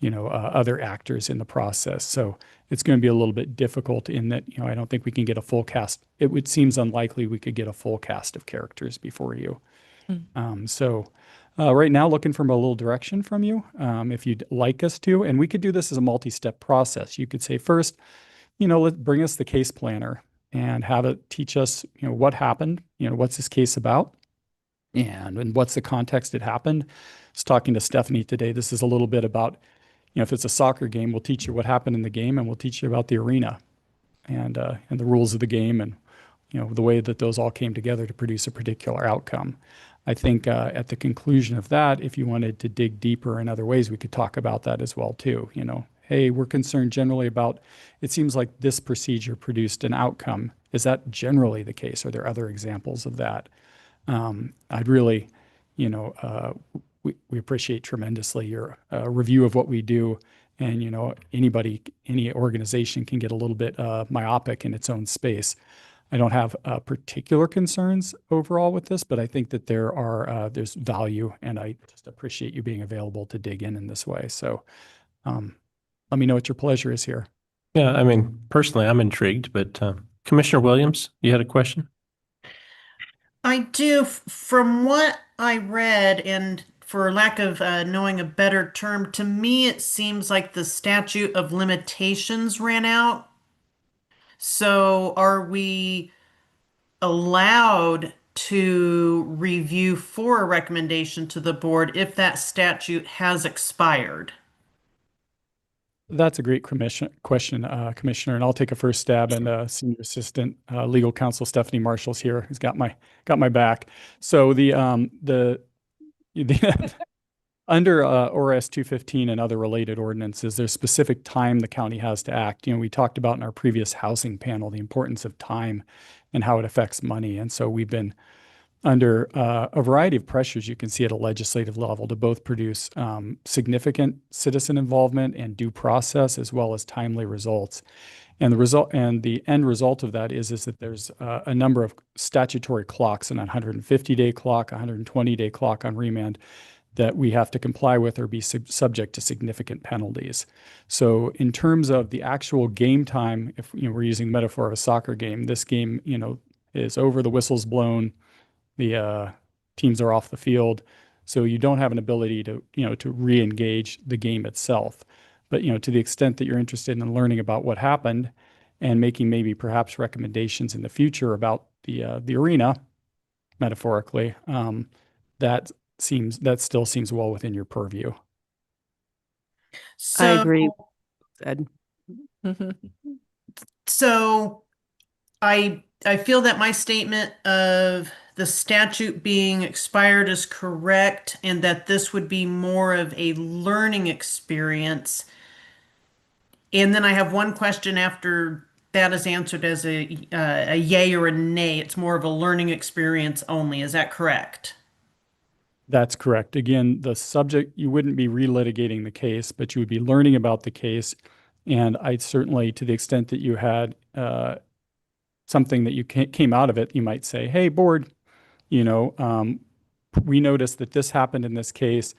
other actors in the process. So it's going to be a little bit difficult in that, I don't think we can get a full cast. It seems unlikely we could get a full cast of characters before you. Right now, looking for a little direction from you, if you'd like us to, and we could do this as a multi-step process. You could say first, bring us the case planner and have it teach us, what happened, what's this case about, and what's the context it happened. I was talking to Stephanie today. This is a little bit about, if it's a soccer game, we'll teach you what happened in the game, and we'll teach you about the arena and the rules of the game and, the way that those all came together to produce a particular outcome. I think at the conclusion of that, if you wanted to dig deeper in other ways, we could talk about that as well too. hey, we're concerned generally about, it seems like this procedure produced an outcome. Is that generally the case? Are there other examples of that? I'd really, we appreciate tremendously your review of what we do. And, any organization can get a little bit myopic in its own space. I don't have particular concerns overall with this, but I think that there's value, and I just appreciate you being available to dig in this way. So let me know what your pleasure is here. Yeah, I mean, personally, I'm intrigued, but Commissioner Williams, you had a question? I do. From what I read, and for lack of knowing a better term, to me it seems like the statute of limitations ran out. So are we allowed to review for a recommendation to the board if that statute has expired? That's a great question, Commissioner, and I'll take a first stab. And Senior Assistant Legal Counsel Stephanie Marshall's here, who's got my back. So the under ORS 215 and other related ordinances, there's specific time the county has to act. We talked about in our previous housing panel the importance of time and how it affects money, and so we've been under a variety of pressures you can see at a legislative level to both produce significant citizen involvement and due process, as well as timely results. And the end result of that is that there's a number of statutory clocks, an 150-day clock, 120-day clock on remand, that we have to comply with or be subject to significant penalties. So in terms of the actual game time, if we're using metaphor of a soccer game, this game is over, the whistle's blown, the teams are off the field, so you don't have an ability to to re-engage the game itself. But to the extent that you're interested in learning about what happened and making maybe perhaps recommendations in the future about the arena, metaphorically, that still seems well within your purview. So, I agree. Ed. So I feel that my statement of the statute being expired is correct, and that this would be more of a learning experience. And then I have one question after that is answered as a yay or a nay. It's more of a learning experience only. Is that correct? That's correct. Again, the subject, you wouldn't be relitigating the case, but you would be learning about the case. And I'd certainly, to the extent that you had something that you came out of it, you might say, hey, board, we noticed that this happened in this case.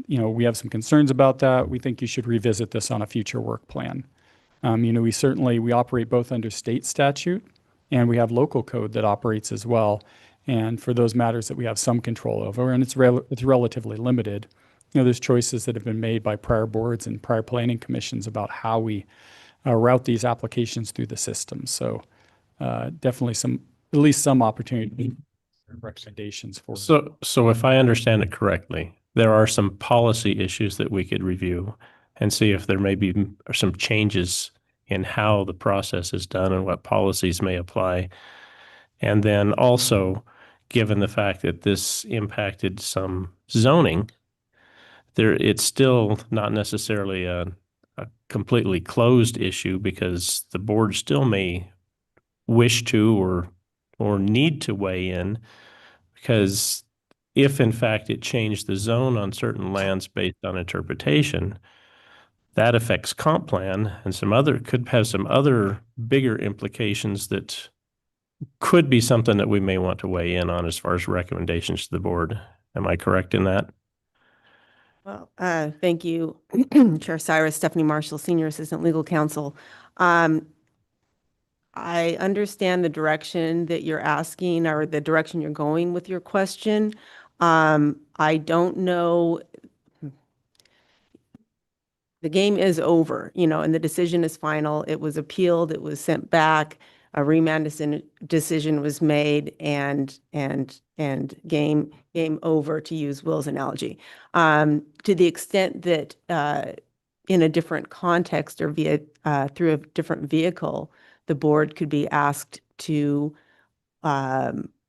We have some concerns about that. We think you should revisit this on a future work plan. We operate both under state statute, and we have local code that operates as well. And for those matters that we have some control over, and it's relatively limited, there's choices that have been made by prior boards and prior planning commissions about how we route these applications through the system. So definitely at least some opportunity recommendations for. So if I understand it correctly, there are some policy issues that we could review and see if there may be some changes in how the process is done and what policies may apply. And then also, given the fact that this impacted some zoning, it's still not necessarily a completely closed issue, because the board still may wish to or need to weigh in, because if in fact it changed the zone on certain lands based on interpretation, that affects comp plan and could have some other bigger implications that could be something that we may want to weigh in on as far as recommendations to the board. Am I correct in that? Well, thank you, Chair Cyrus. Stephanie Marshall, Senior Assistant Legal Counsel. I understand the direction that you're asking, or the direction you're going with your question. I don't know. The game is over, and the decision is final. It was appealed. It was sent back. A remand decision was made, and game over, to use Will's analogy. To the extent that in a different context or through a different vehicle, the board could be asked to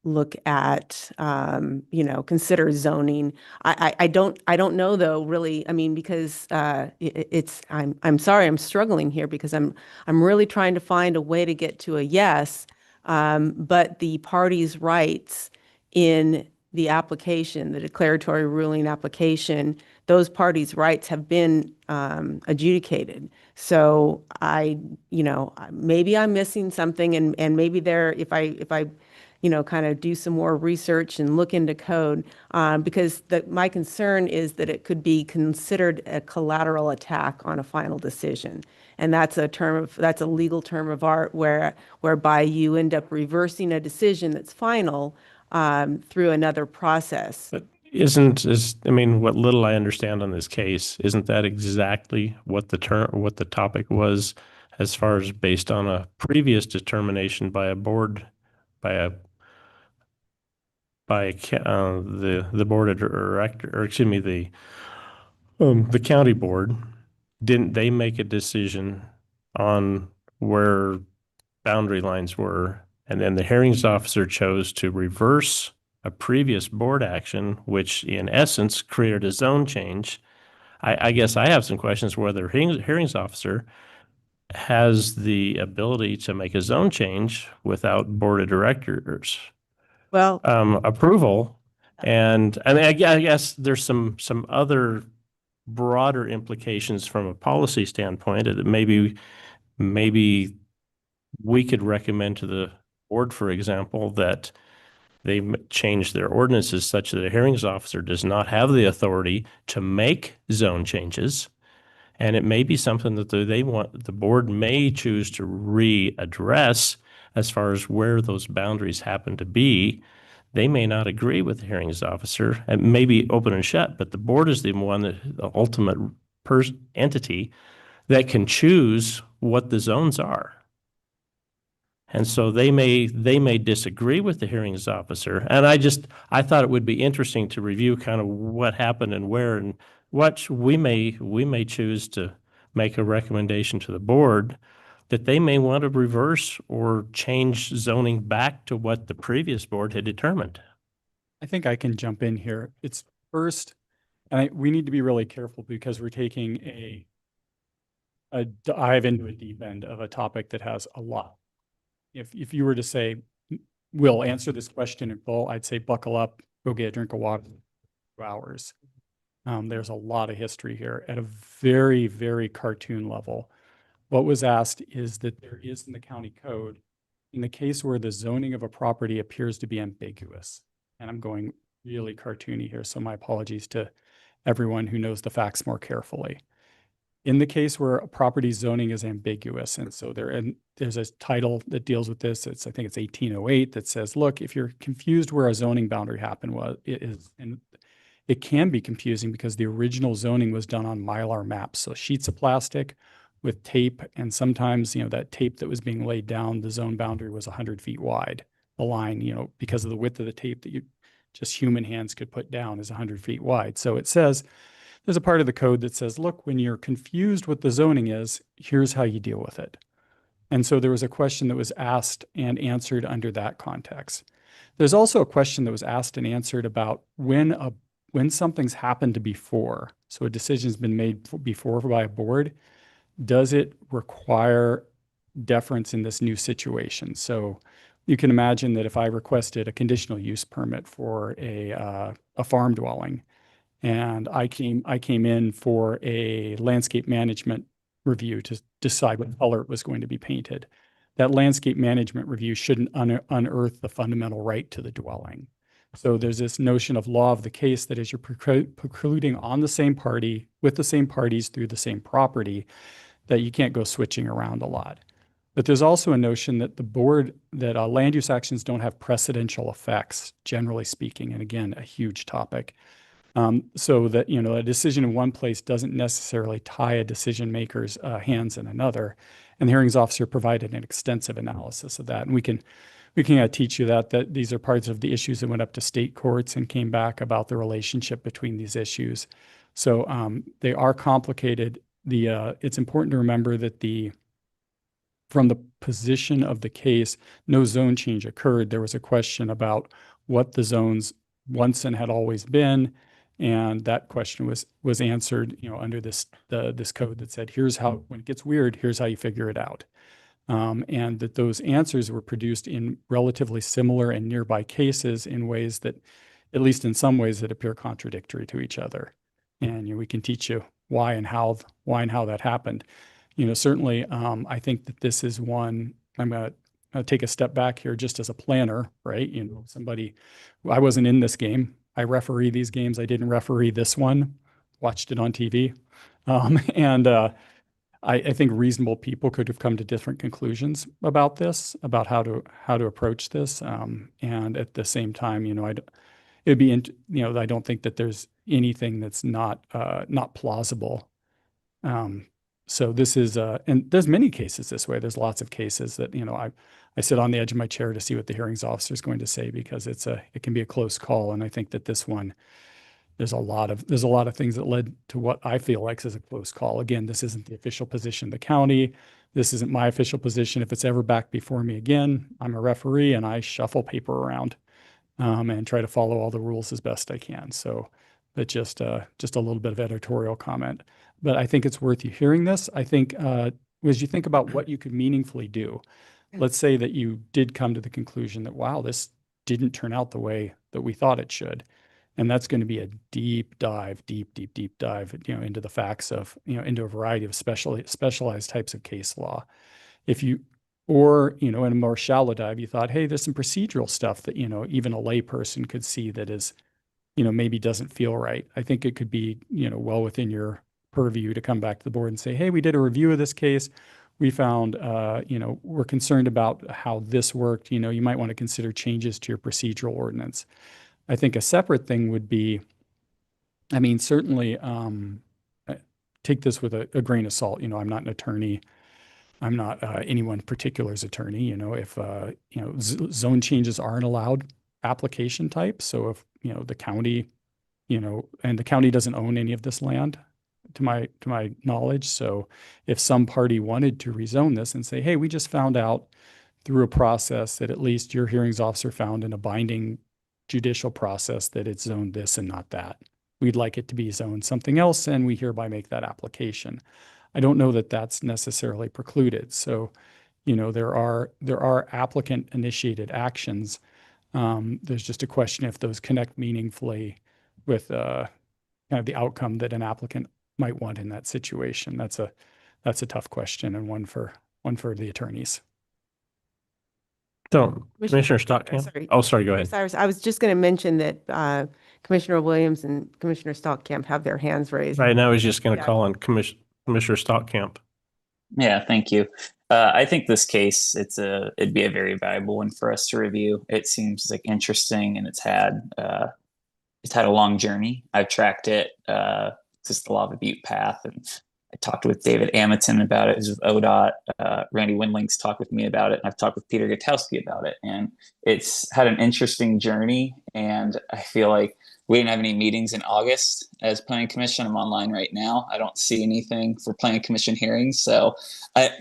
look at, consider zoning. I don't know though, really. I mean, because I'm sorry, I'm struggling here because I'm really trying to find a way to get to a yes. But the parties' rights in the application, the declaratory ruling application, those parties' rights have been adjudicated. So maybe I'm missing something, and maybe if I kind of do some more research and look into code, because my concern is that it could be considered a collateral attack on a final decision. And that's a legal term of art whereby you end up reversing a decision that's final through another process. But what little I understand on this case, isn't that exactly what the topic was, as far as based on a previous determination by a board, the board of director, or excuse me, the county board, didn't they make a decision on where boundary lines were, and then the hearings officer chose to reverse a previous board action, which in essence created a zone change? I guess I have some questions whether hearings officer has the ability to make a zone change without board of directors approval. And I mean, I guess there's some other broader implications from a policy standpoint that maybe we could recommend to the board, for example, that they change their ordinances such that a hearings officer does not have the authority to make zone changes. And it may be something that the board may choose to readdress as far as where those boundaries happen to be. They may not agree with the hearings officer, and maybe open and shut, but the board is the one, the ultimate entity that can choose what the zones are. And so they may disagree with the hearings officer. And I thought it would be interesting to review kind of what happened and where, and what we may choose to make a recommendation to the board that they may want to reverse or change zoning back to what the previous board had determined. I think I can jump in here. It's first, and we need to be really careful because we're taking a dive into a deep end of a topic that has a lot. If you were to say, we'll answer this question in full, I'd say buckle up, go get a drink of water, 2 hours. There's a lot of history here at a very, very cartoon level. What was asked is that there is in the county code, in the case where the zoning of a property appears to be ambiguous, and I'm going really cartoony here, so my apologies to everyone who knows the facts more carefully. In the case where a property zoning is ambiguous, and so there's a title that deals with this, I think it's 1808, that says, look, if you're confused where a zoning boundary happened, and it can be confusing because the original zoning was done on Mylar maps, so sheets of plastic with tape, and sometimes, that tape that was being laid down, the zone boundary was 100 feet wide. The line, because of the width of the tape that just human hands could put down is 100 feet wide. So it says, there's a part of the code that says, look, when you're confused what the zoning is, here's how you deal with it. And so there was a question that was asked and answered under that context. There's also a question that was asked and answered about when something's happened before, so a decision's been made before by a board, does it require deference in this new situation? So you can imagine that if I requested a conditional use permit for a farm dwelling, and I came in for a landscape management review to decide what color it was going to be painted, that landscape management review shouldn't unearth the fundamental right to the dwelling. So there's this notion of law of the case that as you're precluding on the same party, with the same parties through the same property, that you can't go switching around a lot. But there's also a notion that land use actions don't have precedential effects, generally speaking, and again, a huge topic. So that, a decision in one place doesn't necessarily tie a decision maker's hands in another. And the hearings officer provided an extensive analysis of that. And we can teach you that these are parts of the issues that went up to state courts and came back about the relationship between these issues. So they are complicated. It's important to remember that the from the position of the case, no zone change occurred. There was a question about what the zones once and had always been. And that question was answered, under this code that said, here's how, when it gets weird, here's how you figure it out. And that those answers were produced in relatively similar and nearby cases in ways that, at least in some ways, that appear contradictory to each other. And we can teach you why and how that happened. Certainly, I think that this is one. I'm going to take a step back here, just as a planner, right? I wasn't in this game. I referee these games. I didn't referee this one. Watched it on TV, and I think reasonable people could have come to different conclusions about this, about how to approach this. And at the same time, it'd be, I don't think that there's anything that's not plausible. So this is, and there's many cases this way. There's lots of cases that, I sit on the edge of my chair to see what the hearings officer is going to say, because it can be a close call. And I think that this one, there's a lot of things that led to what I feel like is a close call. Again, this isn't the official position of the county. This isn't my official position. If it's ever back before me again, I'm a referee and I shuffle paper around and try to follow all the rules as best I can. So, but just a little bit of editorial comment. But I think it's worth you hearing this. I think as you think about what you could meaningfully do, let's say that you did come to the conclusion that, wow, this didn't turn out the way that we thought it should. And that's going to be a deep dive, into the facts of, into a variety of specialized types of case law. Or, in a more shallow dive, you thought, hey, there's some procedural stuff that, even a layperson could see that is, maybe doesn't feel right. I think it could be, well within your purview to come back to the board and say, hey, we did a review of this case. We found, we're concerned about how this worked. You might want to consider changes to your procedural ordinance. I think a separate thing would be, certainly take this with a grain of salt. I'm not an attorney. I'm not anyone particular's attorney. If zone changes aren't allowed application type. So if the county, and the county doesn't own any of this land, to my knowledge. So if some party wanted to rezone this and say, hey, we just found out through a process that at least your hearings officer found in a binding judicial process that it's zoned this and not that. We'd like it to be zoned something else, and we hereby make that application. I don't know that that's necessarily precluded. So, there are applicant initiated actions. There's just a question if those connect meaningfully with kind of the outcome that an applicant might want in that situation. That's a tough question, and one for the attorneys. So, Commissioner Stockamp. Sorry. Oh, sorry, go ahead. Cyrus, I was just going to mention that Commissioner Williams and Commissioner Stockamp have their hands raised. Right now, I was just going to Yeah. call on Commissioner Stockamp. Yeah, thank you. I think this case, it'd be a very valuable one for us to review. It seems like interesting, and it's had a long journey. I've tracked it. It's the Lava Butte path, and I talked with David Amaton about it. It was with ODOT. Randy Windlink's talked with me about it, and I've talked with Peter Gutowski about it. And it's had an interesting journey, and I feel like we didn't have any meetings in August as Planning Commission. I'm online right now. I don't see anything for Planning Commission hearings, so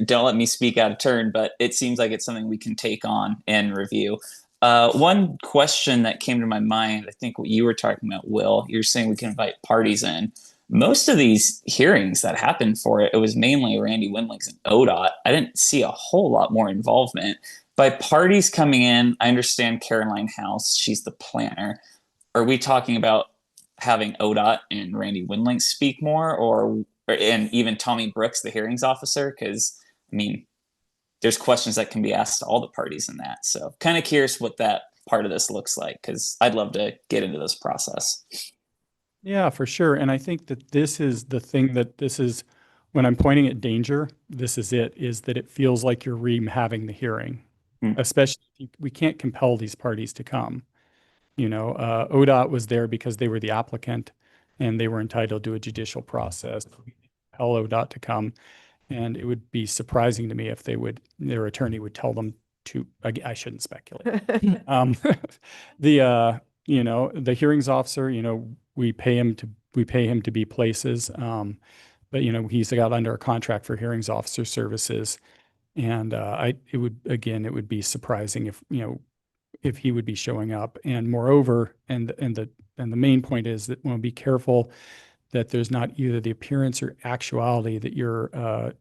don't let me speak out of turn, but it seems like it's something we can take on and review. One question that came to my mind, I think what you were talking about, Will, you're saying we can invite parties in. Most of these hearings that happened for it, it was mainly Randy Windlink's and ODOT. I didn't see a whole lot more involvement. By parties coming in, I understand Caroline House, she's the planner. Are we talking about having ODOT and Randy Windlink speak more, and even Tommy Brooks, the hearings officer? Because, there's questions that can be asked to all the parties in that. So kind of curious what that part of this looks like, because I'd love to get into this process. Yeah, for sure. And I think that this is the thing when I'm pointing at danger, this is that it feels like you're having the hearing, especially we can't compel these parties to come. ODOT was there because they were the applicant and they were entitled to a judicial process. Compel ODOT to come. And it would be surprising to me if their attorney would tell them to, I shouldn't speculate. The hearings officer, we pay him to be places. But he's got under a contract for hearings officer services. And it would be surprising if, if he would be showing up. And moreover, and the main point is that we'll be careful that there's not either the appearance or actuality that you're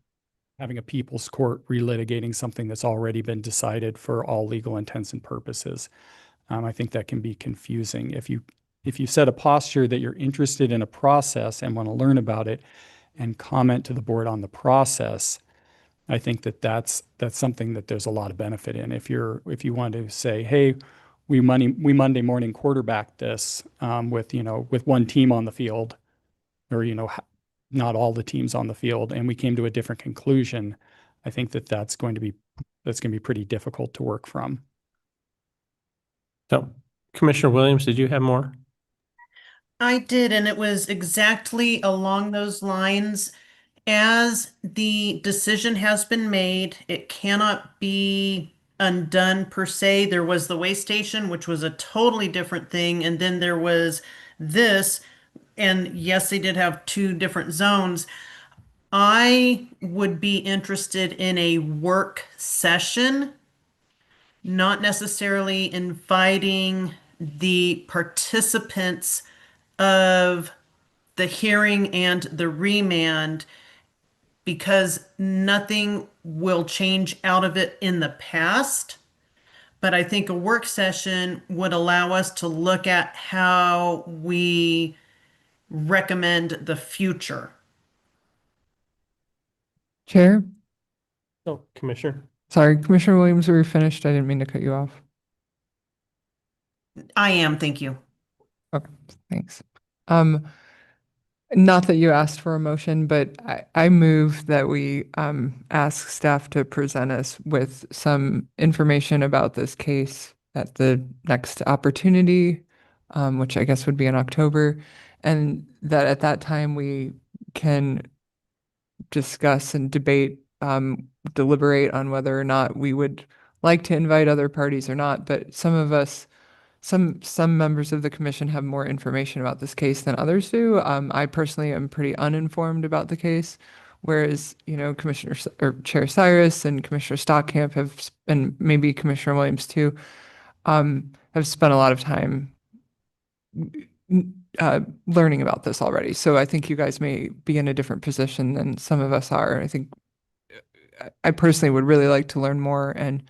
having a people's court relitigating something that's already been decided for all legal intents and purposes. I think that can be confusing. If you set a posture that you're interested in a process and want to learn about it and comment to the board on the process, I think that's something that there's a lot of benefit in. If you want to say, hey, we Monday morning quarterback this with one team on the field, or not all the teams on the field, and we came to a different conclusion, I think that's going to be pretty difficult to work from. So, Commissioner Williams, did you have more? I did, and it was exactly along those lines. As the decision has been made, it cannot be undone per se. There was the way station, which was a totally different thing, and then there was this, and yes, they did have two different zones. I would be interested in a work session, not necessarily inviting the participants of the hearing and the remand, because nothing will change out of it in the past. But I think a work session would allow us to look at how we recommend the future. Chair? Oh, Commissioner. Sorry, Commissioner Williams, were you finished? I didn't mean to cut you off. I am, thank you. Okay, thanks. Not that you asked for a motion, but I move that we ask staff to present us with some information about this case at the next opportunity, which I guess would be in October, and that at that time we can discuss and debate, deliberate on whether or not we would like to invite other parties or not. But some of us, some members of the commission have more information about this case than others do. I personally am pretty uninformed about the case, whereas, Commissioner or Chair Cyrus and Commissioner Stockamp have, and maybe Commissioner Williams too, have spent a lot of time learning about this already. So I think you guys may be in a different position than some of us are. I think I personally would really like to learn more, and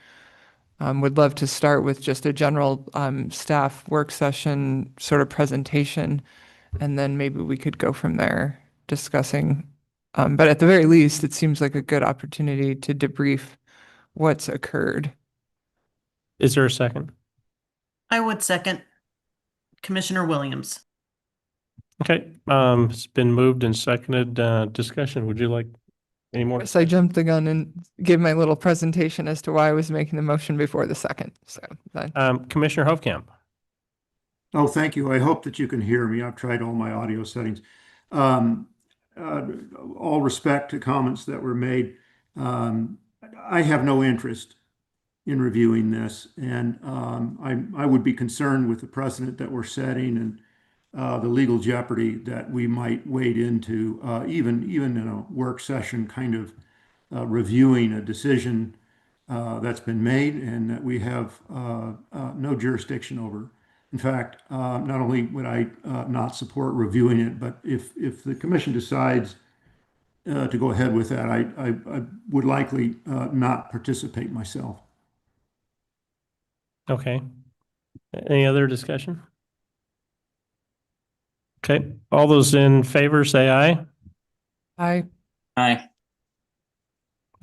would love to start with just a general staff work session sort of presentation, and then maybe we could go from there discussing. But at the very least, it seems like a good opportunity to debrief what's occurred. Is there a second? I would second Commissioner Williams. Okay, it's been moved and seconded. Discussion. Would you like any more? Yes, I jumped the gun and gave my little presentation as to why I was making the motion before the second. So, Commissioner Hovkamp. Oh, thank you. I hope that you can hear me. I've tried all my audio settings. All respect to comments that were made. I have no interest in reviewing this, and I would be concerned with the precedent that we're setting and the legal jeopardy that we might wade into, even in a work session, kind of reviewing a decision that's been made and that we have no jurisdiction over. In fact, not only would I not support reviewing it, but if the commission decides to go ahead with that, I would likely not participate myself. Okay. Any other discussion? Okay. All those in favor say aye. Aye. Aye.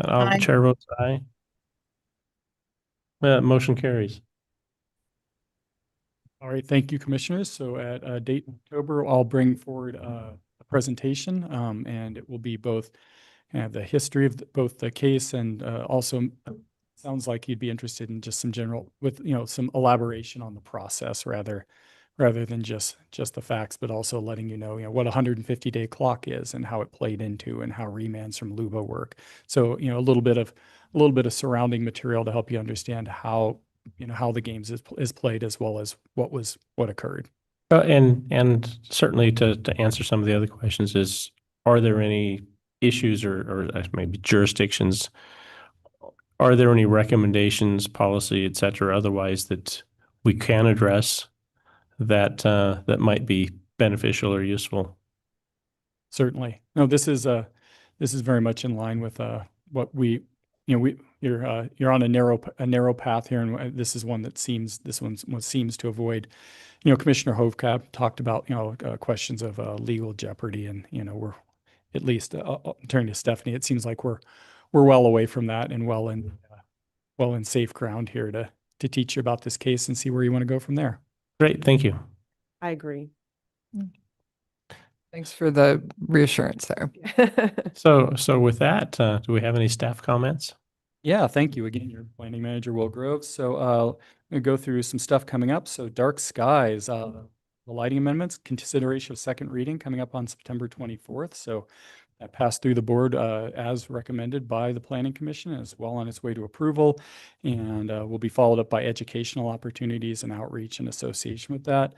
Aye. Chair votes aye. Motion carries. All right, thank you, commissioners. So at a date in October, I'll bring forward a presentation, and it will be both the history of both the case and also sounds like you'd be interested in just some general, with some elaboration on the process rather than just the facts, but also letting what a 150-day clock is and how it played into and how remands from LUBA work. So a little bit of surrounding material to help you understand how the games is played, as well as what occurred. And certainly to answer some of the other questions are there any issues or maybe jurisdictions Are there any recommendations, policy, et cetera, otherwise that we can address that that might be beneficial or useful? Certainly. No, this is very much in line with what you're on a narrow path here, and this one seems to avoid. Commissioner Hovcap talked about questions of legal jeopardy, and we're at least turning to Stephanie. It seems like we're well away from that and well in safe ground here to teach you about this case and see where you want to go from there. Great, thank you. I agree. Thanks for the reassurance there. So with that, do we have any staff comments? Yeah, thank you again, your planning manager, Will Groves. So I'm going to go through some stuff coming up. So dark skies, the lighting amendments, consideration of second reading coming up on September 24th. So that passed through the board as recommended by the Planning Commission, and is well on its way to approval, and will be followed up by educational opportunities and outreach in association with that.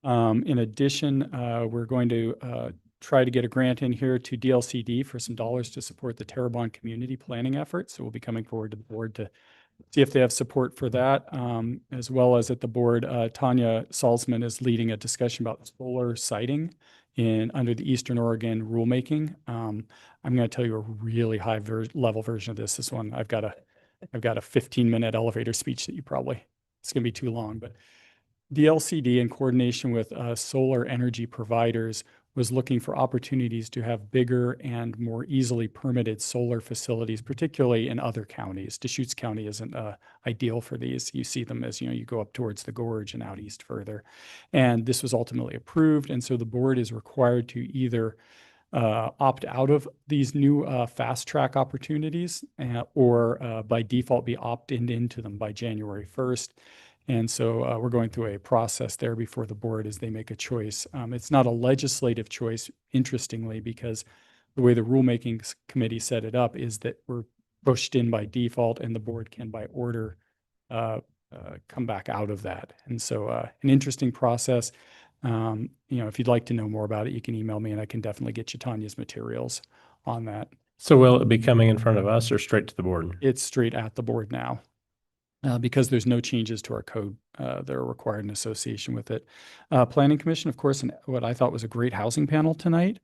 In addition, we're going to try to get a grant in here to DLCD for some dollars to support the Terrebonne community planning effort. So we'll be coming forward to the board to see if they have support for that, as well as at the board, Tanya Salzman is leading a discussion about solar siting under the Eastern Oregon rulemaking. I'm going to tell you a really high level version of this. This one, I've got a 15-minute elevator speech that it's going to be too long, but the LCD, in coordination with solar energy providers, was looking for opportunities to have bigger and more easily permitted solar facilities, particularly in other counties. Deschutes County isn't ideal for these. You see them as, you go up towards the gorge and out east further. And this was ultimately approved. And so the board is required to either opt out of these new fast track opportunities or by default be opted into them by January 1st. And so we're going through a process there before the board as they make a choice. It's not a legislative choice, interestingly, because the way the rulemaking committee set it up is that we're pushed in by default, and the board can, by order, come back out of that. And so an interesting process. If you'd like to know more about it, you can email me, and I can definitely get you Tanya's materials on that. So will it be coming in front of us or straight to the board? It's straight at the board now. Because there's no changes to our code that are required in association with it. Planning Commission, of course, and what I thought was a great housing panel tonight.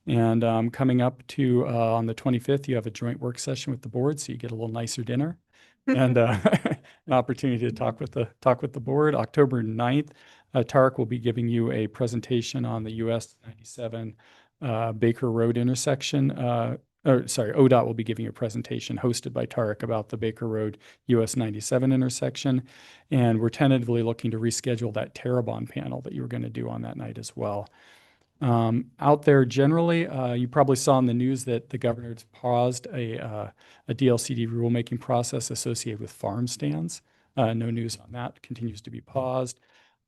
And coming up to on the 25th, you have a joint work session with the board, so you get a little nicer dinner and an opportunity to talk with the board. October 9th, Tarek will be giving you a presentation on the US 97 Baker Road intersection. ODOT will be giving a presentation hosted by Tarek about the Baker Road US 97 intersection. And we're tentatively looking to reschedule that Terrebonne panel that you were going to do on that night as well. Out there generally, you probably saw in the news that the governor paused a DLCD rulemaking process associated with farm stands. No news on that, continues to be paused.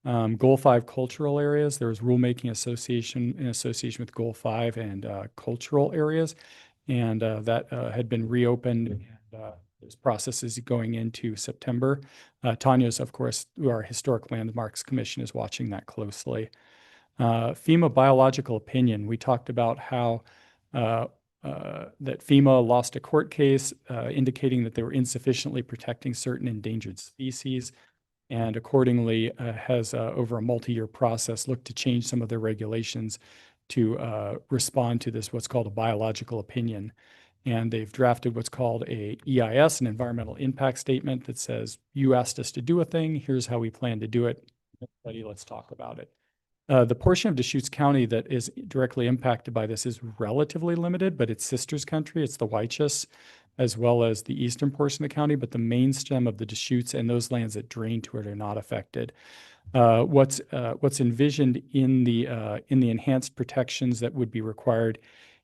Goal 5 cultural areas, there was rulemaking in association with Goal 5 and cultural areas. And that had been reopened, and this process is going into September. Tanya's, of course, our Historic Landmarks Commission, is watching that closely. FEMA biological opinion, we talked about how that FEMA lost a court case indicating that they were insufficiently protecting certain endangered species, and accordingly has, over a multi-year process, looked to change some of their regulations to respond to this, what's called a biological opinion. And they've drafted what's called a EIS, an environmental impact statement, that says, you asked us to do a thing, here's how we plan to do it. Everybody, let's talk about it. The portion of Deschutes County that is directly impacted by this is relatively limited, but it's Sisters Country, it's the Weichus, as well as the eastern portion of the county, but the main stem of the Deschutes and those lands that drain to it are not affected. What's envisioned in the enhanced protections that would be required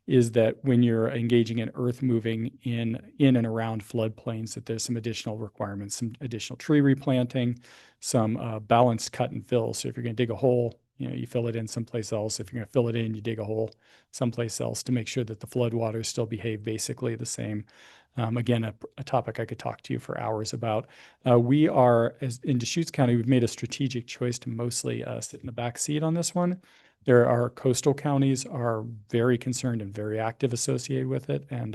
is that when you're engaging in earth moving in and around floodplains, that there's some additional requirements, some additional tree replanting, some balanced cut and fill. So if you're going to dig a hole, you fill it in someplace else. If you're going to fill it in, you dig a hole someplace else to make sure that the flood waters still behave basically the same. Again, a topic I could talk to you for hours about. We are, in Deschutes County, we've made a strategic choice to mostly sit in the back seat on this one. Our coastal counties are very concerned and very active associated with it. And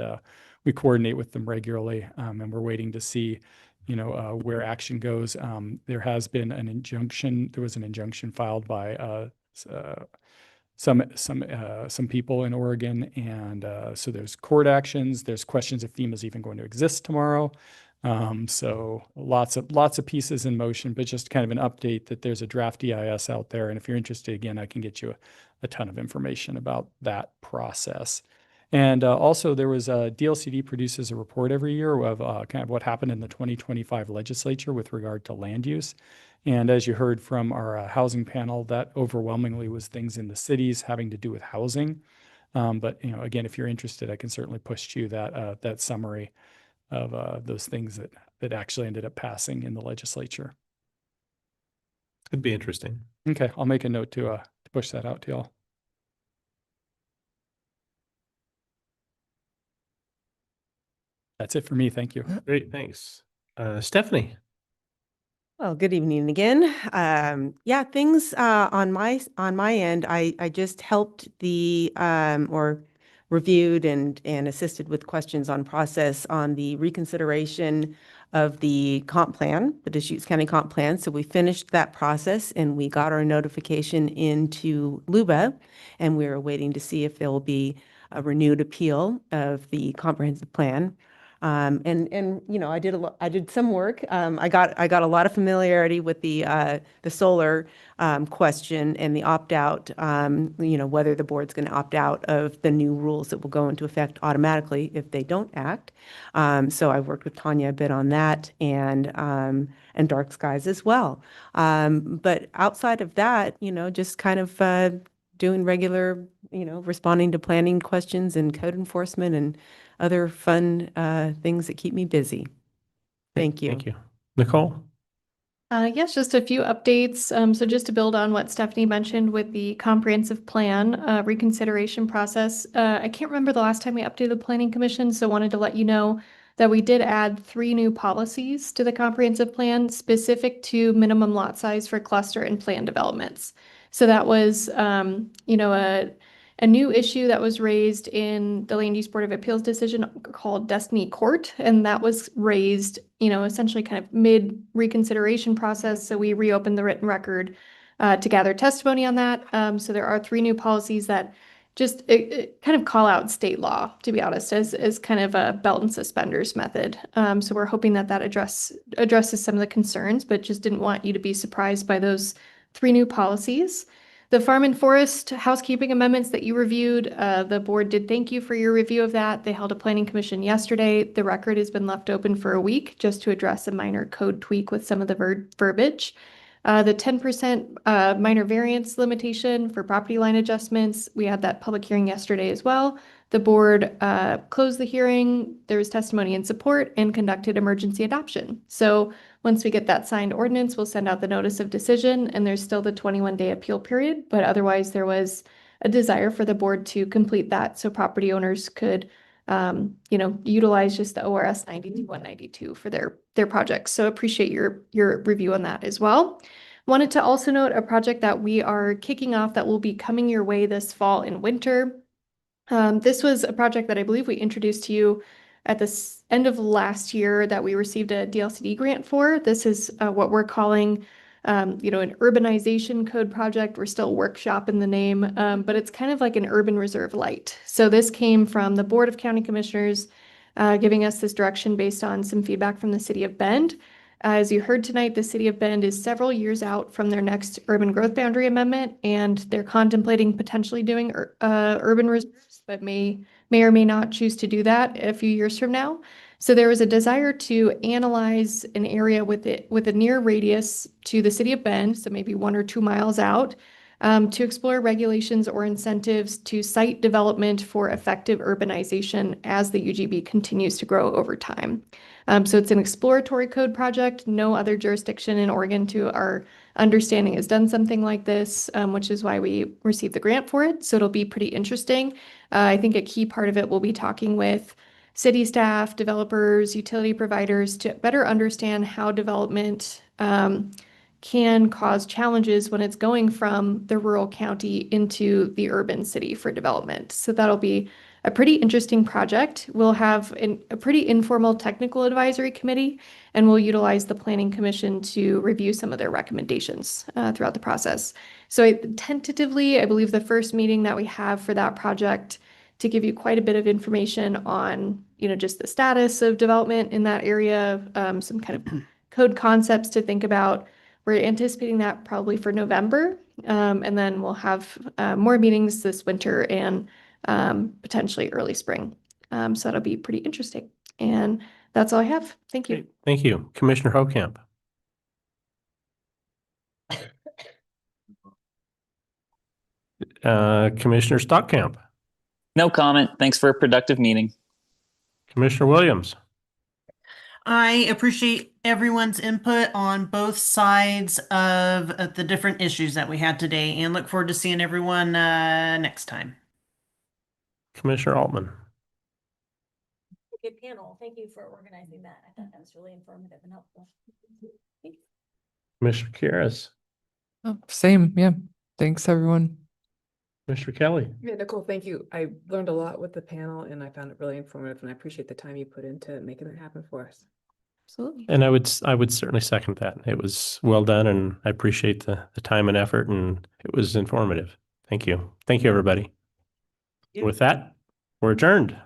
we coordinate with them regularly, and we're waiting to see, where action goes. There was an injunction filed by some people in Oregon, and so there's court actions. There's questions if FEMA is even going to exist tomorrow. So lots of pieces in motion, but just kind of an update that there's a draft EIS out there, and if you're interested, again, I can get you a ton of information about that process. And also, there was DLCD produces a report every year of kind of what happened in the 2025 legislature with regard to land use. And as you heard from our housing panel, that overwhelmingly was things in the cities having to do with housing. But again, if you're interested, I can certainly push to you that summary of those things that actually ended up passing in the legislature. Could be interesting. Okay, I'll make a note to push that out to y'all. That's it for me. Thank you. Great, thanks. Stephanie. Well, good evening again. Yeah, things on my end, I just helped or reviewed and assisted with questions on process on the reconsideration of the comp plan, the Deschutes County comp plan. So we finished that process and we got our notification into LUBA, and we're waiting to see if there will be a renewed appeal of the comprehensive plan. I did some work. I got a lot of familiarity with the solar question and the opt-out, whether the board's going to opt out of the new rules that will go into effect automatically if they don't act. So I worked with Tanya a bit on that and Dark Skies as well. But outside of that, just kind of doing regular, responding to planning questions and code enforcement and other fun things that keep me busy. Thank you. Thank you. Nicole? Yes, just a few updates. So just to build on what Stephanie mentioned with the comprehensive plan reconsideration process, I can't remember the last time we updated the Planning Commission, so wanted to let you know that we did add 3 new policies to the comprehensive plan specific to minimum lot size for cluster and plan developments. So that was, a new issue that was raised in the Land Use Board of Appeals decision called Destiny Court. And that was raised, essentially kind of mid reconsideration process. So we reopened the written record to gather testimony on that. So there are 3 new policies that just it kind of call out state law, to be honest, as kind of a belt and suspenders method. So we're hoping that addresses some of the concerns, but just didn't want you to be surprised by those 3 new policies. The Farm and Forest housekeeping amendments that you reviewed, the board did thank you for your review of that. They held a planning commission yesterday. The record has been left open for a week just to address a minor code tweak with some of the verbiage. The 10% minor variance limitation for property line adjustments, we had that public hearing yesterday as well. The board closed the hearing, there was testimony in support, and conducted emergency adoption. So once we get that signed ordinance, we'll send out the notice of decision, and there's still the 21-day appeal period, but otherwise there was a desire for the board to complete that so property owners could utilize just the ORS 92-192 for their projects. So appreciate your review on that as well. Wanted to also note a project that we are kicking off that will be coming your way this fall and winter. This was a project that I believe we introduced to you at the end of last year that we received a DLCD grant for. This is what we're calling an urbanization code project. We're still workshopping the name, but it's kind of like an urban reserve light. So this came from the Board of County Commissioners giving us this direction based on some feedback from the City of Bend. As you heard tonight, the City of Bend is several years out from their next urban growth boundary amendment, and they're contemplating potentially doing urban reserves, but may or may not choose to do that a few years from now. So there was a desire to analyze an area with a near radius to the City of Bend, so maybe 1 or 2 miles out, to explore regulations or incentives to site development for effective urbanization as the UGB continues to grow over time. So it's an exploratory code project. No other jurisdiction in Oregon, to our understanding, has done something like this, which is why we received the grant for it. So it'll be pretty interesting. I think a key part of it will be talking with city staff, developers, utility providers to better understand how development can cause challenges when it's going from the rural county into the urban city for development. So that'll be a pretty interesting project. We'll have a pretty informal technical advisory committee, and we'll utilize the Planning Commission to review some of their recommendations throughout the process. So tentatively, I believe the first meeting that we have for that project to give you quite a bit of information on, just the status of development in that area, some kind of code concepts to think about. We're anticipating that probably for November, and then we'll have more meetings this winter and potentially early spring. So that'll be pretty interesting. And that's all I have. Thank you. Thank you. Commissioner Hokamp. Commissioner Stockcamp. No comment. Thanks for a productive meeting. Commissioner Williams. I appreciate everyone's input on both sides of the different issues that we had today and look forward to seeing everyone next time. Commissioner Altman. Good panel. Thank you for organizing that. I thought that was really informative and helpful. Commissioner Kieras. Oh, same. Yeah. Thanks, everyone. Mr. Kelly. Yeah, Nicole, thank you. I learned a lot with the panel and I found it really informative, and I appreciate the time you put into making it happen for us. Absolutely. And I would certainly second that. It was well done, and I appreciate the time and effort, and it was informative. Thank you. Thank you, everybody. With that, we're adjourned.